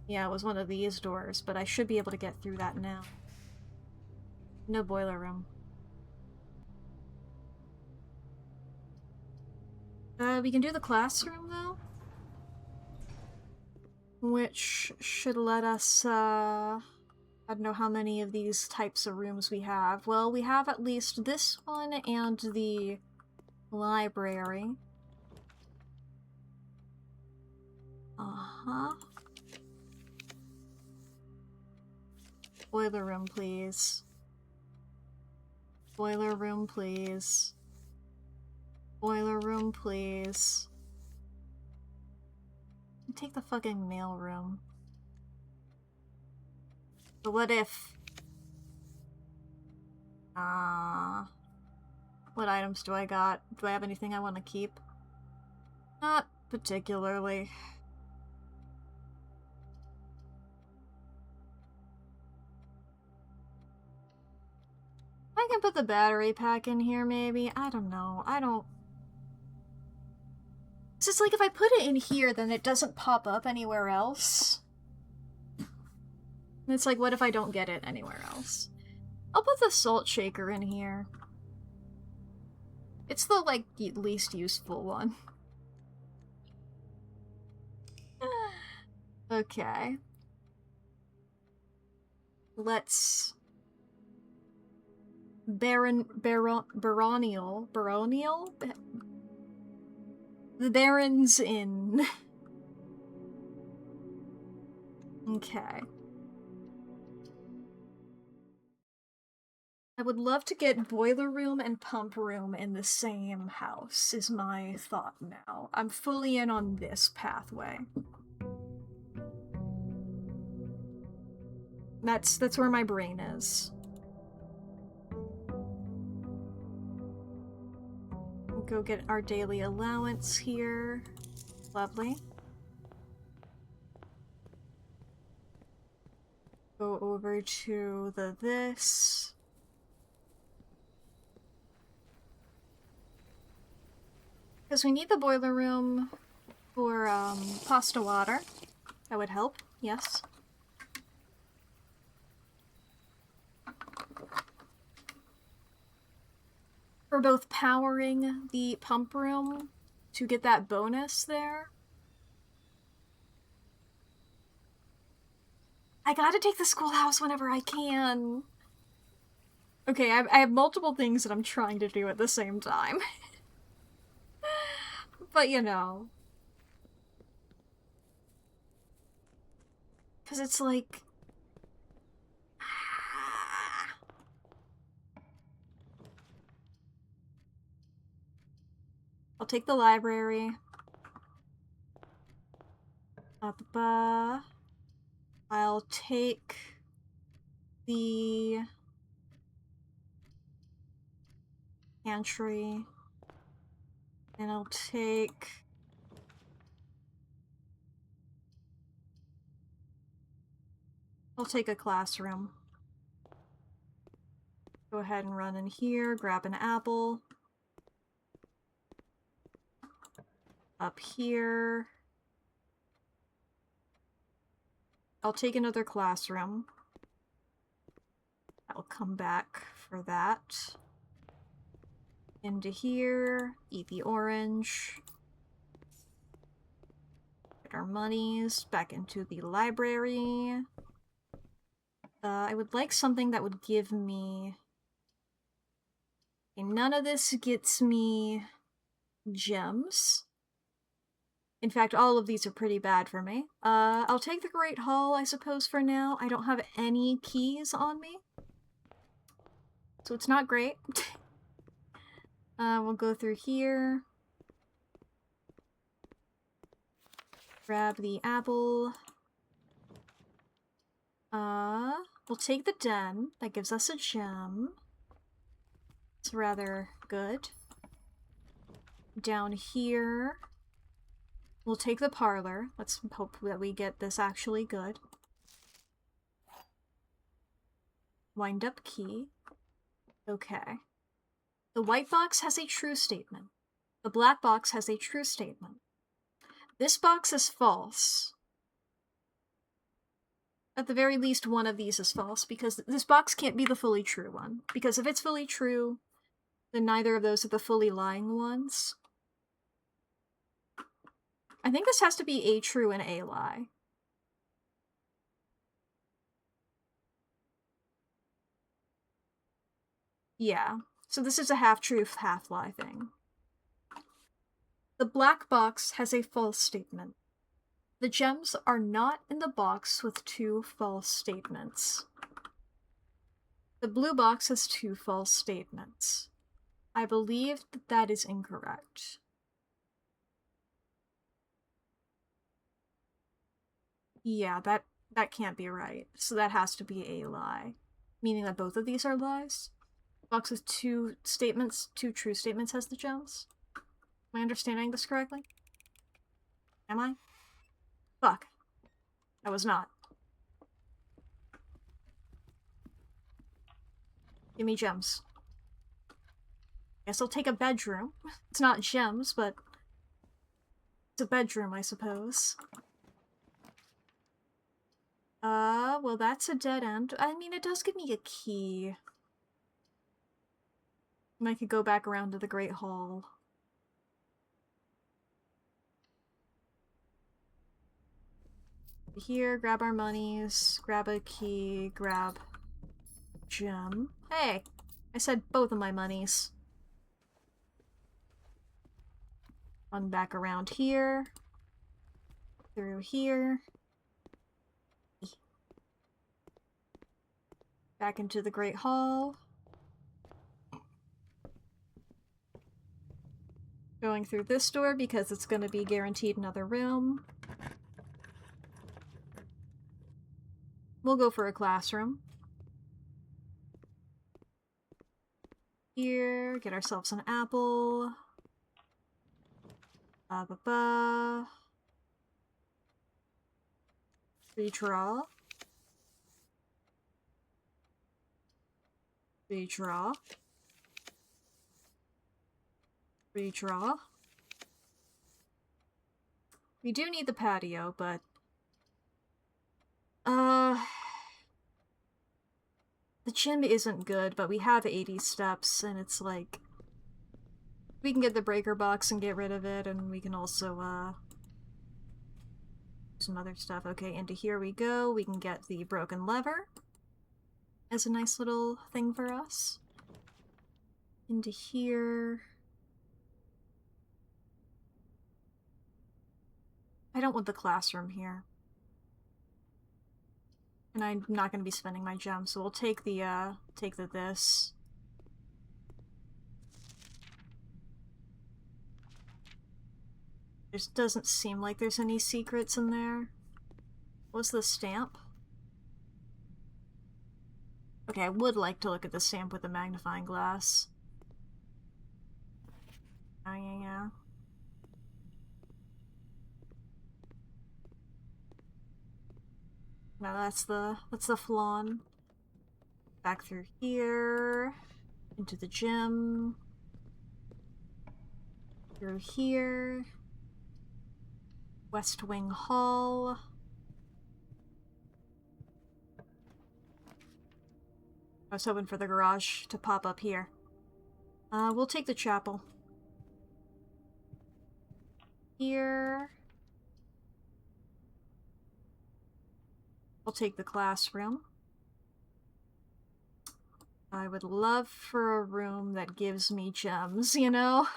[SPEAKER 1] it was one of these doors, but I should be able to get through that now. No boiler room. We can do the classroom, though. Which should let us, I don't know how many of these types of rooms we have. Well, we have at least this one and the library. Uh-huh. Boiler room, please. Boiler room, please. Boiler room, please. Take the fucking mail room. But what if... what items do I got? Do I have anything I want to keep? Not particularly. I can put the battery pack in here, maybe? I don't know. It's just like if I put it in here, then it doesn't pop up anywhere else. And it's like, what if I don't get it anywhere else? I'll put the salt shaker in here. It's the, like, least useful one. Okay. Let's... Baronial? The Baron's Inn. Okay. I would love to get boiler room and pump room in the same house, is my thought now. I'm fully in on this pathway. That's where my brain is. We'll go get our daily allowance here. Lovely. Go over to this. Because we need the boiler room for, pasta water. That would help, yes. For both powering the pump room to get that bonus there. I gotta take the schoolhouse whenever I can. Okay, I have multiple things that I'm trying to do at the same time. But, you know. Because it's like... I'll take the library. I'll take the pantry. And I'll take... a classroom. Go ahead and run in here, grab an apple. Up here. I'll take another classroom. I'll come back for that. Into here, eat the orange. Get our monies back into the library. I would like something that would give me... Okay, none of this gets me gems. In fact, all of these are pretty bad for me. I'll take the Great Hall, I suppose, for now. I don't have any keys on me. So it's not great. We'll go through here. Grab the apple. We'll take the den. That gives us a gem. It's rather good. Down here. We'll take the parlor. Let's hope that we get this actually good. Wind up key. Okay. The white box has a true statement. The black box has a true statement. This box is false. At the very least, one of these is false, because this box can't be the fully true one. Because if it's fully true, then neither of those are the fully lying ones. I think this has to be a true and a lie. Yeah, so this is a half-truth, half-lie thing. The black box has a false statement. The gems are not in the box with two false statements. The blue box has two false statements. I believe that that is incorrect. Yeah, that can't be right. So that has to be a lie. Meaning that both of these are lies? Box with two statements, two true statements has the gems? Am I understanding this correctly? Am I? Fuck. I was not. Give me gems. Guess I'll take a bedroom. It's not gems, but it's a bedroom, I suppose. Well, that's a dead end. I mean, it does give me a key. And I could go back around to the Great Hall. Here, grab our monies, grab a key, grab gem. Hey! I said both of my monies. Run back around here. Through here. Back into the Great Hall. Going through this door because it's going to be guaranteed another room. We'll go for a classroom. Here, get ourselves an apple. Ba-ba-ba. Redraw. Redraw. Redraw. We do need the patio, but... The gym isn't good, but we have 80 steps, and it's like... We can get the breaker box and get rid of it, and we can also, some other stuff. Okay, into here we go. We can get the broken lever as a nice little thing for us. Into here... I don't want the classroom here. And I'm not going to be spending my gems, so we'll take the this. There doesn't seem like there's any secrets in there. What's the stamp? Okay, I would like to look at the stamp with a magnifying glass. Oh, yeah. No, that's the flan. Back through here. Into the gym. Through here. West Wing Hall. I was hoping for the garage to pop up here. We'll take the chapel. Here. I'll take the classroom. I would love for a room that gives me gems, you know?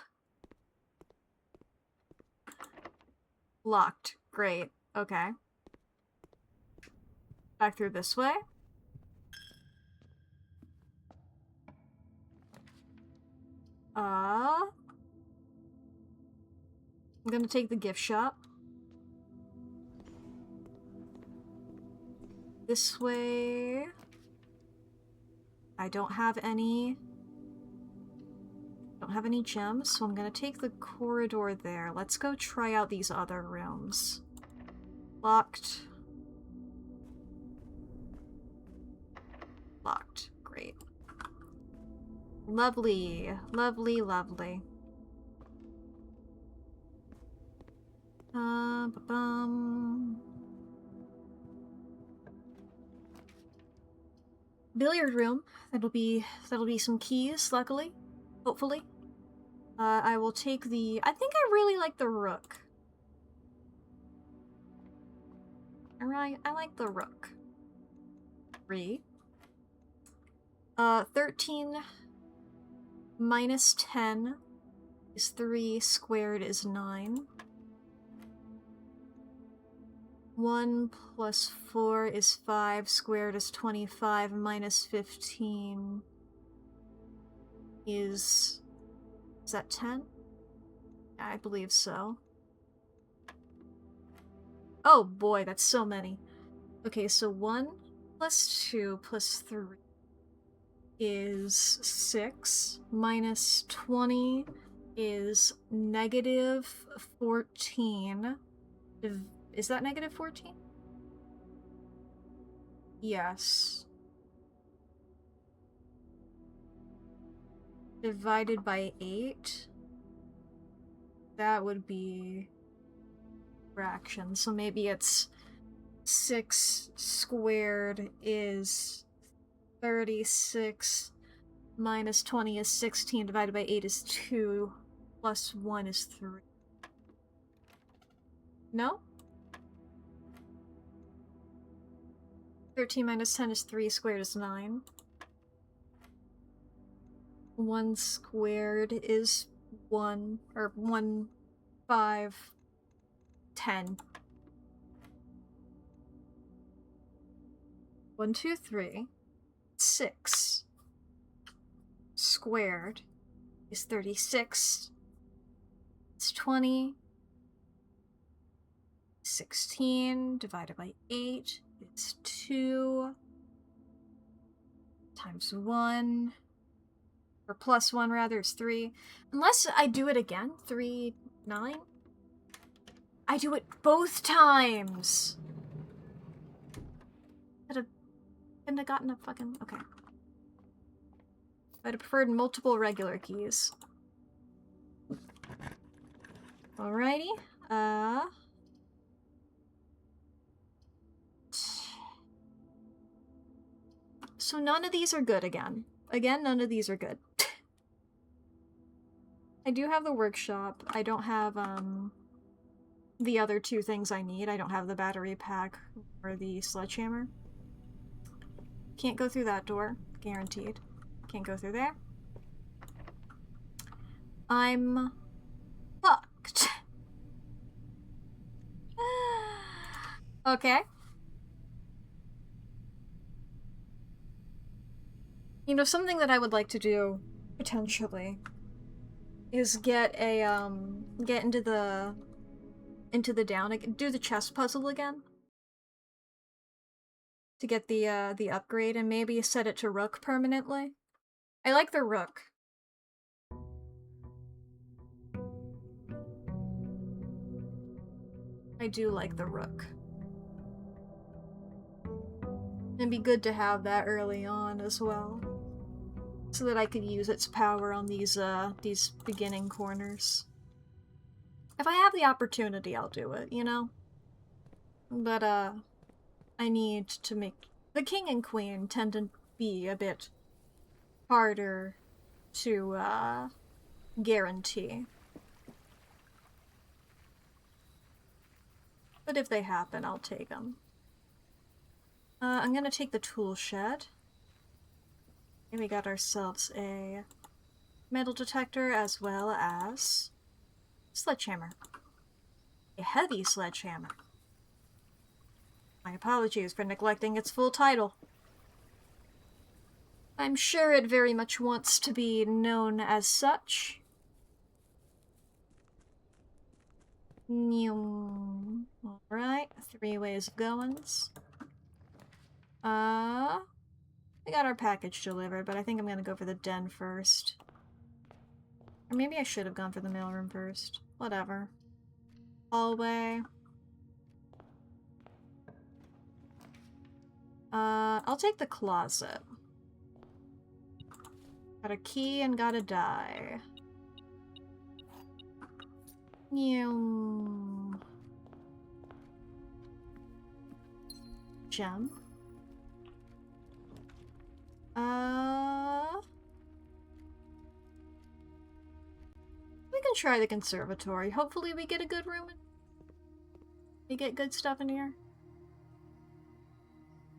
[SPEAKER 1] Locked. Great. Okay. Back through this way. I'm gonna take the gift shop. This way. I don't have any gems, so I'm gonna take the corridor there. Let's go try out these other rooms. Locked. Locked. Great. Lovely. Lovely, lovely. Ba-bum. Billiard room. That'll be some keys, luckily. Hopefully. I will take the... I think I really like the rook. Alright, I like the rook. 3. 13 minus 10 is 3, squared is 9. 1 plus 4 is 5, squared is 25, minus 15 is that 10? I believe so. Oh boy, that's so many. Okay, so 1 plus 2 plus 3 is 6, minus 20 is negative 14. Is that negative 14? Yes. Divided by 8. That would be fraction. So maybe it's 6 squared is 36. Minus 20 is 16. Divided by 8 is 2. Plus 1 is 3. No? 13 minus 10 is 3, squared is 9. 1 squared is 1, or 1, 5, 10. 1, 2, 3, 6 squared is 36. It's 20. 16 divided by 8 is 2 times 1, or plus 1 rather, is 3. Unless I do it again, 3, 9? I do it both times! Couldn't have gotten a fucking... okay. I'd have preferred multiple regular keys. Alrighty, so none of these are good again. Again, none of these are good. I do have the workshop. I don't have, the other 2 things I need. I don't have the battery pack or the sledgehammer. Can't go through that door. Guaranteed. Can't go through there. I'm fucked. Okay. You know, something that I would like to do, potentially, is get a, get into the down, do the chess puzzle again. To get the upgrade, and maybe set it to rook permanently. I like the rook. I do like the rook. It'd be good to have that early on as well, so that I could use its power on these beginning corners. If I have the opportunity, I'll do it, you know? But, I need to make... the king and queen tend to be a bit harder to, guarantee. But if they happen, I'll take them. I'm gonna take the tool shed. And we got ourselves a metal detector as well as sledgehammer. A heavy sledgehammer. My apologies for neglecting its full title. I'm sure it very much wants to be known as such. Alright, 3 ways of goings. We got our package delivered, but I think I'm gonna go for the den first. Or maybe I should have gone for the mailroom first. Whatever. Hallway. I'll take the closet. Got a key and got a die. New gem. We can try the conservatory. Hopefully we get a good room. We get good stuff in here.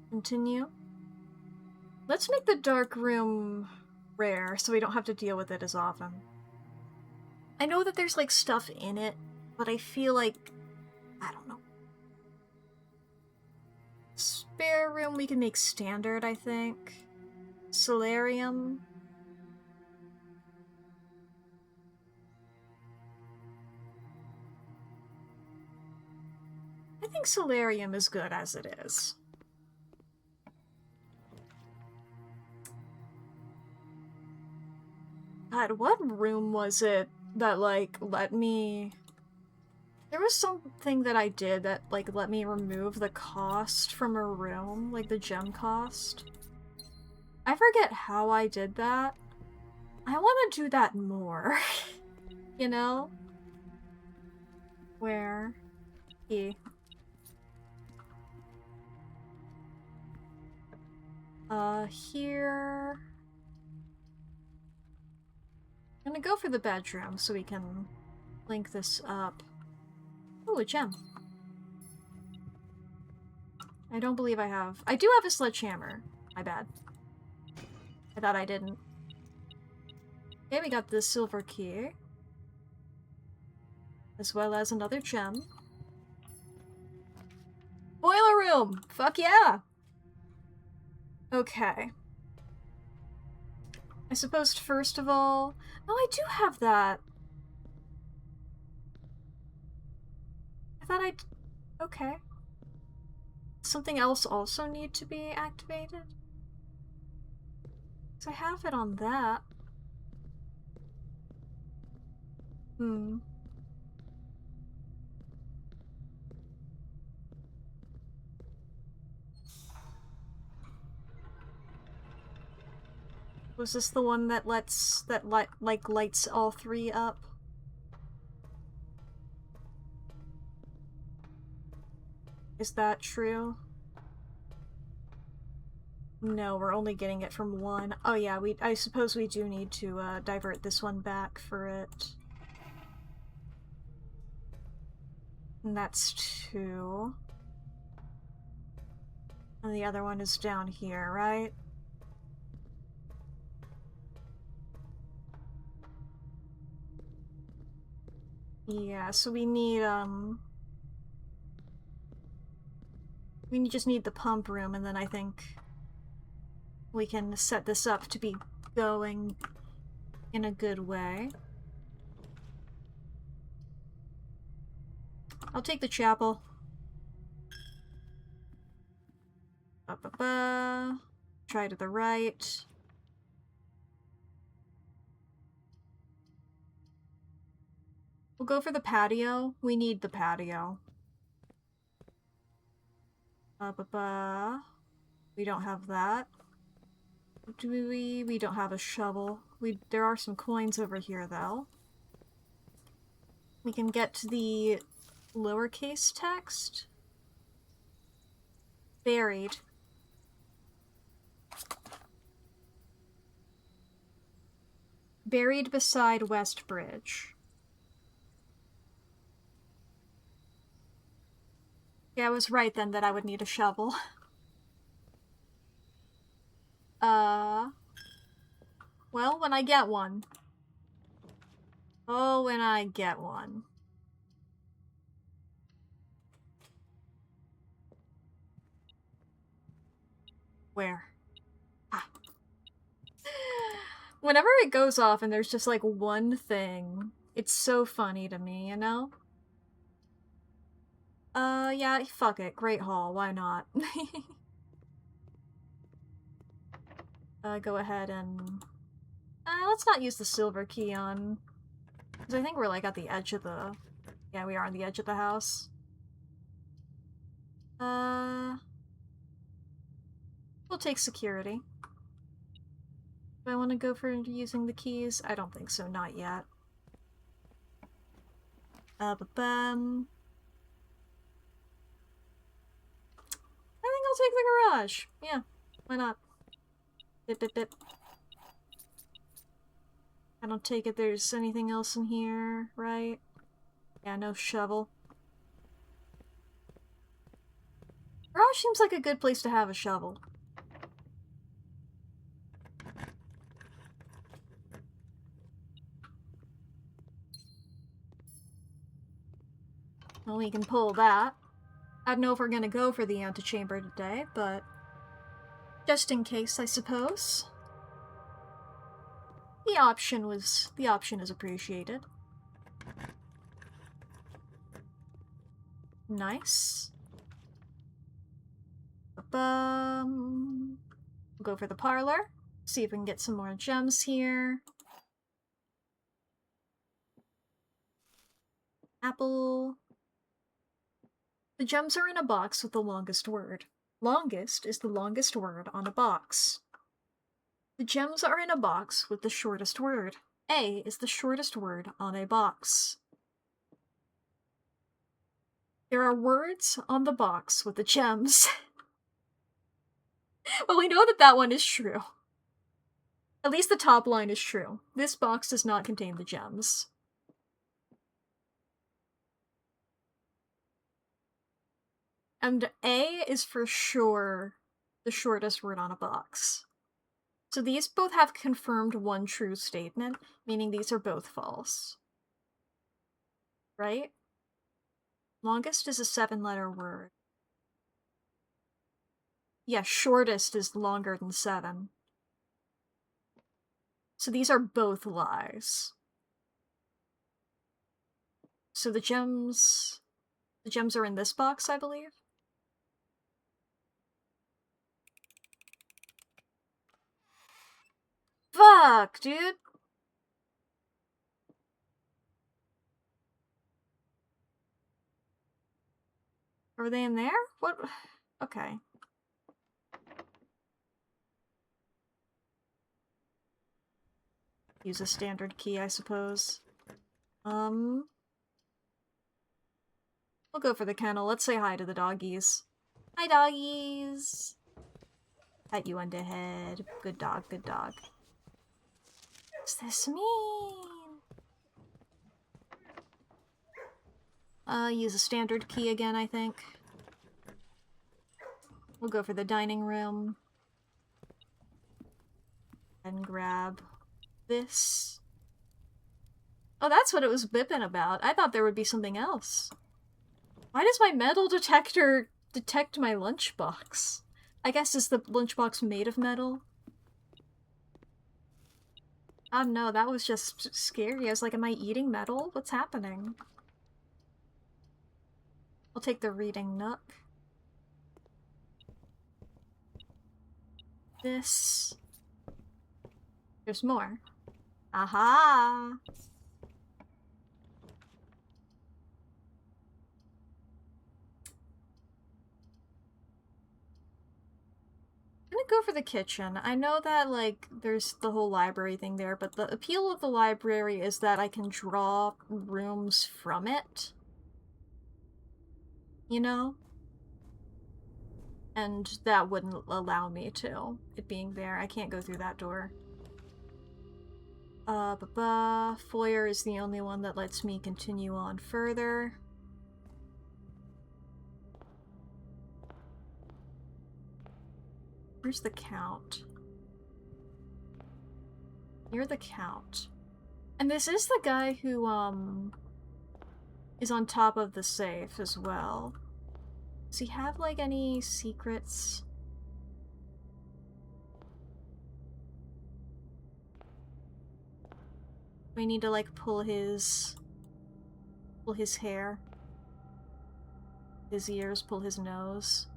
[SPEAKER 1] Continue. Let's make the dark room rare so we don't have to deal with it as often. I know that there's like stuff in it, but I feel like, I don't know. Spare room we can make standard, I think. Solarium. I think solarium is good as it is. God, what room was it that, like, let me... There was something that I did that, like, let me remove the cost from a room, like the gem cost. I forget how I did that. I want to do that more. You know? Where? Here. Here... I'm gonna go for the bedroom so we can link this up. Ooh, a gem. I don't believe I have. I do have a sledgehammer. My bad. I thought I didn't. Okay, we got this silver key. As well as another gem. Boiler room! Fuck yeah! Okay. I suppose first of all... Oh, I do have that! I thought I'd... Okay. Something else also need to be activated? So I have it on that. Was this the one that lights all three up? Is that true? No, we're only getting it from one. Oh yeah, I suppose we do need to divert this one back for it. And that's 2. And the other one is down here, right? Yeah, so we need, we just need the pump room, and then I think we can set this up to be going in a good way. I'll take the chapel. Try to the right. We'll go for the patio. We need the patio. We don't have that. Do we? We don't have a shovel. There are some coins over here, though. We can get to the lowercase text. Buried. Buried beside West Bridge. Yeah, I was right then that I would need a shovel. Well, when I get one. Oh, when I get one. Where? Ah. Whenever it goes off and there's just like one thing, it's so funny to me, you know? Yeah, fuck it. Great Hall, why not? Go ahead and... let's not use the silver key on... Because I think we're like at the edge of the... Yeah, we are on the edge of the house. We'll take security. Do I want to go for using the keys? I don't think so, not yet. Ba-bum. I think I'll take the garage. Yeah, why not? Bip, bip, bip. I don't take it there's anything else in here, right? Yeah, no shovel. Garage seems like a good place to have a shovel. Well, we can pull that. I don't know if we're gonna go for the antechamber today, but just in case, I suppose. The option is appreciated. Nice. We'll go for the parlor. See if we can get some more gems here. Apple. The gems are in a box with the longest word. Longest is the longest word on a box. The gems are in a box with the shortest word. A is the shortest word on a box. There are words on the box with the gems. Well, we know that that one is true. At least the top line is true. This box does not contain the gems. And A is for sure the shortest word on a box. So these both have confirmed one true statement, meaning these are both false. Right? Longest is a 7-letter word. Yeah, shortest is longer than 7. So these are both lies. So the gems are in this box, I believe. Fuck, dude! Are they in there? What? Okay. Use a standard key, I suppose. We'll go for the kennel. Let's say hi to the doggies. Hi, doggies! Pat you on the head. Good dog, good dog. What's this mean? Use a standard key again, I think. We'll go for the dining room. And grab this. Oh, that's what it was bipping about. I thought there would be something else. Why does my metal detector detect my lunchbox? I guess is the lunchbox made of metal? I don't know, that was just scary. I was like, am I eating metal? What's happening? I'll take the reading nook. This. There's more. Aha! I'm gonna go for the kitchen. I know that, like, there's the whole library thing there, but the appeal of the library is that I can draw rooms from it. You know? And that wouldn't allow me to. It being there. I can't go through that door. Foyer is the only one that lets me continue on further. Where's the count? You're the count. And this is the guy who, is on top of the safe as well. Does he have, like, any secrets? We need to, like, pull his hair. His ears, pull his nose.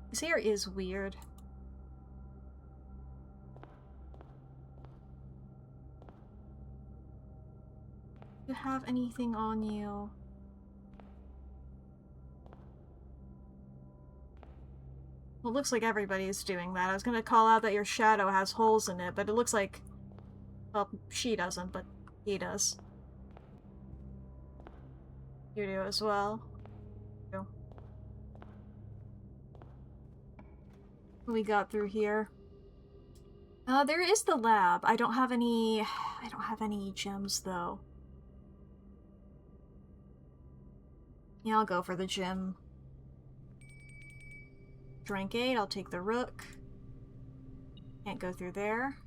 [SPEAKER 1] His hair is weird. Do you have anything on you? Well, it looks like everybody's doing that. I was gonna call out that your shadow has holes in it, but it looks like... Well, she doesn't, but he does. You do as well. You. What we got through here? There is the lab. I don't have any gems, though. Yeah, I'll go for the gem. Drink 8, I'll take the rook. Can't go through there.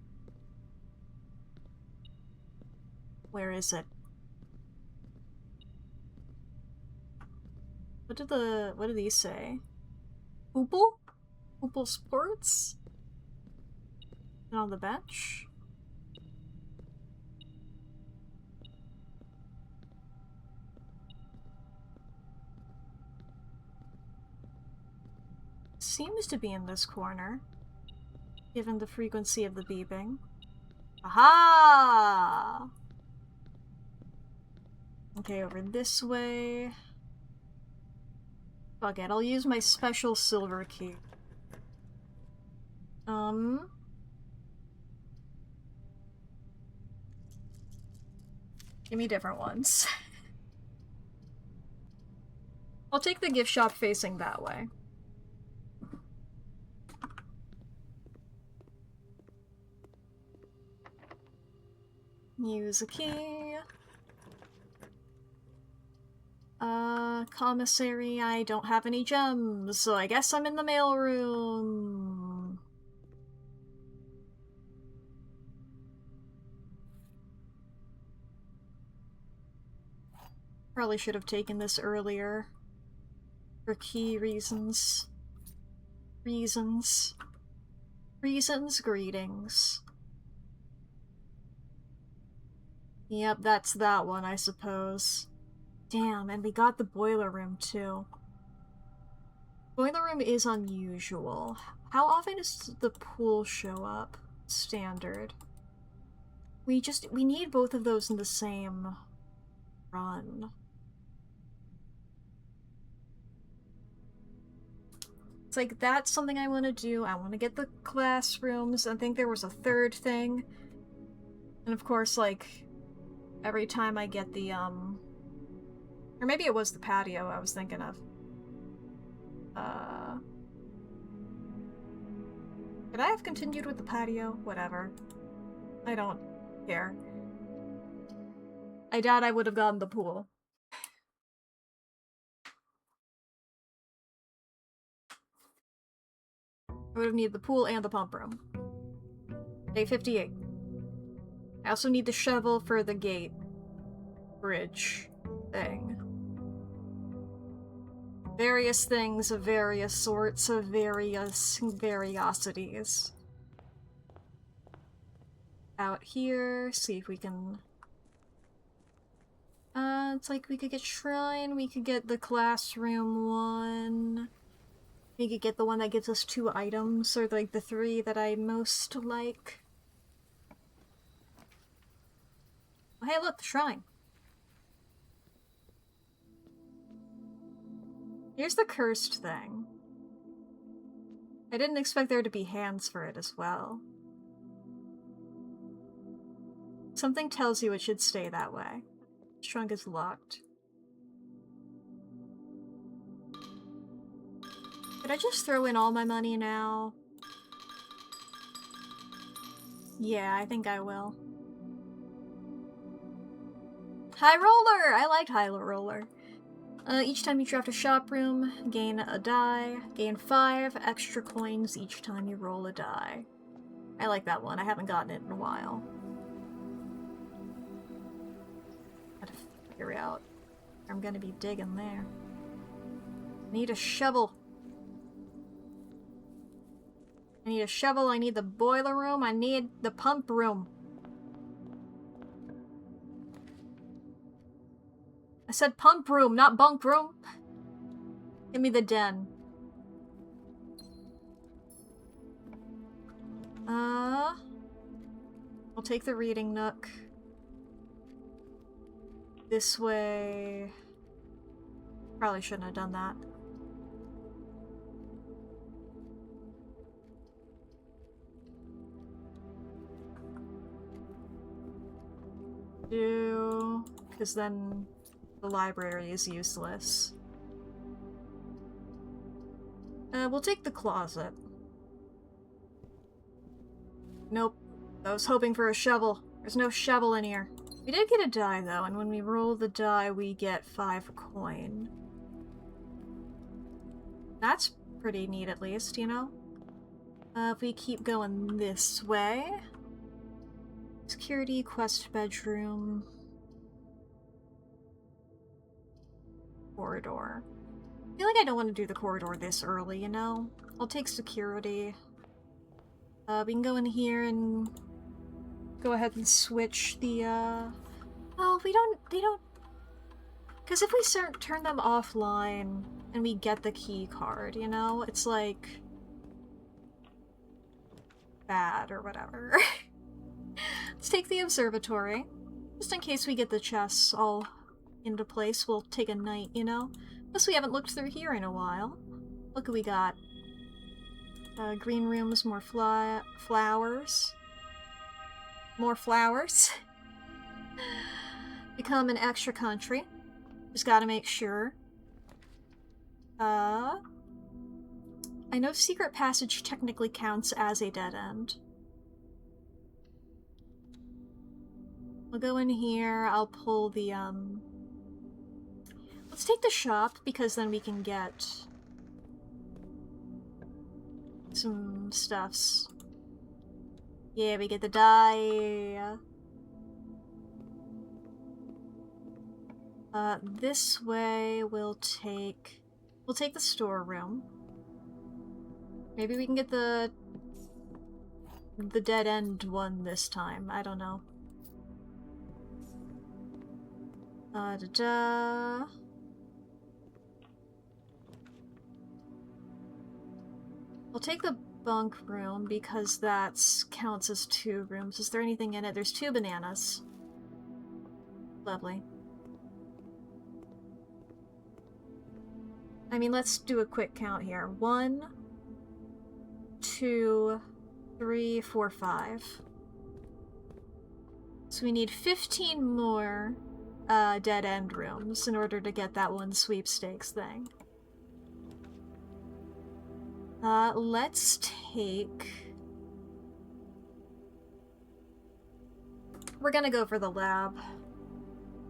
[SPEAKER 1] Where is it? What do these say? Hoople? Hoople Sports? And on the bench? Seems to be in this corner, given the frequency of the beeping. Aha! Okay, over this way. Fuck it, I'll use my special silver key. Give me different ones. I'll take the gift shop facing that way. Use a key. Commissary, I don't have any gems, so I guess I'm in the mailroom. Probably should have taken this earlier. For key reasons. Greetings. Yep, that's that one, I suppose. Damn, and we got the boiler room, too. Boiler room is unusual. How often does the pool show up? Standard. We need both of those in the same run. It's like, that's something I want to do. I want to get the classrooms. I think there was a third thing. And of course, like, every time I get the, or maybe it was the patio I was thinking of. Could I have continued with the patio? Whatever. I don't care. I doubt I would have gotten the pool. I would have needed the pool and the pump room. Day 58. I also need the shovel for the gate bridge thing. Various things of various sorts of various variosities. Out here, see if we can... it's like we could get shrine, we could get the classroom one. We could get the one that gives us 2 items, or like the 3 that I most like. Oh, hey, look, the shrine. Here's the cursed thing. I didn't expect there to be hands for it as well. Something tells you it should stay that way. Trunk is locked. Could I just throw in all my money now? Yeah, I think I will. High Roller! I liked High Roller. Each time you draft a shop room, gain a die. Gain 5 extra coins each time you roll a die. I like that one. I haven't gotten it in a while. Gotta figure out where I'm gonna be digging there. Need a shovel. I need a shovel, I need the boiler room, I need the pump room. I said pump room, not bunk room. Give me the den. I'll take the reading nook. This way. Probably shouldn't have done that. do, because then the library is useless. We'll take the closet. Nope. I was hoping for a shovel. There's no shovel in here. We did get a die, though, and when we roll the die, we get 5 coin. That's pretty neat, at least, you know? If we keep going this way... Security, quest bedroom... Corridor. I feel like I don't want to do the corridor this early, you know? I'll take security. We can go in here and go ahead and switch the, Oh, they don't... Because if we turn them offline and we get the key card, you know? It's like... bad or whatever. Let's take the observatory. Just in case we get the chests all into place, we'll take a night, you know? Plus we haven't looked through here in a while. Look what we got. Green rooms, more flowers. More flowers. Become an extra country. Just gotta make sure. I know secret passage technically counts as a dead end. We'll go in here, I'll pull the, Let's take the shop, because then we can get some stuffs. Yeah, we get the die. This way we'll take the storeroom. Maybe we can get the dead end one this time. I don't know. I'll take the bunk room because that counts as 2 rooms. Is there anything in it? There's 2 bananas. Lovely. I mean, let's do a quick count here. 1, 2, 3, 4, 5. So we need 15 more dead end rooms in order to get that one sweepstakes thing. Let's take... We're gonna go for the lab.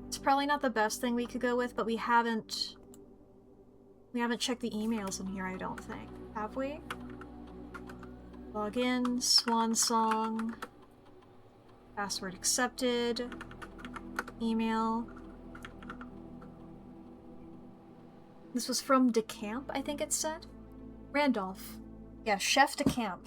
[SPEAKER 1] It's probably not the best thing we could go with, but we haven't checked the emails in here, I don't think. Have we? Log in, swan song, password accepted, email. This was from DeCamp, I think it said? Randolph. Yeah, Chef DeCamp.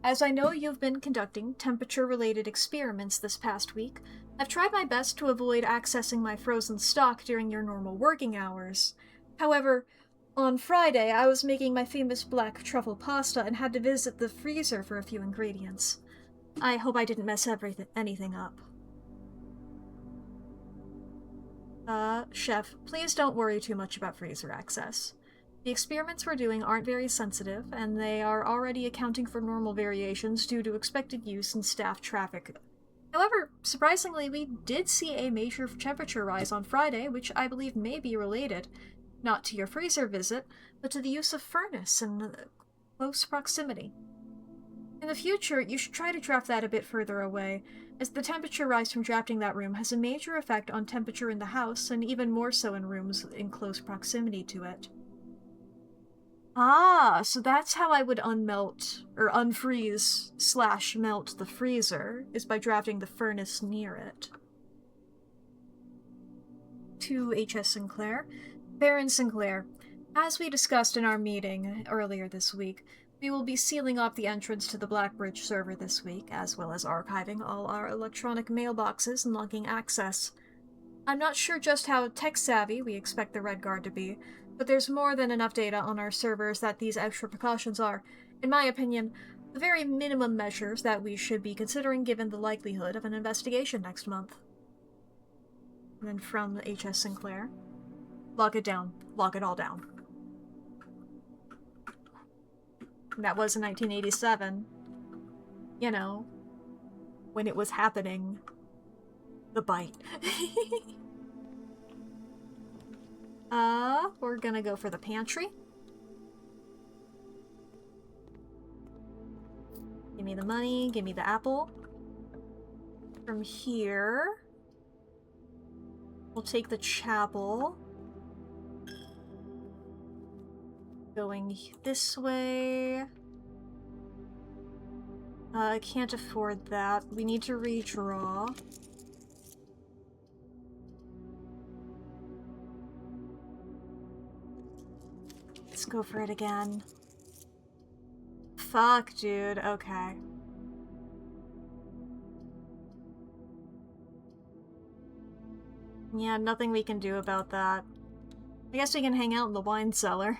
[SPEAKER 1] As I know you've been conducting temperature-related experiments this past week, I've tried my best to avoid accessing my frozen stock during your normal working hours. However, on Friday, I was making my famous black truffle pasta and had to visit the freezer for a few ingredients. I hope I didn't mess anything up. Chef, please don't worry too much about freezer access. The experiments we're doing aren't very sensitive, and they are already accounting for normal variations due to expected use and staff traffic. However, surprisingly, we did see a major temperature rise on Friday, which I believe may be related, not to your freezer visit, but to the use of furnace in close proximity. In the future, you should try to draft that a bit further away, as the temperature rise from drafting that room has a major effect on temperature in the house, and even more so in rooms in close proximity to it. Ah, so that's how I would unmelt, or unfreeze / melt the freezer, is by drafting the furnace near it. To H.S. Sinclair. Baron Sinclair, as we discussed in our meeting earlier this week, we will be sealing off the entrance to the Blackbridge server this week, as well as archiving all our electronic mailboxes and locking access. I'm not sure just how tech-savvy we expect the Red Guard to be, but there's more than enough data on our servers that these extra precautions are, in my opinion, the very minimum measures that we should be considering given the likelihood of an investigation next month. And then from H.S. Sinclair. Lock it down. Lock it all down. And that was in 1987. You know, when it was happening. The bite. We're gonna go for the pantry. Give me the money, give me the apple. From here, we'll take the chapel. Going this way. I can't afford that. We need to redraw. Let's go for it again. Fuck, dude. Okay. Yeah, nothing we can do about that. I guess we can hang out in the wine cellar.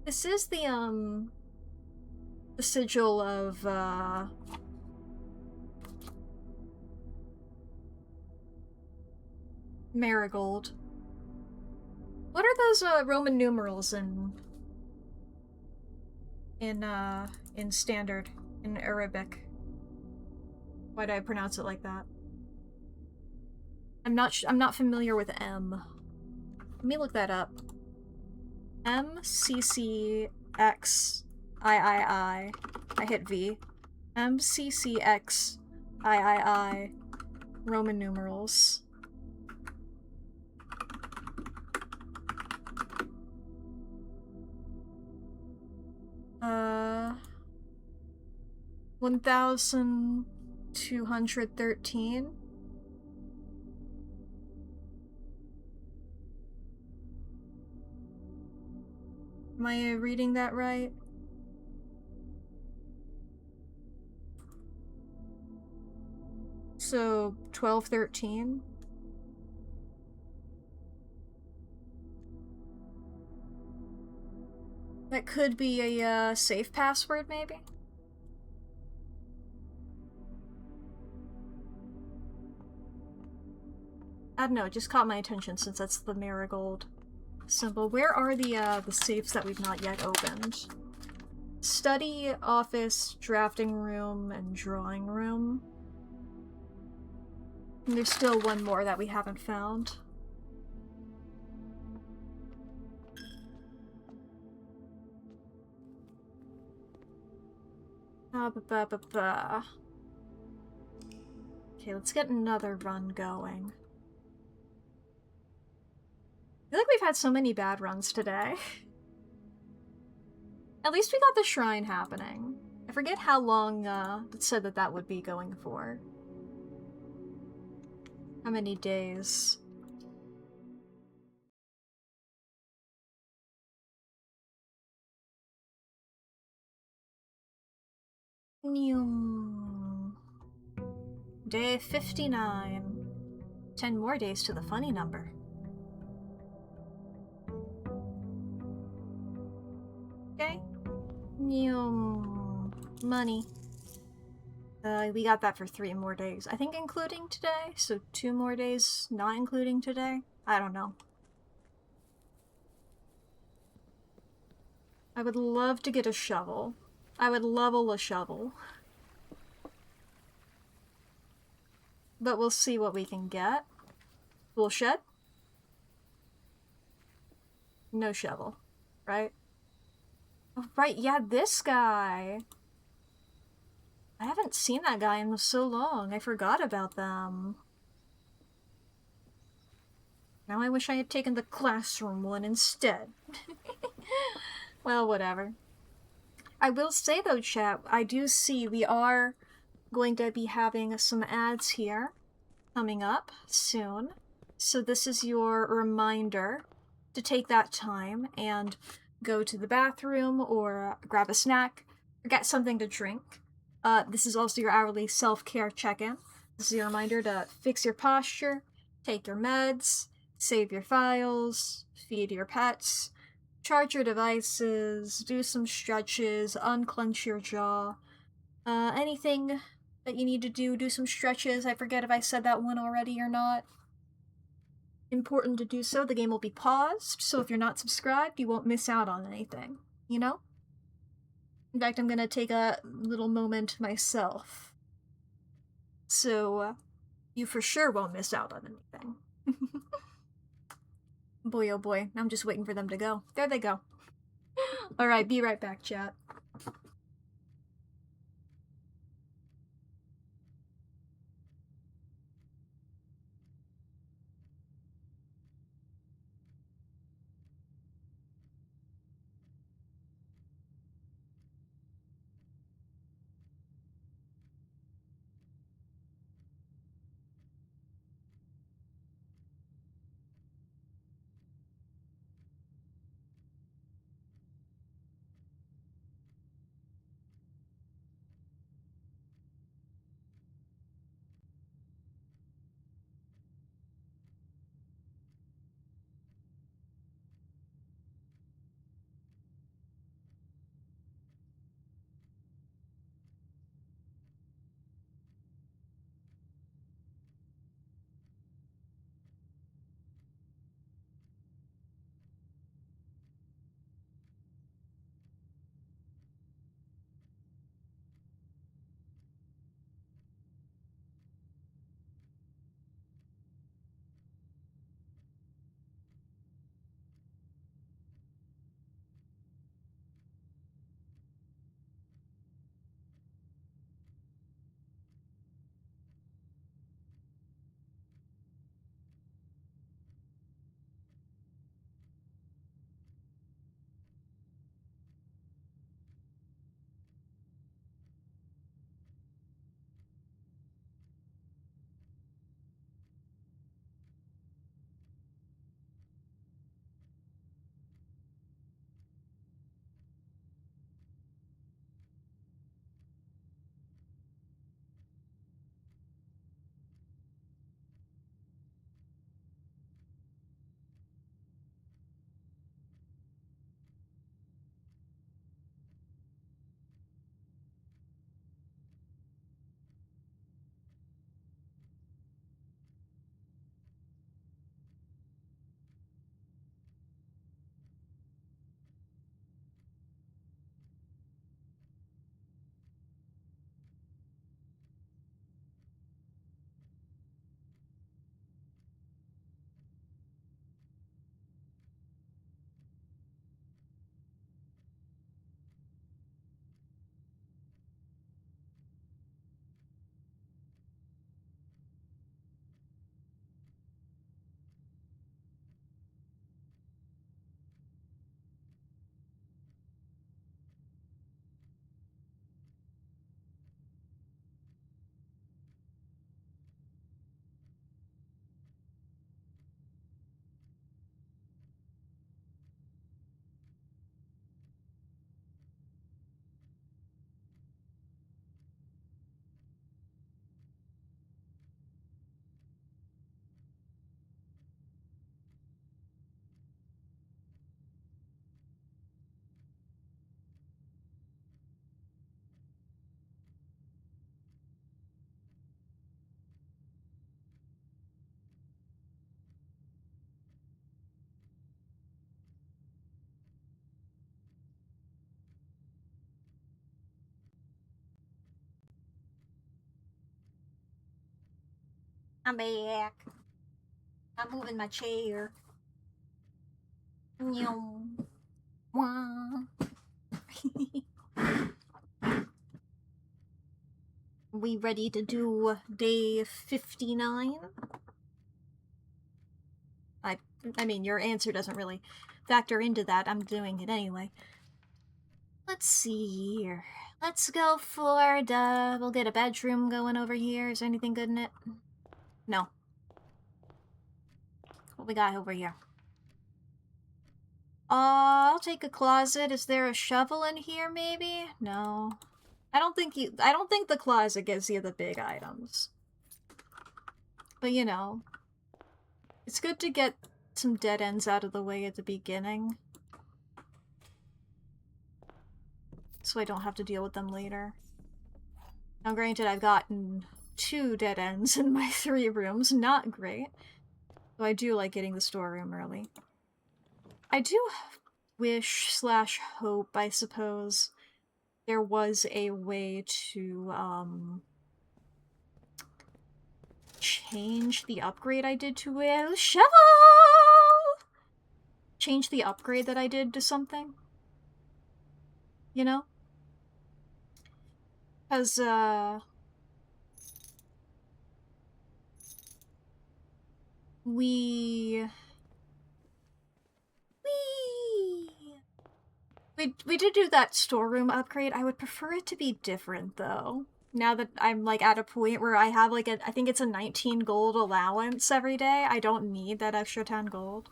[SPEAKER 1] This is the sigil of, Marigold. What are those, Roman numerals in standard, in Arabic? Why did I pronounce it like that? I'm not familiar with M. Let me look that up. MCCXIII. I hit V. MCCXIII. Roman numerals. Uh, 1213. Am I reading that right? So, 1213? That could be a, safe password, maybe? I don't know, it just caught my attention since that's the marigold symbol. Where are the safes that we've not yet opened? Study, office, drafting room, and drawing room. And there's still one more that we haven't found. Okay, let's get another run going. I feel like we've had so many bad runs today. At least we got the shrine happening. I forget how long it said that would be going for. How many days? Day 59. 10 more days to the funny number. Okay. Money. We got that for 3 more days. I think including today, so 2 more days not including today? I don't know. I would love to get a shovel. I would level a shovel. But we'll see what we can get. Bullshit. No shovel, right? Oh, right, yeah, this guy. I haven't seen that guy in so long. I forgot about them. Now I wish I had taken the classroom one instead. Well, whatever. I will say though, chat, I do see we are going to be having some ads here coming up soon. So this is your reminder to take that time and go to the bathroom or grab a snack or get something to drink. This is also your hourly self-care check-in. This is your reminder to fix your posture, take your meds, save your files, feed your pets, charge your devices, do some stretches, unclench your jaw. Anything that you need to do some stretches. I forget if I said that one already or not. Important to do so. The game will be paused, so if you're not subscribed, you won't miss out on anything. You know? In fact, I'm gonna take a little moment myself. So, you for sure won't miss out on anything. Boy, oh boy, I'm just waiting for them to go. There they go. Alright, be right back, chat. I'm back. I'm moving my chair. Wah. We ready to do day 59? I mean, your answer doesn't really factor into that. I'm doing it anyway. Let's see here. Let's go for we'll get a bedroom going over here. Is there anything good in it? No. What we got over here? I'll take a closet. Is there a shovel in here, maybe? No. I don't think the closet gives you the big items. But you know, it's good to get some dead ends out of the way at the beginning. So I don't have to deal with them later. Now granted, I've gotten 2 dead ends in my 3 rooms. Not great. So I do like getting the storeroom early. I do wish / hope, I suppose, there was a way to, change the upgrade I did to a shovel! Change the upgrade that I did to something. You know? Because, we did do that storeroom upgrade. I would prefer it to be different, though. Now that I'm, like, at a point where I have, like, I think it's a 19 gold allowance every day. I don't need that extra 10 gold.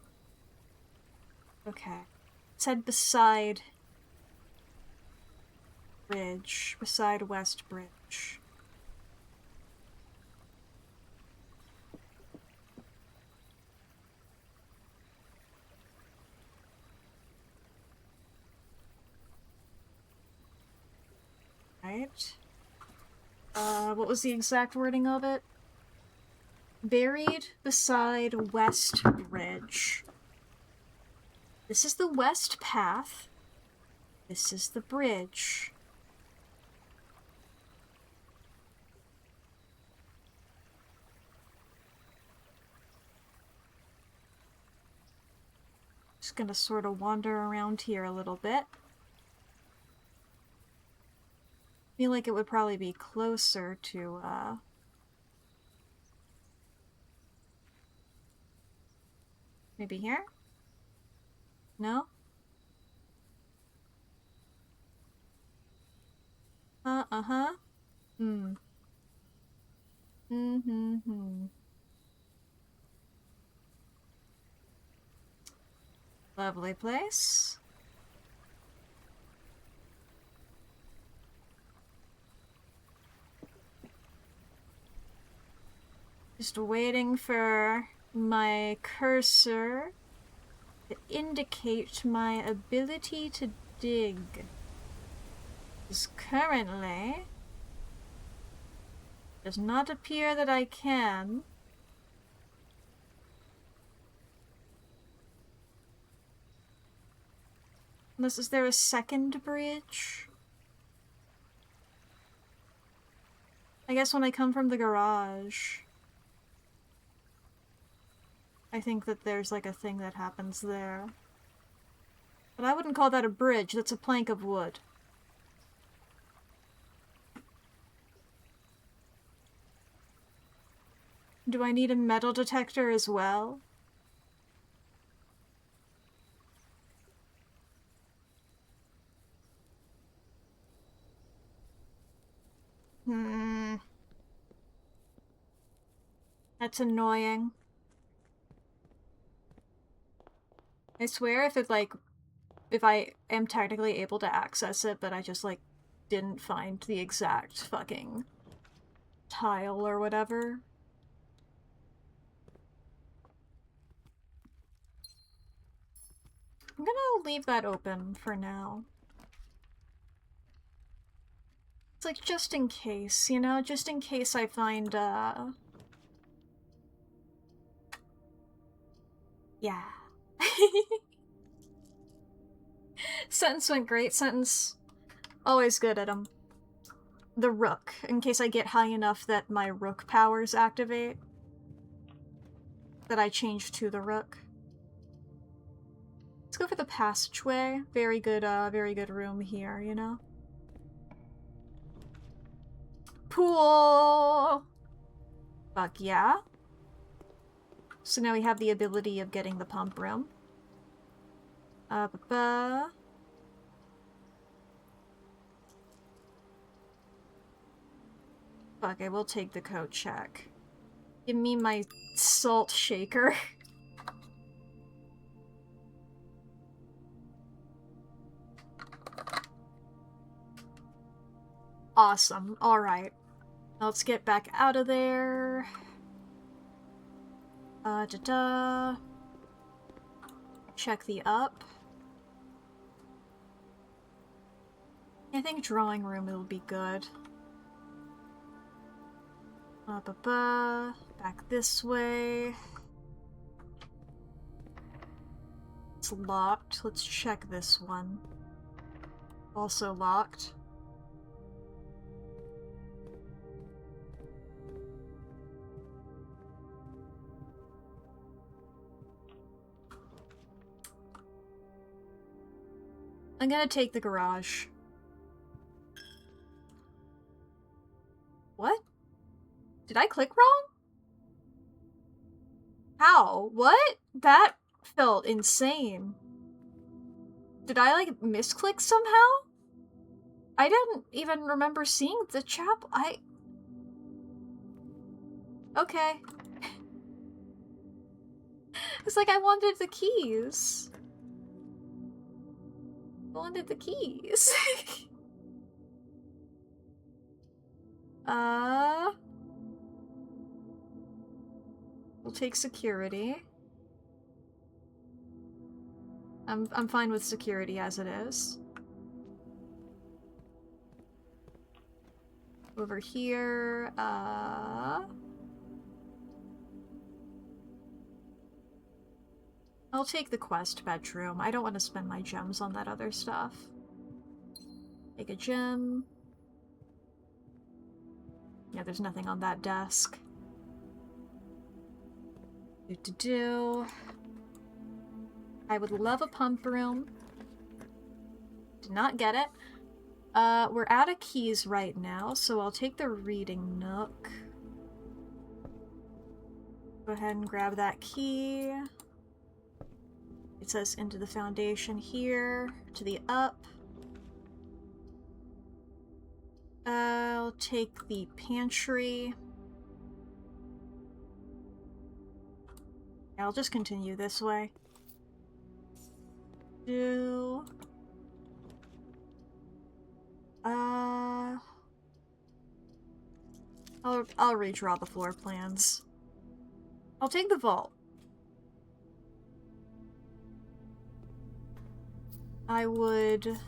[SPEAKER 1] Okay. It said beside bridge. Beside West Bridge. Right. What was the exact wording of it? Buried beside West Bridge. This is the west path. This is the bridge. Just gonna sort of wander around here a little bit. Feel like it would probably be closer to, maybe here? No? Uh-huh. Hmm. Mm-hmm. Lovely place. Just waiting for my cursor to indicate my ability to dig. Because currently, does not appear that I can. Unless, is there a second bridge? I guess when I come from the garage, I think that there's like a thing that happens there. But I wouldn't call that a bridge, that's a plank of wood. Do I need a metal detector as well? That's annoying. I swear if I am technically able to access it, but I just, like, didn't find the exact fucking tile or whatever. I'm gonna leave that open for now. It's like, just in case, you know? Just in case I find, yeah. Sentence went great. Sentence, always good at him. The rook, in case I get high enough that my rook powers activate. That I change to the rook. Let's go for the passageway. Very good room here, you know? Pool! Fuck yeah. So now we have the ability of getting the pump room. Fuck, I will take the coat check. Give me my salt shaker. Awesome. Alright. Let's get back out of there. Check the up. I think drawing room will be good. Back this way. It's locked. Let's check this one. Also locked. I'm gonna take the garage. What? Did I click wrong? How? What? That felt insane. Did I, like, misclick somehow? I didn't even remember seeing the chapel. Okay. It's like I wanted the keys. I wanted the keys. We'll take security. I'm fine with security as it is. Over here, I'll take the quest bedroom. I don't want to spend my gems on that other stuff. Take a gem. Yeah, there's nothing on that desk. I would love a pump room. Did not get it. We're out of keys right now, so I'll take the reading nook. Go ahead and grab that key. It says into the foundation here, to the up. I'll take the pantry. I'll just continue this way. I'll redraw the floor plans. I'll take the vault. I would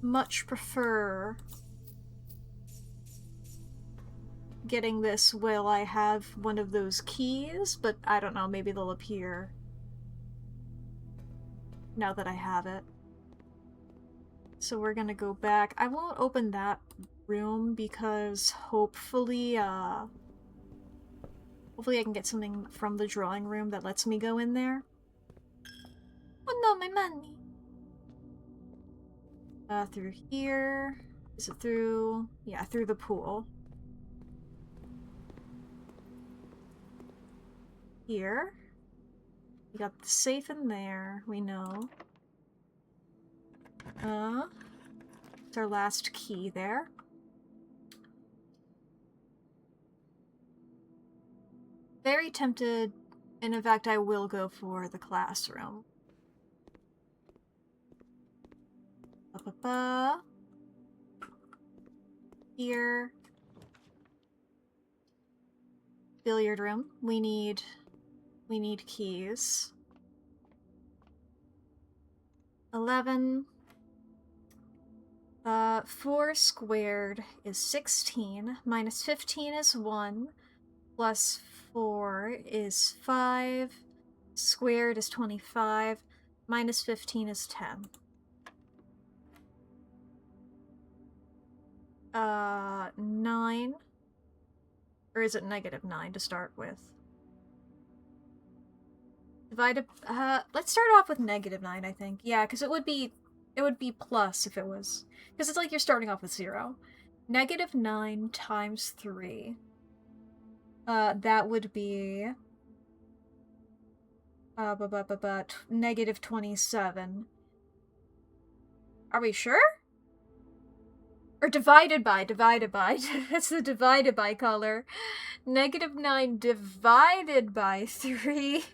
[SPEAKER 1] much prefer getting this while I have one of those keys, but I don't know, maybe they'll appear now that I have it. So we're gonna go back. I won't open that room because hopefully I can get something from the drawing room that lets me go in there. Oh no, my money! Through here. Is it through? Yeah, through the pool. Here. We got the safe in there, we know. It's our last key there. Very tempted, and in fact I will go for the classroom. Here. Billiard room. We need keys. 11. 4 squared is 16, minus 15 is 1, plus 4 is 5, squared is 25, minus 15 is 10. 9. Or is it negative 9 to start with? Divided, let's start off with negative 9, I think. Yeah, because it would be plus if it was, because it's like you're starting off with 0. Negative 9 times 3. That would be negative 27. Are we sure? Or divided by. That's the divided by color. Negative 9 divided by 3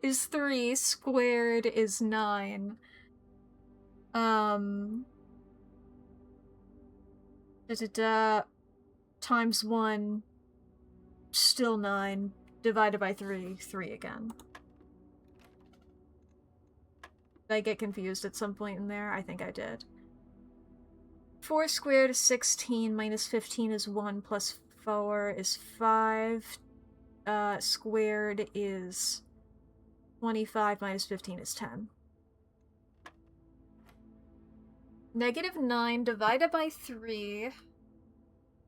[SPEAKER 1] is 3, squared is 9. Times 1, still 9, divided by 3, 3 again. Did I get confused at some point in there? I think I did. 4 squared is 16, minus 15 is 1, plus 4 is 5. Squared is 25, minus 15 is 10. Negative 9 divided by 3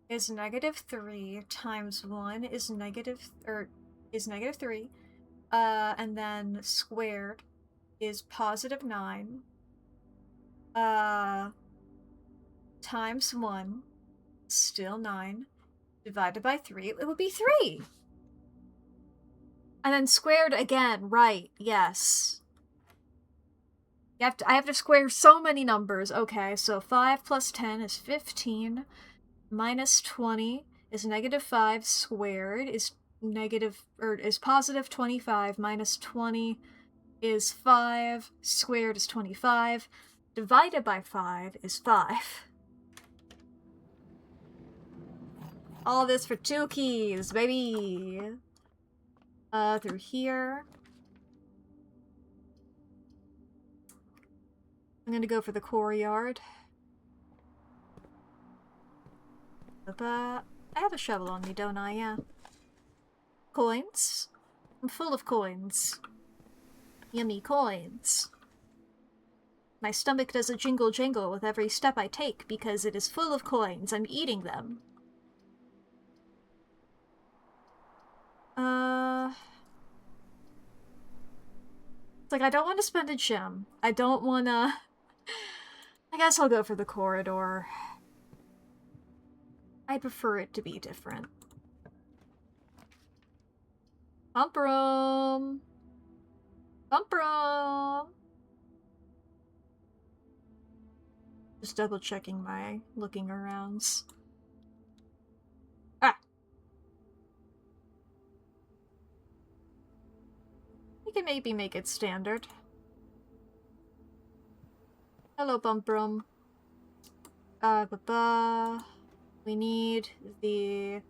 [SPEAKER 1] is negative 3, times 1 is negative 3. And then squared is positive 9. Times 1, still 9. Divided by 3, it would be 3. And then squared again, right, yes. I have to square so many numbers. Okay, so 5 plus 10 is 15. Minus 20 is negative 5 squared is positive 25. Minus 20 is 5. Squared is 25. Divided by 5 is 5. All this for 2 keys, baby! Through here. I'm gonna go for the core yard. I have a shovel on me, don't I? Yeah. Coins? I'm full of coins. Yummy coins. My stomach does a jingle jangle with every step I take because it is full of coins. I'm eating them. It's like, I don't want to spend a gem. I don't want to... I guess I'll go for the corridor. I prefer it to be different. Bump room! Bump room! Just double checking my looking arounds. Ah! We can maybe make it standard. Hello, bump room. We need the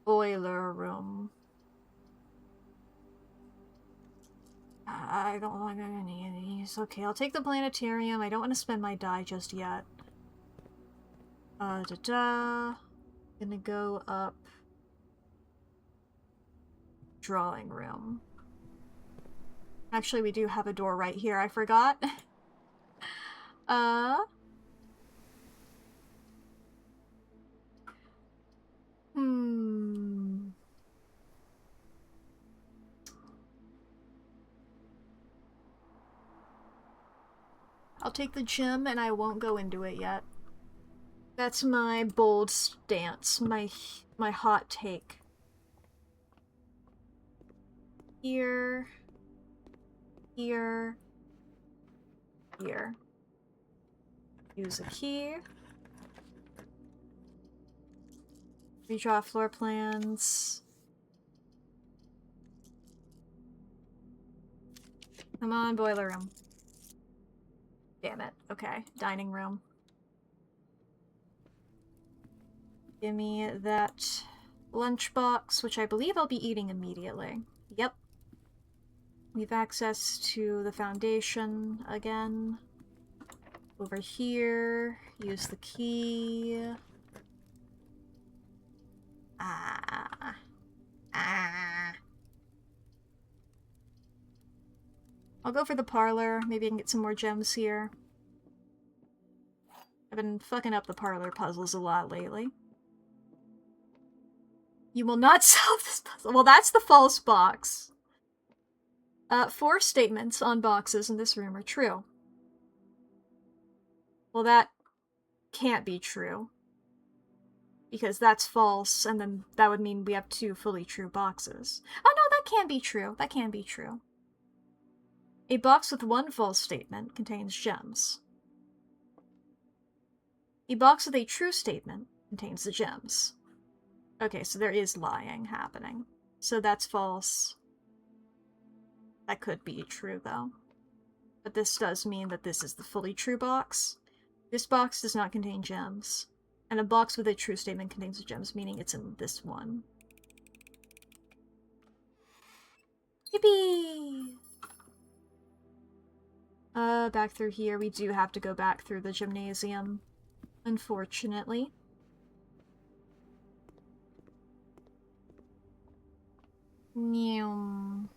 [SPEAKER 1] boiler room. I don't want any of these. Okay, I'll take the planetarium. I don't want to spend my die just yet. Gonna go up. Drawing room. Actually, we do have a door right here. I forgot. I'll take the gem and I won't go into it yet. That's my bold stance, my hot take. Here. Here. Here. Use a key. Redraw floor plans. Come on, boiler room. Damn it. Okay, dining room. Give me that lunchbox, which I believe I'll be eating immediately. Yep. We have access to the foundation again. Over here, use the key. I'll go for the parlor. Maybe I can get some more gems here. I've been fucking up the parlor puzzles a lot lately. You will not solve this puzzle. Well, that's the false box. 4 statements on boxes in this room are true. Well, that can't be true. Because that's false, and then that would mean we have 2 fully true boxes. Oh no, that can be true. That can be true. A box with 1 false statement contains gems. A box with a true statement contains the gems. Okay, so there is lying happening. So that's false. That could be true, though. But this does mean that this is the fully true box. This box does not contain gems. And a box with a true statement contains the gems, meaning it's in this one. Yippee! Back through here. We do have to go back through the gymnasium. Unfortunately. Meow.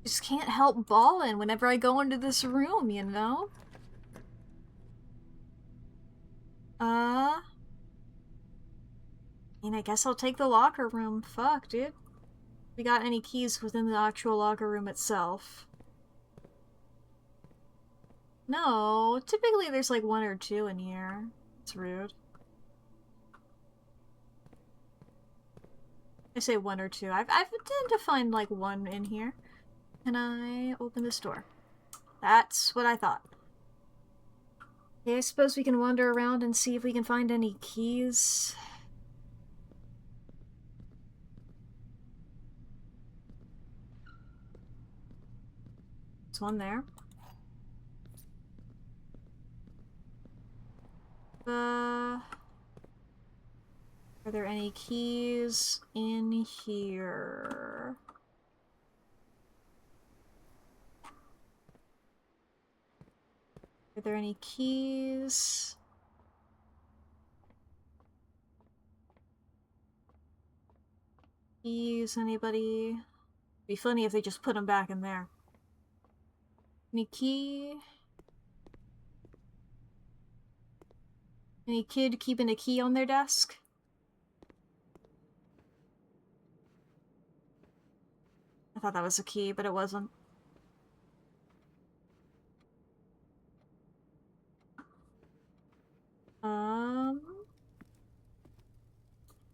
[SPEAKER 1] Just can't help bawling whenever I go into this room, you know? I mean, I guess I'll take the locker room. Fuck, dude. We got any keys within the actual locker room itself? No, typically there's like 1 or 2 in here. It's rude. I say 1 or 2. I've tend to find like 1 in here. Can I open this door? That's what I thought. Okay, I suppose we can wander around and see if we can find any keys. There's one there. Are there any keys in here? Are there any keys? Keys, anybody? Be funny if they just put them back in there. Any key? Any kid keeping a key on their desk? I thought that was a key, but it wasn't.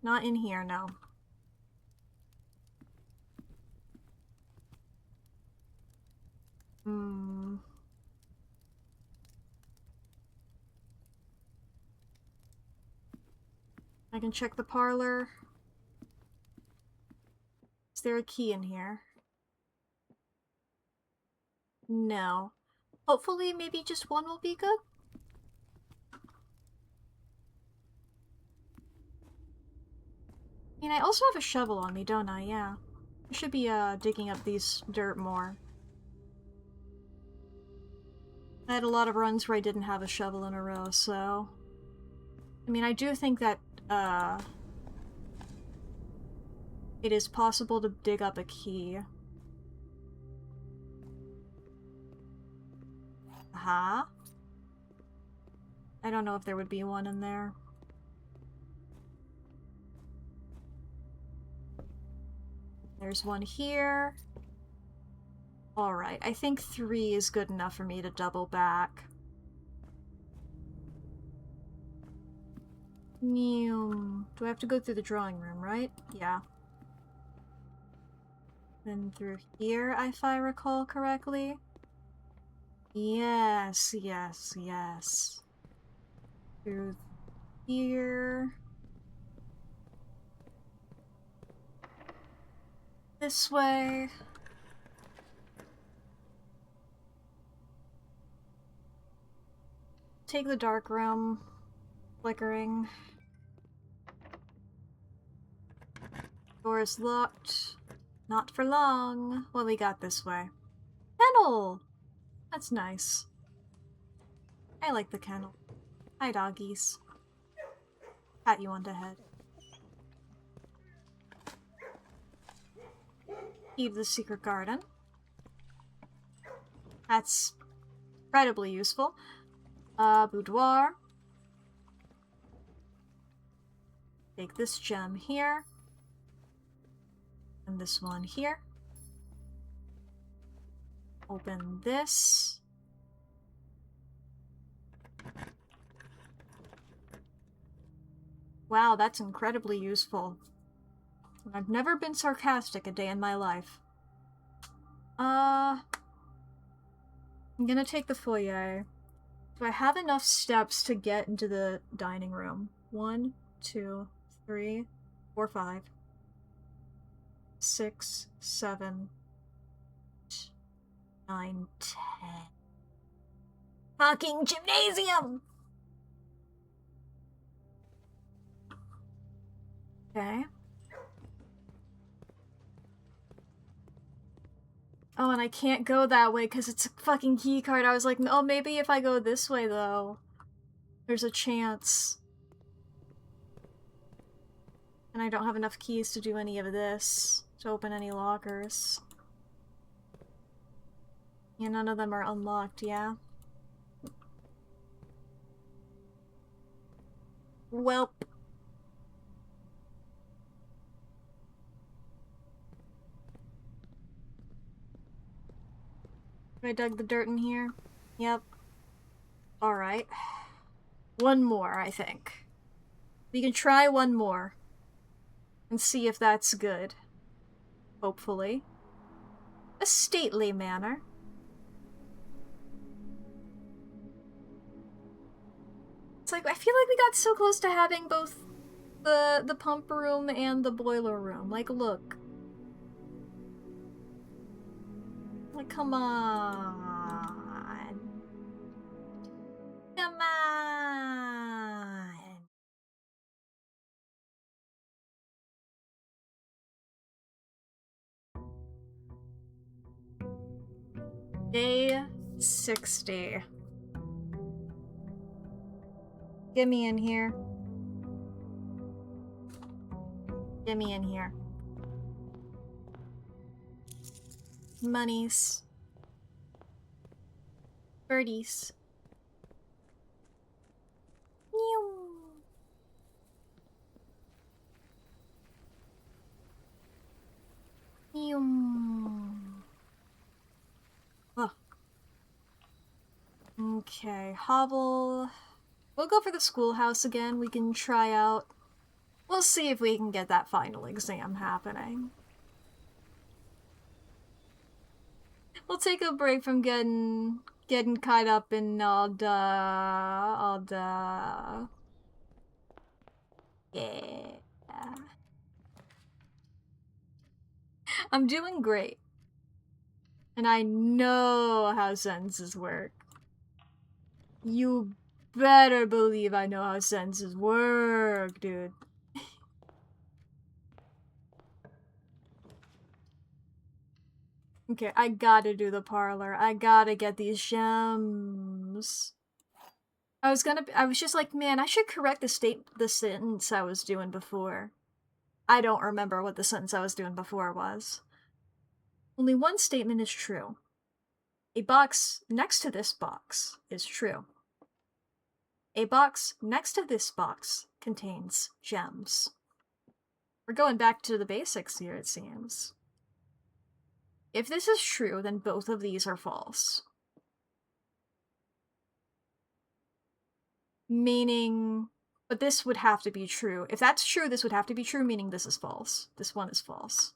[SPEAKER 1] Not in here, no. I can check the parlor. Is there a key in here? No. Hopefully, maybe just 1 will be good? I mean, I also have a shovel on me, don't I? Yeah. I should be, digging up these dirt more. I had a lot of runs where I didn't have a shovel in a row, so... I mean, I do think that, it is possible to dig up a key. Aha. I don't know if there would be one in there. There's one here. Alright, I think 3 is good enough for me to double back. Do I have to go through the drawing room, right? Yeah. Then through here, if I recall correctly. Yes, yes, yes. Through here. This way. Take the dark room. Flickering. Door is locked. Not for long. What we got this way? Kennel! That's nice. I like the kennel. Hi, doggies. Pat you on the head. Heave the secret garden. That's incredibly useful. Boudoir. Take this gem here. And this one here. Open this. Wow, that's incredibly useful. I've never been sarcastic a day in my life. I'm gonna take the foyer. Do I have enough steps to get into the dining room? 1, 2, 3, 4, 5, 6, 7, 9, 10. Fucking gymnasium! Okay. Oh, and I can't go that way because it's a fucking key card. I was like, oh, maybe if I go this way, though, there's a chance. And I don't have enough keys to do any of this, to open any lockers. Yeah, none of them are unlocked, yeah? Welp. I dug the dirt in here. Yep. Alright. One more, I think. We can try one more. And see if that's good. Hopefully. A stately manner. It's like, I feel like we got so close to having both the pump room and the boiler room. Like, look. Like, come on. Come on. Day 60. Get me in here. Get me in here. Monies. Birdies. Meow. Meow. Oh. Okay, hobble. We'll go for the schoolhouse again. We can try out. We'll see if we can get that final exam happening. We'll take a break from getting caught up in all the yeah. I'm doing great. And I know how sentences work. You better believe I know how sentences work, dude. Okay, I gotta do the parlor. I gotta get these gems. I was just like, man, I should correct the sentence I was doing before. I don't remember what the sentence I was doing before was. Only one statement is true. A box next to this box is true. A box next to this box contains gems. We're going back to the basics here, it seems. If this is true, then both of these are false. Meaning, but this would have to be true. If that's true, this would have to be true, meaning this is false. This one is false.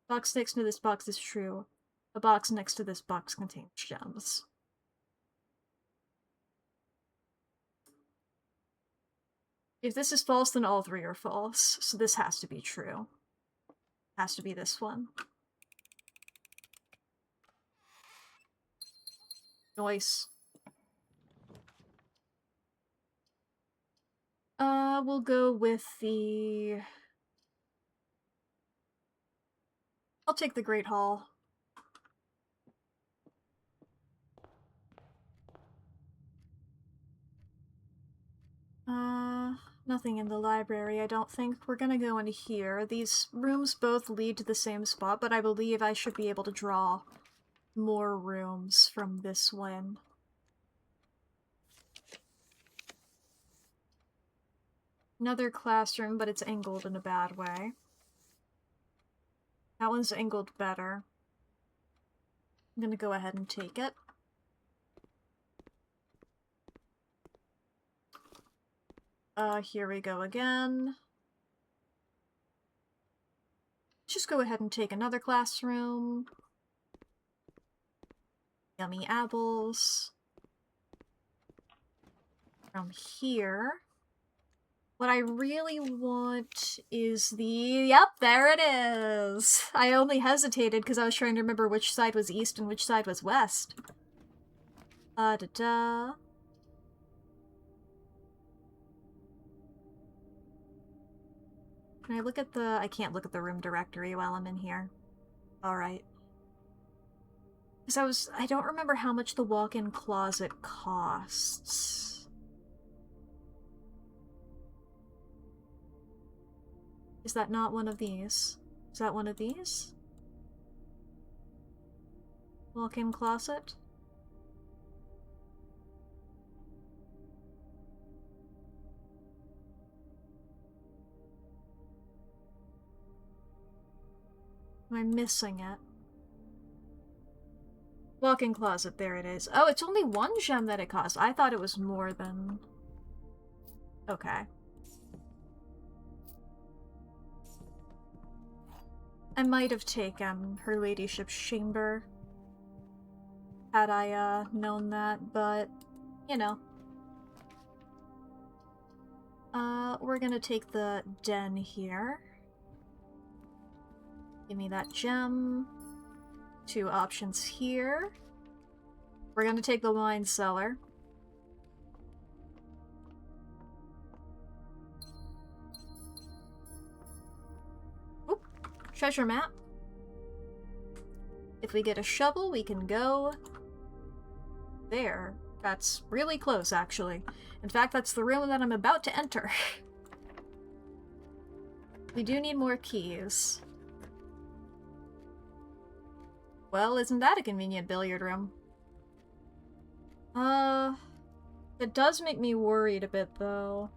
[SPEAKER 1] Box next to this box is true. A box next to this box contains gems. If this is false, then all three are false. So this has to be true. Has to be this one. Nice. We'll go with the... I'll take the Great Hall. Nothing in the library, I don't think. We're gonna go into here. These rooms both lead to the same spot, but I believe I should be able to draw more rooms from this one. Another classroom, but it's angled in a bad way. That one's angled better. I'm gonna go ahead and take it. Here we go again. Just go ahead and take another classroom. Yummy apples. From here. What I really want is the... Yep, there it is! I only hesitated because I was trying to remember which side was east and which side was west. Da-da. Can I look at the... I can't look at the room directory while I'm in here. Alright. Because I don't remember how much the walk-in closet costs. Is that not one of these? Is that one of these? Walk-in closet? Am I missing it? Walk-in closet, there it is. Oh, it's only 1 gem that it costs. I thought it was more than... Okay. I might have taken her ladyship's chamber had I known that, but, you know. We're gonna take the den here. Give me that gem. 2 options here. We're gonna take the wine cellar. Oop. Treasure map. If we get a shovel, we can go there. That's really close, actually. In fact, that's the room that I'm about to enter. We do need more keys. Well, isn't that a convenient billiard room? It does make me worried a bit, though.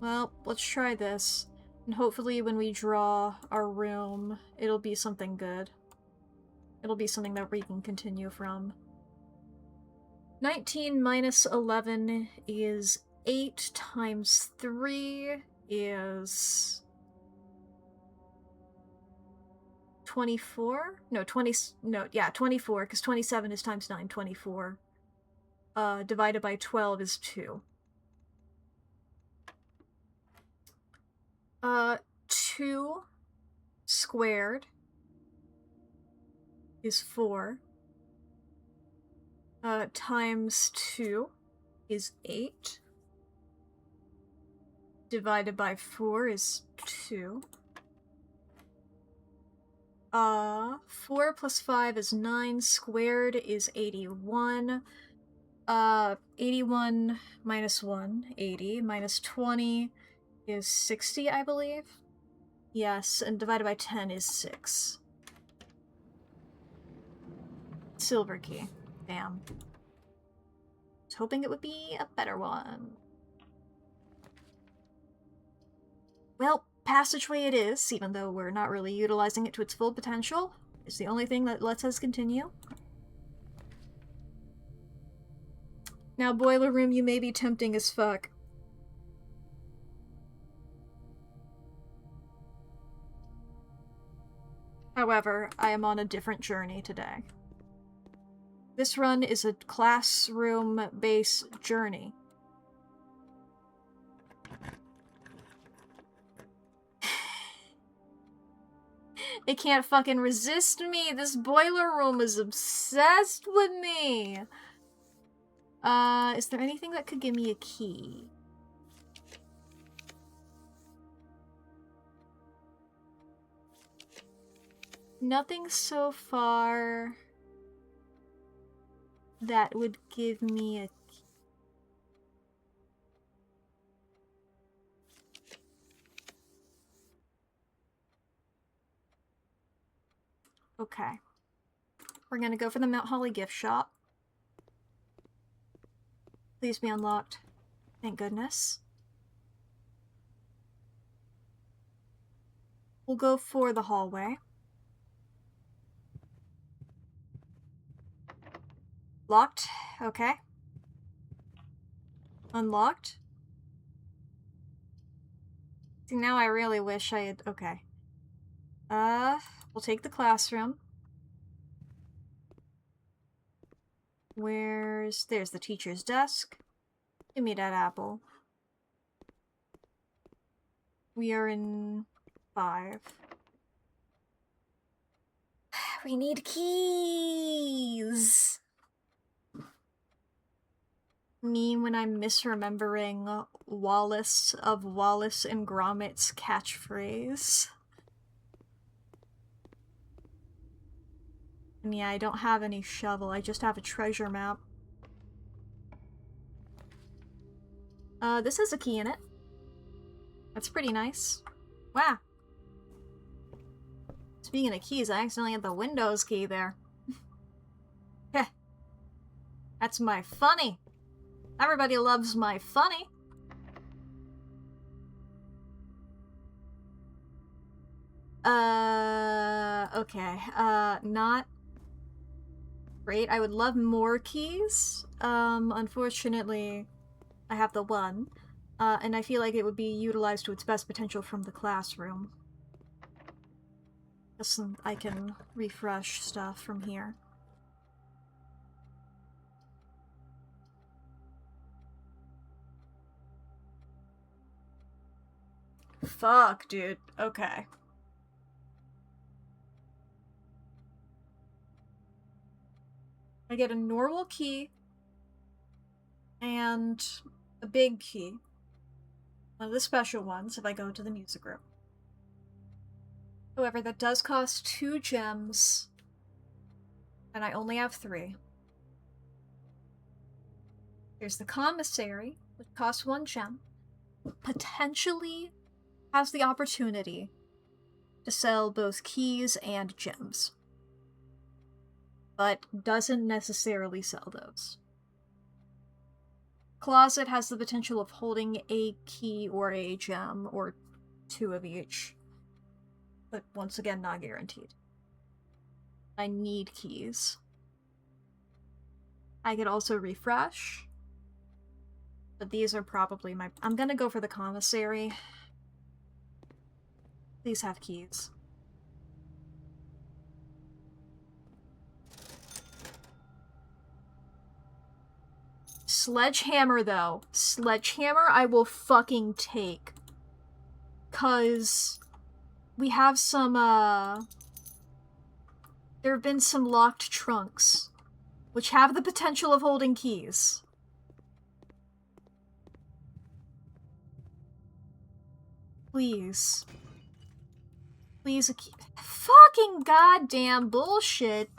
[SPEAKER 1] Well, let's try this. And hopefully when we draw our room, it'll be something good. It'll be something that we can continue from. 19 minus 11 is 8 times 3 is... 24? No, 24, because 27 is times 9, 24. Divided by 12 is 2. 2 squared is 4. Times 2 is 8. Divided by 4 is 2. 4 plus 5 is 9. Squared is 81. 81 minus 1, 80. Minus 20 is 60, I believe. Yes, and divided by 10 is 6. Silver key. Damn. I was hoping it would be a better one. Well, passageway it is, even though we're not really utilizing it to its full potential. It's the only thing that lets us continue. Now, boiler room, you may be tempting as fuck. However, I am on a different journey today. This run is a classroom-based journey. It can't fucking resist me! This boiler room is obsessed with me! Is there anything that could give me a key? Nothing so far that would give me a key. Okay. We're gonna go for the Mount Holly gift shop. Please be unlocked. Thank goodness. We'll go for the hallway. Locked. Okay. Unlocked. See, now I really wish I had... Okay. We'll take the classroom. There's the teacher's desk. Give me that apple. We are in 5. We need keys! Me when I'm misremembering Wallace of Wallace and Gromit's catchphrase. And yeah, I don't have any shovel, I just have a treasure map. This has a key in it. That's pretty nice. Wow. Speaking of keys, I accidentally had the Windows key there. Heh. That's my funny. Everybody loves my funny. Okay. Not great. I would love more keys. Unfortunately, I have the one. And I feel like it would be utilized to its best potential from the classroom. I can refresh stuff from here. Fuck, dude. Okay. I get a normal key and a big key. One of the special ones if I go to the music room. However, that does cost 2 gems, and I only have 3. There's the commissary, which costs 1 gem. Potentially has the opportunity to sell both keys and gems, but doesn't necessarily sell those. Closet has the potential of holding a key or a gem, or 2 of each, but once again, not guaranteed. I need keys. I could also refresh, but these are probably my... I'm gonna go for the commissary. These have keys. Sledgehammer, though. Sledgehammer I will fucking take. 'Cause we have some, there have been some locked trunks, which have the potential of holding keys. Please. Please, a key. Fucking goddamn bullshit.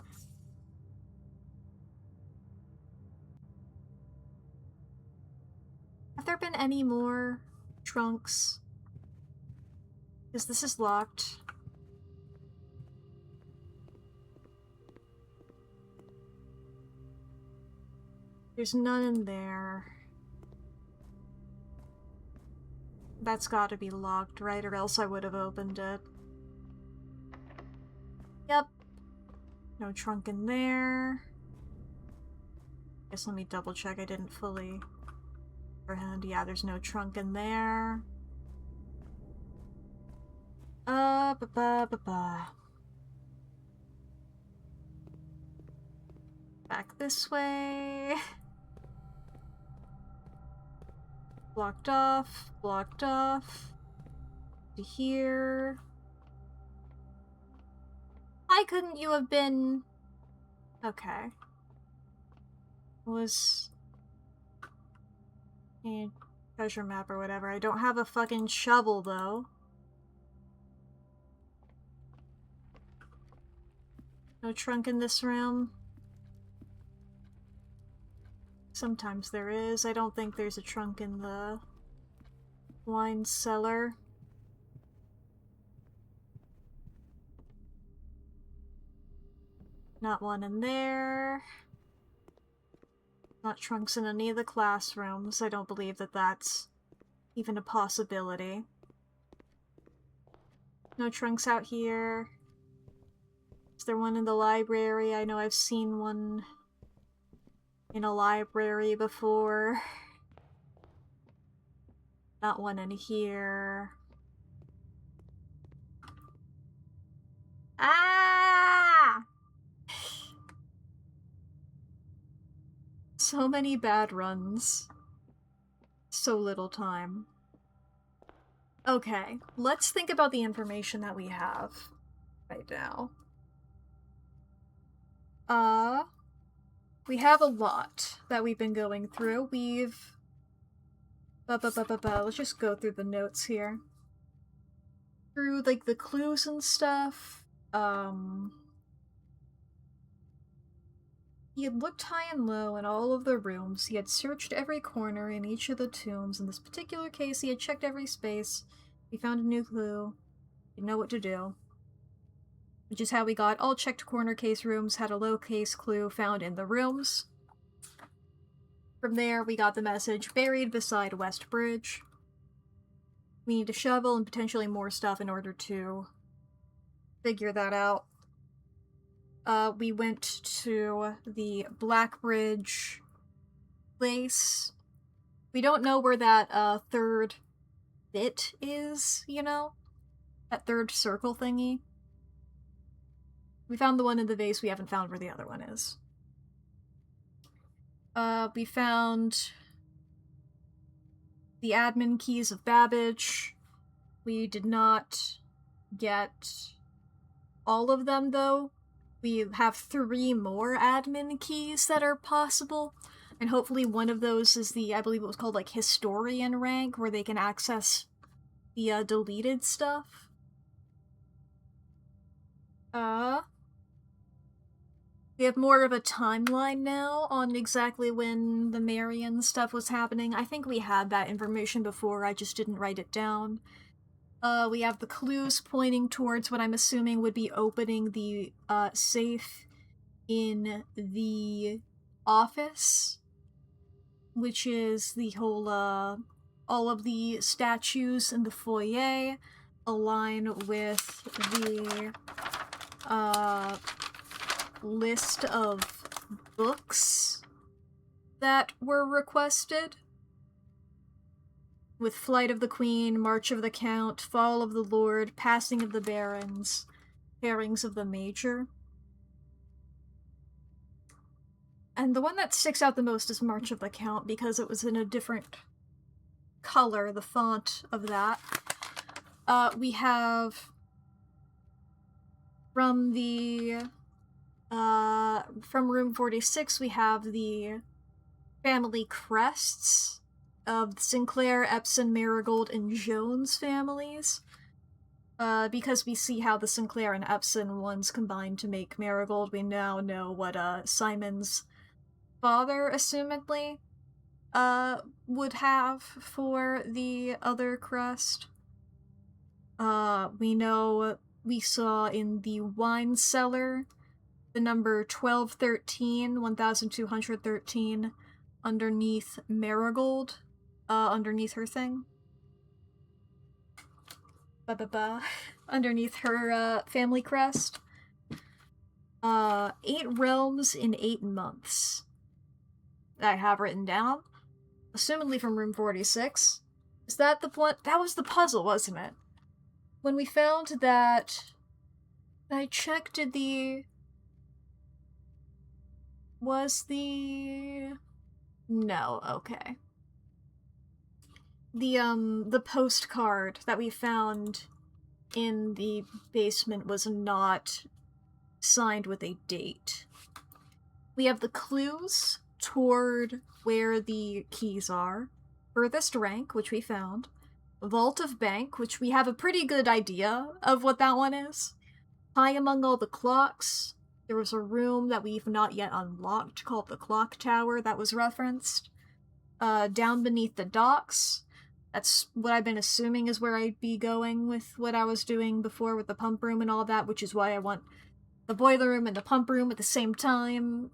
[SPEAKER 1] Have there been any more trunks? Because this is locked. There's none in there. That's gotta be locked, right? Or else I would have opened it. Yep. No trunk in there. Guess let me double check I didn't fully comprehend. Yeah, there's no trunk in there. Ba-ba-ba-ba. Back this way. Blocked off, blocked off. To here. Why couldn't you have been... Okay. Was... treasure map or whatever. I don't have a fucking shovel, though. No trunk in this room. Sometimes there is. I don't think there's a trunk in the wine cellar. Not one in there. Not trunks in any of the classrooms. I don't believe that that's even a possibility. No trunks out here. Is there one in the library? I know I've seen one in a library before. Not one in here. Ah! So many bad runs. So little time. Okay, let's think about the information that we have right now. We have a lot that we've been going through. Let's just go through the notes here. Through, like, the clues and stuff. He had looked high and low in all of the rooms. He had searched every corner in each of the tombs. In this particular case, he had checked every space. He found a new clue. He didn't know what to do. Which is how we got all checked corner case rooms had a low case clue found in the rooms. From there, we got the message, buried beside West Bridge. We need a shovel and potentially more stuff in order to figure that out. We went to the Blackbridge place. We don't know where that, third bit is, you know? That third circle thingy. We found the one in the vase, we haven't found where the other one is. We found the admin keys of Babbage. We did not get all of them, though. We have 3 more admin keys that are possible, and hopefully one of those is the, I believe it was called, like, Historian rank, where they can access the, deleted stuff. We have more of a timeline now on exactly when the Marion stuff was happening. I think we had that information before, I just didn't write it down. We have the clues pointing towards what I'm assuming would be opening the, safe in the office, which is the whole, all of the statues in the foyer align with the, list of books that were requested. With Flight of the Queen, March of the Count, Fall of the Lord, Passing of the Barons, Pairings of the Major. And the one that sticks out the most is March of the Count, because it was in a different color, the font of that. We have from the from room 46, we have the family crests of Sinclair, Epson, Marigold, and Jones families. Because we see how the Sinclair and Epson ones combined to make Marigold, we now know what, Simon's father, assumedly, would have for the other crest. We know we saw in the wine cellar the number 1213, 1213, underneath Marigold, underneath her thing. Underneath her, family crest. 8 realms in 8 months. I have written down. Assumedly from room 46. Is that the one? That was the puzzle, wasn't it? When we found that... I checked, did the... Was the... No, okay. The postcard that we found in the basement was not signed with a date. We have the clues toward where the keys are. Furthest rank, which we found. Vault of Bank, which we have a pretty good idea of what that one is. High among all the clocks. There was a room that we've not yet unlocked called the Clock Tower that was referenced. Down beneath the docks. That's what I've been assuming is where I'd be going with what I was doing before with the pump room and all that, which is why I want the boiler room and the pump room at the same time.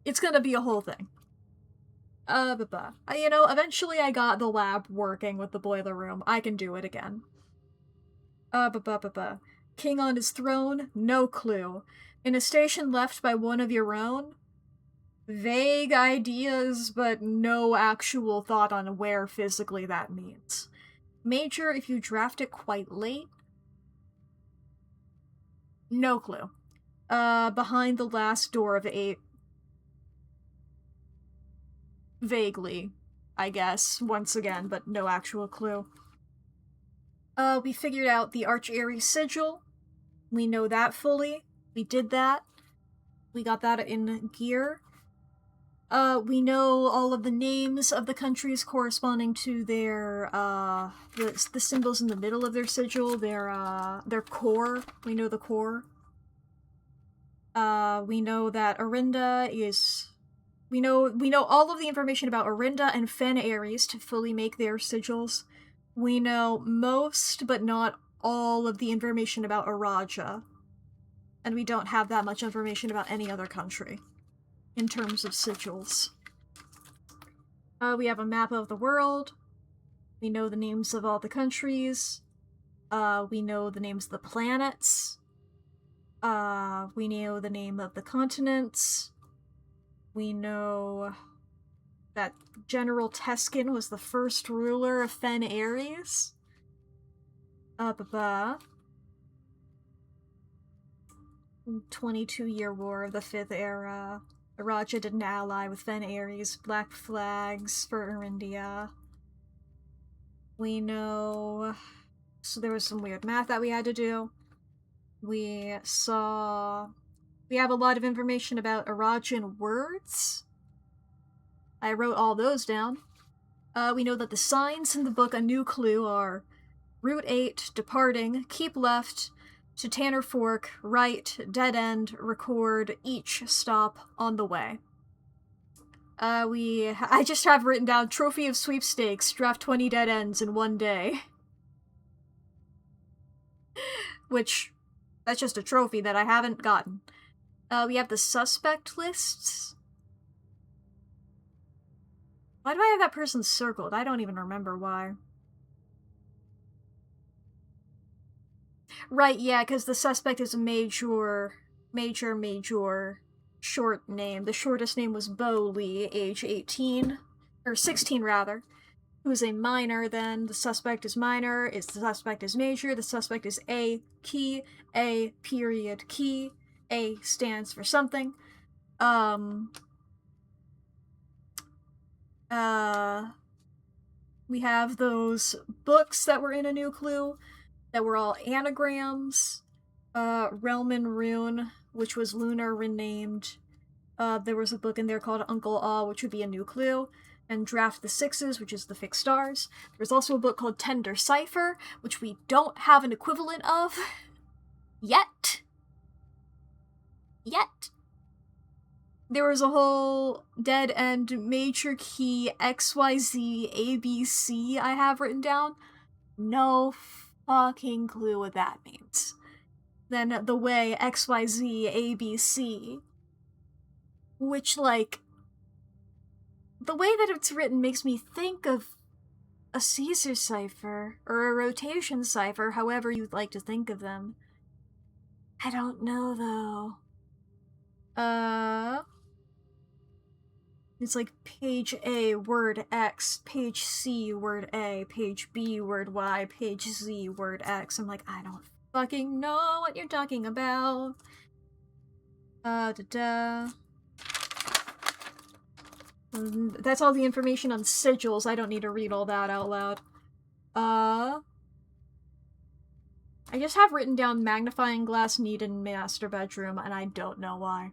[SPEAKER 1] It's gonna be a whole thing. You know, eventually I got the lab working with the boiler room. I can do it again. King on his throne? No clue. In a station left by one of your own? Vague ideas, but no actual thought on where physically that means. Major if you draft it quite late? No clue. Behind the last door of 8. Vaguely, I guess, once again, but no actual clue. We figured out the Arch-Aries Sigil. We know that fully. We did that. We got that in gear. We know all of the names of the countries corresponding to their, the symbols in the middle of their sigil, their core. We know the core. We know that Orinda is... We know all of the information about Orinda and Fen Aries to fully make their sigils. We know most, but not all of the information about Araja. And we don't have that much information about any other country, in terms of sigils. We have a map of the world. We know the names of all the countries. We know the names of the planets. We know the name of the continents. We know that General Teskin was the first ruler of Fen Ares. 22-year War of the Fifth Era. Araja didn't ally with Fen Ares. Black flags for Arindia. We know... So there was some weird math that we had to do. We have a lot of information about Arajan words. I wrote all those down. We know that the signs in the book A New Clue are Route 8, departing, keep left, to Tanner Fork, right, dead end, record, each stop on the way. I just have written down Trophy of Sweepstakes, draft 20 dead ends in one day. Which, that's just a trophy that I haven't gotten. We have the suspect lists. Why do I have that person circled? I don't even remember why. Right, yeah, because the suspect is a major short name. The shortest name was Bo Lee, age 18, or 16 rather, who's a minor. Then the suspect is minor, the suspect is major, the suspect is A key, A period key, A stands for something. We have those books that were in A New Clue that were all anagrams. Realm and Rune, which was lunar renamed. There was a book in there called Uncle Aw, which would be A New Clue. And Draft the Sixes, which is the fixed stars. There's also a book called Tender Cipher, which we don't have an equivalent of. Yet. There was a whole dead end major key XYZ ABC I have written down. No fucking clue what that means. Then the way XYZ ABC, which, like, the way that it's written makes me think of a Caesar cipher, or a rotation cipher, however you'd like to think of them. I don't know, though. It's like page A, word X, page C, word A, page B, word Y, page Z, word X. I'm like, I don't fucking know what you're talking about. That's all the information on sigils. I don't need to read all that out loud. I just have written down magnifying glass needed in master bedroom, and I don't know why.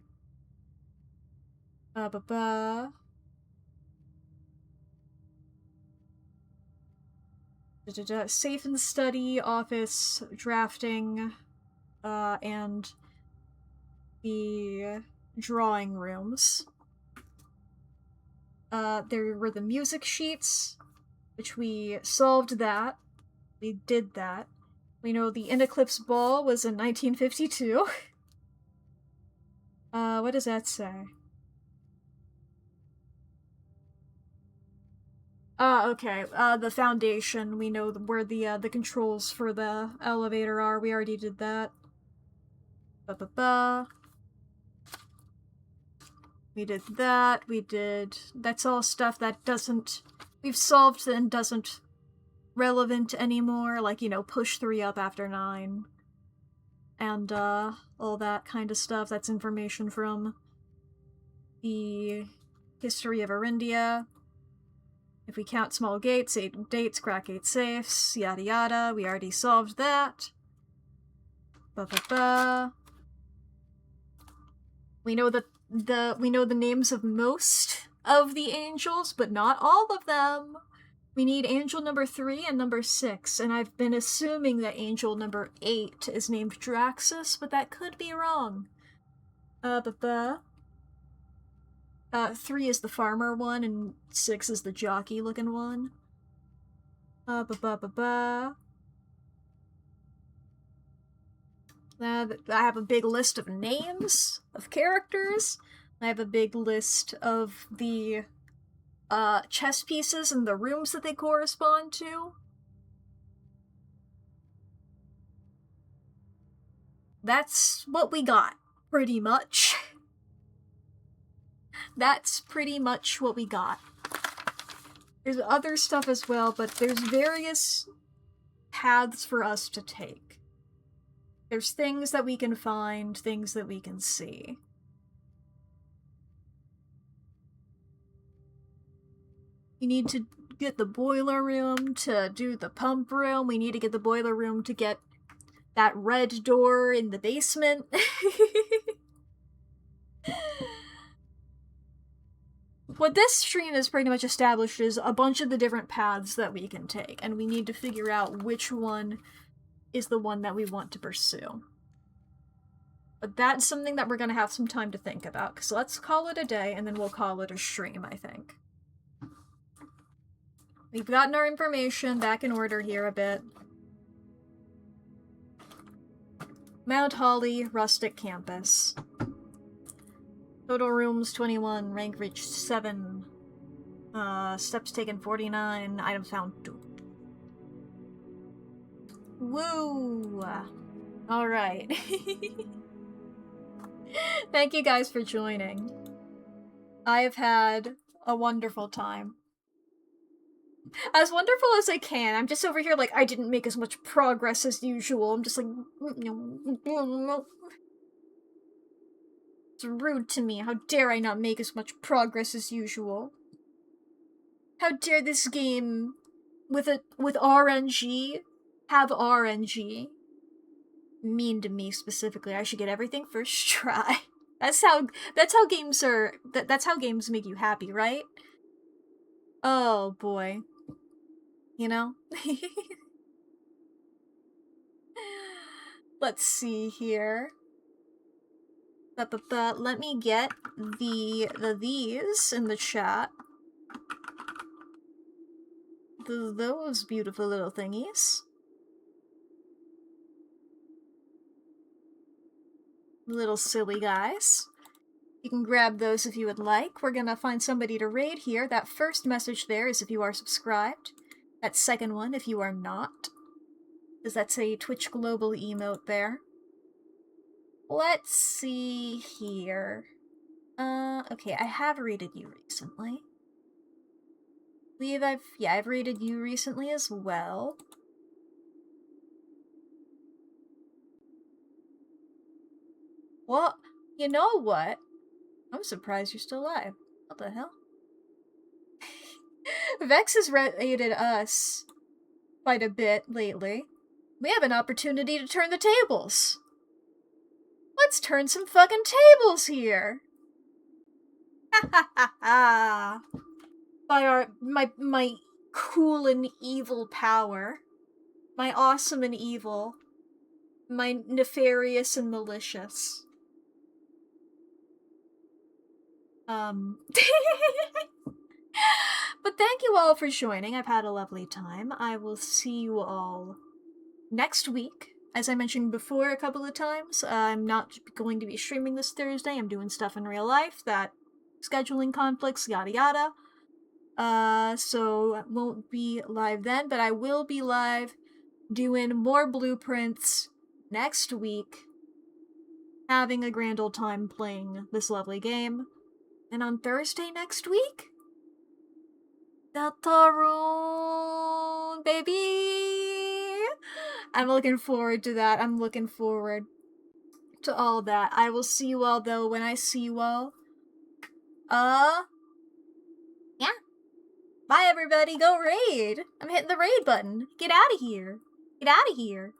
[SPEAKER 1] Safe and study, office, drafting, and the drawing rooms. There were the music sheets, which we solved that. We did that. We know the In Eclipse Ball was in 1952. What does that say? Okay. The foundation. We know where the controls for the elevator are. We already did that. We did that. That's all stuff that we've solved and doesn't relevant anymore. Like, push 3 up after 9. And, all that kind of stuff. That's information from the history of Arindia. If we count small gates, 8 dates, crack 8 safes, yada yada. We already solved that. We know the names of most of the angels, but not all of them. We need angel number 3 and number 6, and I've been assuming that angel number 8 is named Draxus, but that could be wrong. 3 is the farmer one, and 6 is the jockey-looking one. I have a big list of names of characters. I have a big list of the chess pieces and the rooms that they correspond to. that's what we got, pretty much. That's pretty much what we got. There's other stuff as well, but there's various paths for us to take. There's things that we can find, things that we can see. You need to get the boiler room to do the pump room. We need to get the boiler room to get that red door in the basement. What this stream is pretty much established is a bunch of the different paths that we can take, and we need to figure out which one is the one that we want to pursue. But that's something that we're gonna have some time to think about, because let's call it a day, and then we'll call it a stream, I think. We've gotten our information back in order here a bit. Mount Holly, Rustic Campus. Total rooms 21, rank reached 7. Steps taken 49, items found 2. Woo! Alright. Thank you guys for joining. I have had a wonderful time. As wonderful as I can. I'm just over here like, I didn't make as much progress as usual. I'm just like... It's rude to me. How dare I not make as much progress as usual? How dare this game with RNG have RNG? Mean to me specifically. I should get everything first try. That's how games are. That's how games make you happy, right? Oh boy. You know? Let's see here. Let me get these in the chat. Those beautiful little thingies. Little silly guys. You can grab those if you would like. We're gonna find somebody to raid here. That first message there is if you are subscribed. That second one if you are not. Because that's a Twitch Global emote there. Let's see here. Okay, I have raided you recently. I've raided you recently as well. Well, you know what? I'm surprised you're still alive. What the hell? Vex has raided us quite a bit lately. We have an opportunity to turn the tables. Let's turn some fucking tables here. Ha ha ha ha. By my cool and evil power. My awesome and evil. My nefarious and malicious. But thank you all for joining. I've had a lovely time. I will see you all next week. As I mentioned before a couple of times, I'm not going to be streaming this Thursday. I'm doing stuff in real life, that scheduling conflicts, yada yada. So I won't be live then, but I will be live doing more blueprints next week, having a grand old time playing this lovely game. And on Thursday next week, Deltarune, baby! I'm looking forward to that. I'm looking forward to all that. I will see you all, though, when I see you all. Yeah. Bye, everybody. Go raid. I'm hitting the raid button. Get out of here. Get out of here.